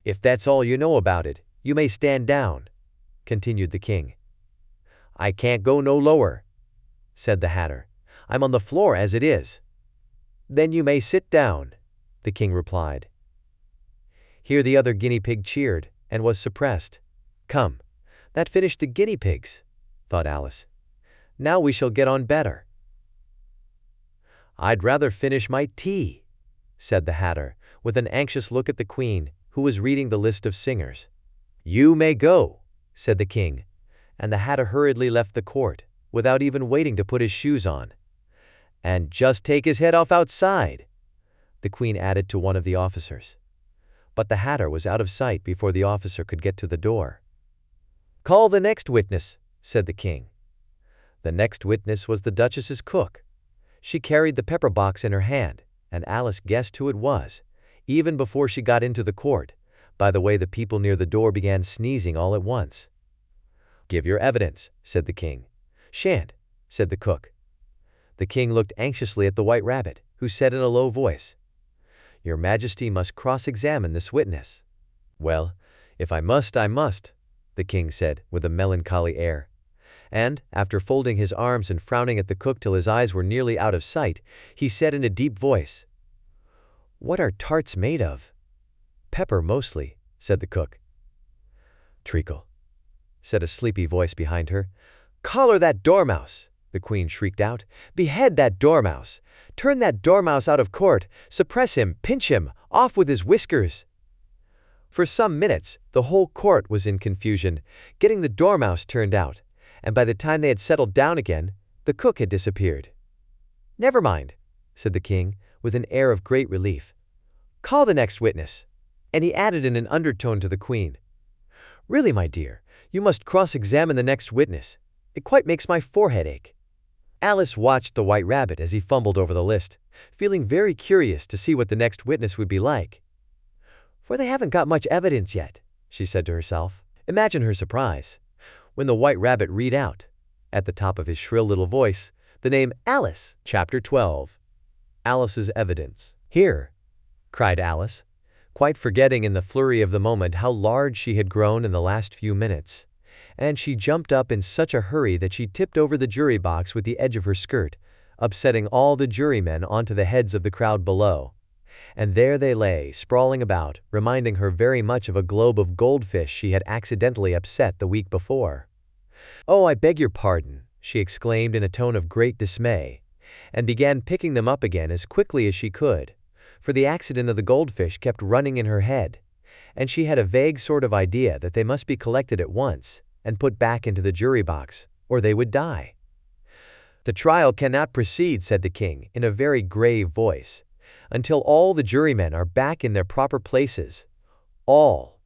"If that's all you know about it, you may stand down," continued the King. "I can't go no lower," said the Hatter. "I'm on the floor as it is." "Then you may sit down," the King replied. Here the other guinea pig cheered, and was suppressed. "Come, that finished the guinea pigs," thought Alice. "Now we shall get on better." "I'd rather finish my tea," said the Hatter, with an anxious look at the Queen, who was reading the list of singers. "You may go," said the King, and the Hatter hurriedly left the court, without even waiting to put his shoes on. "And just take his head off outside," the Queen added to one of the officers. But the Hatter was out of sight before the officer could get to the door. "Call the next witness," said the King. The next witness was the Duchess's cook. She carried the pepper box in her hand, and Alice guessed who it was, even before she got into the court, by the way the people near the door began sneezing all at once. "Give your evidence," said the King. "Shan't," said the cook. The King looked anxiously at the White Rabbit, who said in a low voice, "Your Majesty must cross-examine this witness." "Well, if I must, I must," the King said with a melancholy air. And, after folding his arms and frowning at the cook till his eyes were nearly out of sight, he said in a deep voice, "What are tarts made of?" "Pepper mostly," said the cook. "Treacle," said a sleepy voice behind her. "Collar that Dormouse!" the Queen shrieked out. "Behead that Dormouse! Turn that Dormouse out of court! Suppress him! Pinch him! Off with his whiskers!" For some minutes, the whole court was in confusion, getting the dormouse turned out, and by the time they had settled down again, the cook had disappeared. "Never mind," said the king, with an air of great relief. "Call the next witness." And he added in an undertone to the queen, "Really, my dear, you must cross-examine the next witness. It quite makes my forehead ache." Alice watched the White Rabbit as he fumbled over the list, feeling very curious to see what the next witness would be like. "For they haven't got much evidence yet," she said to herself. Imagine her surprise when the White Rabbit read out, at the top of his shrill little voice, the name Alice. Chapter 12. Alice's Evidence. "Here!" cried Alice, quite forgetting in the flurry of the moment how large she had grown in the last few minutes. And she jumped up in such a hurry that she tipped over the jury box with the edge of her skirt, upsetting all the jurymen onto the heads of the crowd below. And there they lay, sprawling about, reminding her very much of a globe of goldfish she had accidentally upset the week before. "Oh, I beg your pardon," she exclaimed in a tone of great dismay, and began picking them up again as quickly as she could, for the accident of the goldfish kept running in her head, and she had a vague sort of idea that they must be collected at once and put back into the jury box, or they would die. "The trial cannot proceed," said the king in a very grave voice, "until all the jurymen are back in their proper places. All,"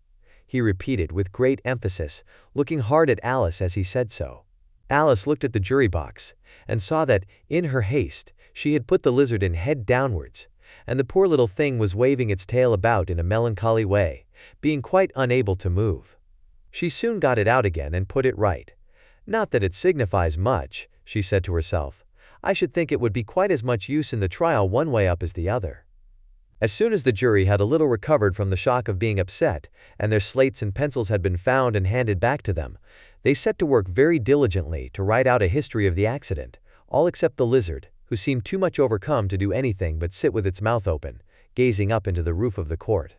he repeated with great emphasis, looking hard at Alice as he said so. Alice looked at the jury box and saw that, in her haste, she had put the lizard in head downwards, and the poor little thing was waving its tail about in a melancholy way, being quite unable to move. She soon got it out again and put it right. "Not that it signifies much," she said to herself. "I should think it would be quite as much use in the trial one way up as the other." As soon as the jury had a little recovered from the shock of being upset, and their slates and pencils had been found and handed back to them, they set to work very diligently to write out a history of the accident, all except the lizard, who seemed too much overcome to do anything but sit with its mouth open, gazing up into the roof of the court.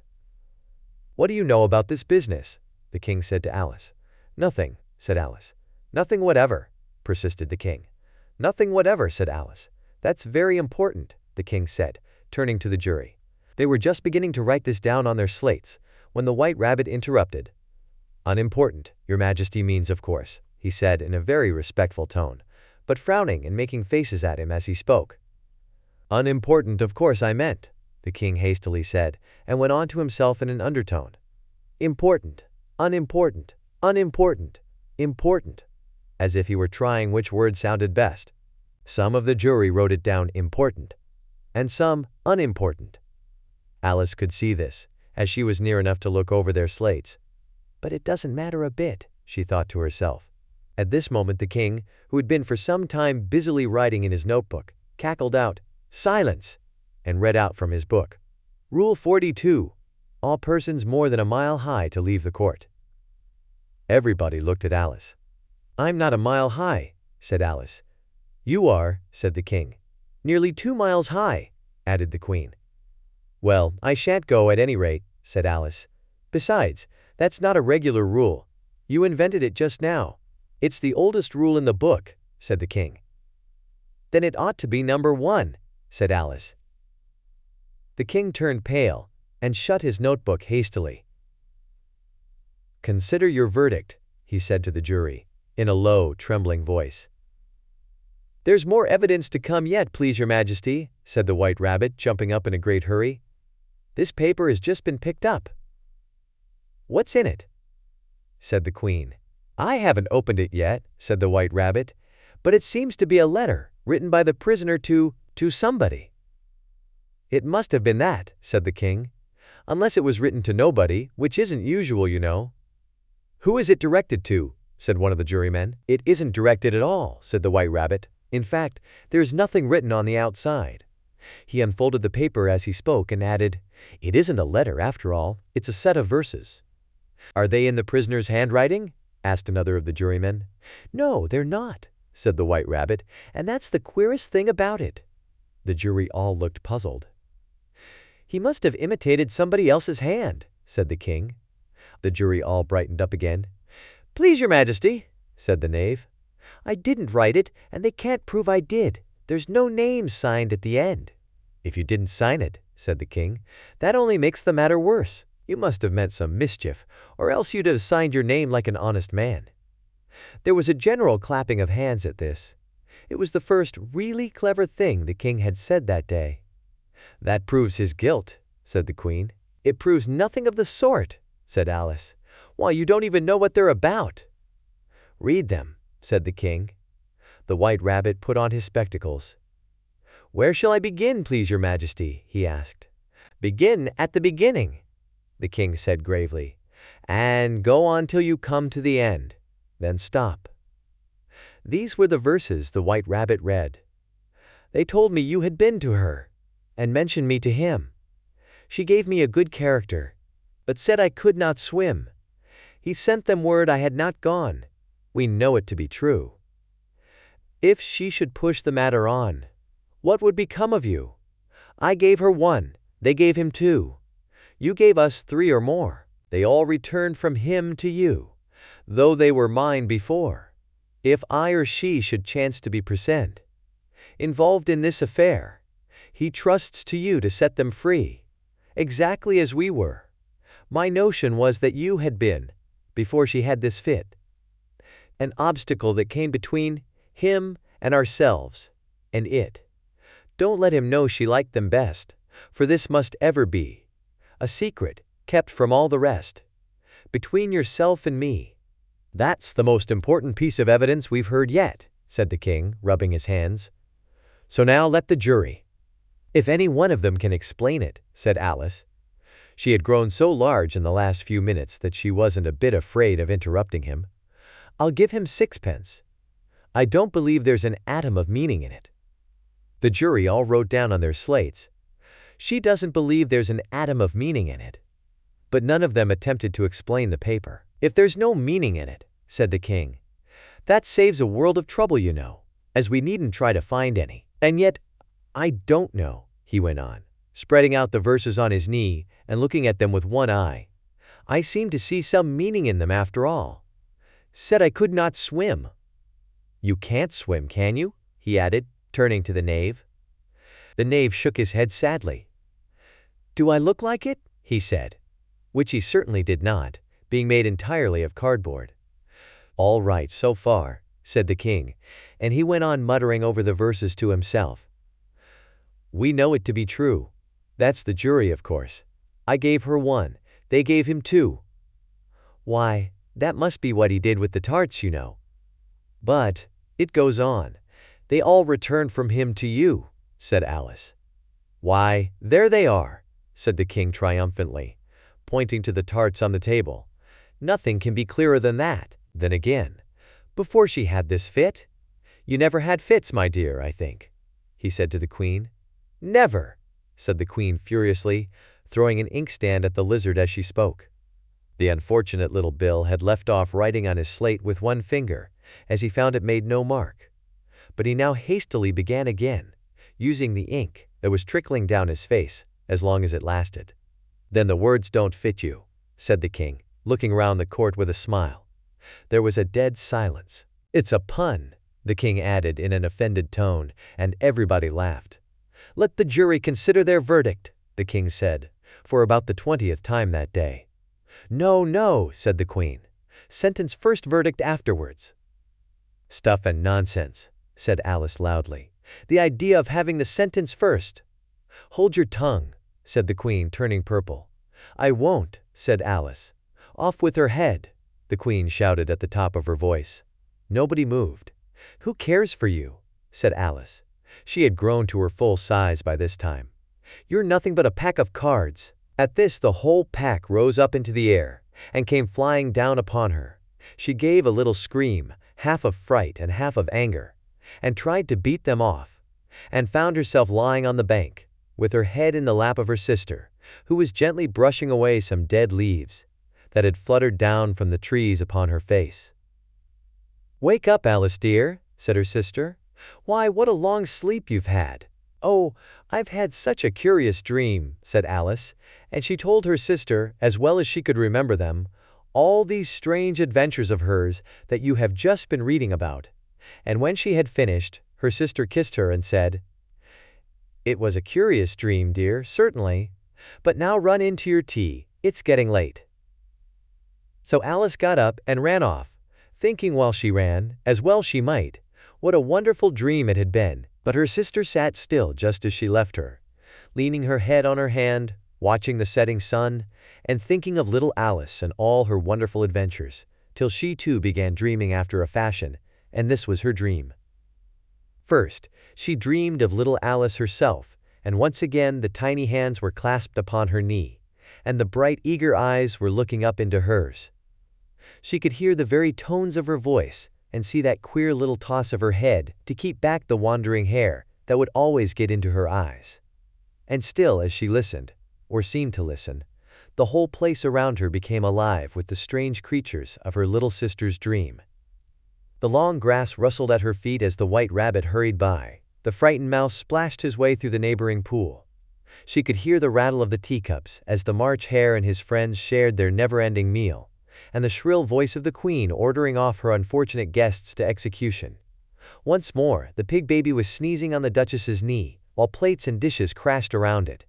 "What do you know about this business?" the king said to Alice. "Nothing," said Alice. "Nothing whatever," persisted the king. "Nothing whatever," said Alice. "That's very important," the king said, turning to the jury. They were just beginning to write this down on their slates, when the White Rabbit interrupted. "Unimportant, your majesty means, of course," he said in a very respectful tone, but frowning and making faces at him as he spoke. "Unimportant, of course I meant," the king hastily said, and went on to himself in an undertone. "Important, unimportant, unimportant, important," as if he were trying which word sounded best. Some of the jury wrote it down important, and some unimportant. Alice could see this, as she was near enough to look over their slates. "But it doesn't matter a bit," she thought to herself. At this moment the king, who had been for some time busily writing in his notebook, cackled out, "Silence!" and read out from his book, "Rule 42. All persons more than a mile high to leave the court." Everybody looked at Alice. "I'm not a mile high," said Alice. "You are," said the king. "Nearly 2 miles high," added the queen. "Well, I shan't go at any rate," said Alice. "Besides, that's not a regular rule. You invented it just now." "It's the oldest rule in the book," said the king. "Then it ought to be number 1, said Alice. The king turned pale and shut his notebook hastily. "Consider your verdict," he said to the jury, in a low, trembling voice. "There's more evidence to come yet, please your majesty," said the White Rabbit, jumping up in a great hurry. "This paper has just been picked up." "What's in it?" said the queen. "I haven't opened it yet," said the White Rabbit, "but it seems to be a letter written by the prisoner to somebody." "It must have been that," said the king, "unless it was written to nobody, which isn't usual, you know." "Who is it directed to?" said one of the jurymen. "It isn't directed at all," said the White Rabbit. "In fact, there's nothing written on the outside." He unfolded the paper as he spoke and added, "It isn't a letter after all, it's a set of verses." "Are they in the prisoner's handwriting?" asked another of the jurymen. "No, they're not," said the White Rabbit, "and that's the queerest thing about it." The jury all looked puzzled. "He must have imitated somebody else's hand," said the king. The jury all brightened up again. "Please your majesty," said the knave, "I didn't write it, and they can't prove I did. There's no name signed at the end." "If you didn't sign it," said the king, "that only makes the matter worse. You must have meant some mischief, or else you'd have signed your name like an honest man." There was a general clapping of hands at this. It was the first really clever thing the king had said that day. "That proves his guilt," said the queen. "It proves nothing of the sort," said Alice. "Why, you don't even know what they're about." "Read them," said the king. The White Rabbit put on his spectacles. "Where shall I begin, please your majesty?" he asked. "Begin at the beginning," the king said gravely, "and go on till you come to the end. Then stop." These were the verses the White Rabbit read. "They told me you had been to her, and mentioned me to him. She gave me a good character, but said I could not swim. He sent them word I had not gone. We know it to be true. If she should push the matter on, what would become of you? I gave her 1, they gave him 2. You gave us 3 or more. They all returned from him to you, though they were mine before. If I or she should chance to be present, involved in this affair, he trusts to you to set them free, exactly as we were. My notion was that you had been, before she had this fit, an obstacle that came between him and ourselves, and it. Don't let him know she liked them best, for this must ever be a secret, kept from all the rest, between yourself and me." "That's the most important piece of evidence we've heard yet," said the king, rubbing his hands. "So now let the jury." "If any one of them can explain it," said Alice. She had grown so large in the last few minutes that she wasn't a bit afraid of interrupting him. "I'll give him 6 pence. I don't believe there's an atom of meaning in it." The jury all wrote down on their slates, "She doesn't believe there's an atom of meaning in it." But none of them attempted to explain the paper. "If there's no meaning in it," said the king, "that saves a world of trouble, you know, as we needn't try to find any. And yet, I don't know," he went on, spreading out the verses on his knee and looking at them with one eye. "I seem to see some meaning in them after all. Said I could not swim. You can't swim, can you?" he added, turning to the knave. The knave shook his head sadly. "Do I look like it?" he said, which he certainly did not, being made entirely of cardboard. "All right so far," said the king, and he went on muttering over the verses to himself. "We know it to be true. That's the jury, of course. I gave her 1, they gave him 2. Why, that must be what he did with the tarts, you know. But, it goes on, they all returned from him to you," said Alice. "Why, there they are," said the king triumphantly, pointing to the tarts on the table. "Nothing can be clearer than that. Then again, before she had this fit? You never had fits, my dear, I think," he said to the queen. "Never," said the queen furiously, throwing an inkstand at the lizard as she spoke. The unfortunate little Bill had left off writing on his slate with 1 finger, as he found it made no mark. But he now hastily began again, using the ink that was trickling down his face as long as it lasted. "Then the words don't fit you," said the king, looking round the court with a smile. There was a dead silence. "It's a pun," the king added in an offended tone, and everybody laughed. "Let the jury consider their verdict," the king said, for about the 20th time that day. "No, no," said the queen. "Sentence first, verdict afterwards." "Stuff and nonsense," said Alice loudly. "The idea of having the sentence first." "Hold your tongue," said the queen, turning purple. "I won't," said Alice. "Off with her head," the queen shouted at the top of her voice. Nobody moved. "Who cares for you?" said Alice. She had grown to her full size by this time. "You're nothing but a pack of cards." At this the whole pack rose up into the air and came flying down upon her. She gave a little scream, half of fright and half of anger, and tried to beat them off, and found herself lying on the bank, with her head in the lap of her sister, who was gently brushing away some dead leaves that had fluttered down from the trees upon her face. "Wake up, Alice dear," said her sister. "Why, what a long sleep you've had." "Oh, I've had such a curious dream," said Alice, and she told her sister, as well as she could remember them, all these strange adventures of hers that you have just been reading about. And when she had finished, her sister kissed her and said, "It was a curious dream, dear, certainly. But now run in to your tea, It's getting late." So Alice got up and ran off, thinking while she ran, as well she might, what a wonderful dream it had been. But her sister sat still just as she left her, leaning her head on her hand, watching the setting sun, and thinking of little Alice and all her wonderful adventures, till she too began dreaming after a fashion, and this was her dream. First, she dreamed of little Alice herself, and once again the tiny hands were clasped upon her knee, and the bright eager eyes were looking up into hers. She could hear the very tones of her voice, and see that queer little toss of her head to keep back the wandering hair that would always get into her eyes. And still as she listened, or seemed to listen, the whole place around her became alive with the strange creatures of her little sister's dream. The long grass rustled at her feet as the white rabbit hurried by. The frightened mouse splashed his way through the neighboring pool. She could hear the rattle of the teacups as the March Hare and his friends shared their never-ending meal, and the shrill voice of the Queen ordering off her unfortunate guests to execution. Once more, the pig baby was sneezing on the Duchess's knee, while plates and dishes crashed around it.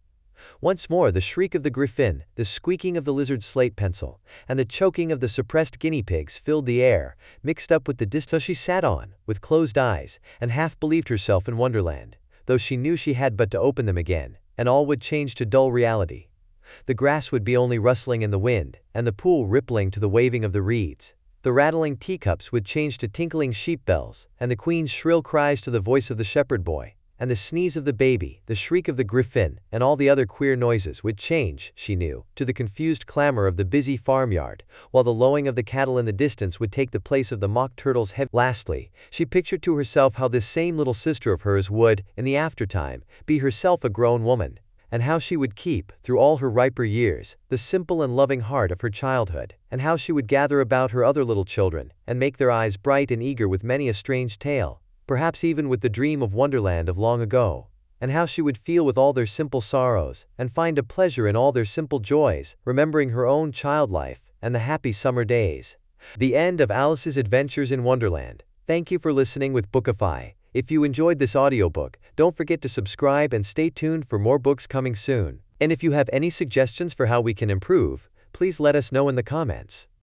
Once more the shriek of the griffin, the squeaking of the lizard's slate pencil, and the choking of the suppressed guinea pigs filled the air, mixed up with the distance. So she sat on, with closed eyes, and half believed herself in Wonderland, though she knew she had but to open them again, and all would change to dull reality. The grass would be only rustling in the wind, and the pool rippling to the waving of the reeds. The rattling teacups would change to tinkling sheep bells, and the Queen's shrill cries to the voice of the shepherd boy, and the sneeze of the baby, the shriek of the griffin, and all the other queer noises would change, she knew, to the confused clamor of the busy farmyard, while the lowing of the cattle in the distance would take the place of the mock turtle's heavy. Lastly, she pictured to herself how this same little sister of hers would, in the aftertime, be herself a grown woman, and how she would keep, through all her riper years, the simple and loving heart of her childhood, and how she would gather about her other little children, and make their eyes bright and eager with many a strange tale, perhaps even with the dream of Wonderland of long ago, and how she would feel with all their simple sorrows, and find a pleasure in all their simple joys, remembering her own child life, and the happy summer days. The end of Alice's Adventures in Wonderland. Thank you for listening with Bookify. If you enjoyed this audiobook, don't forget to subscribe and stay tuned for more books coming soon. And if you have any suggestions for how we can improve, please let us know in the comments.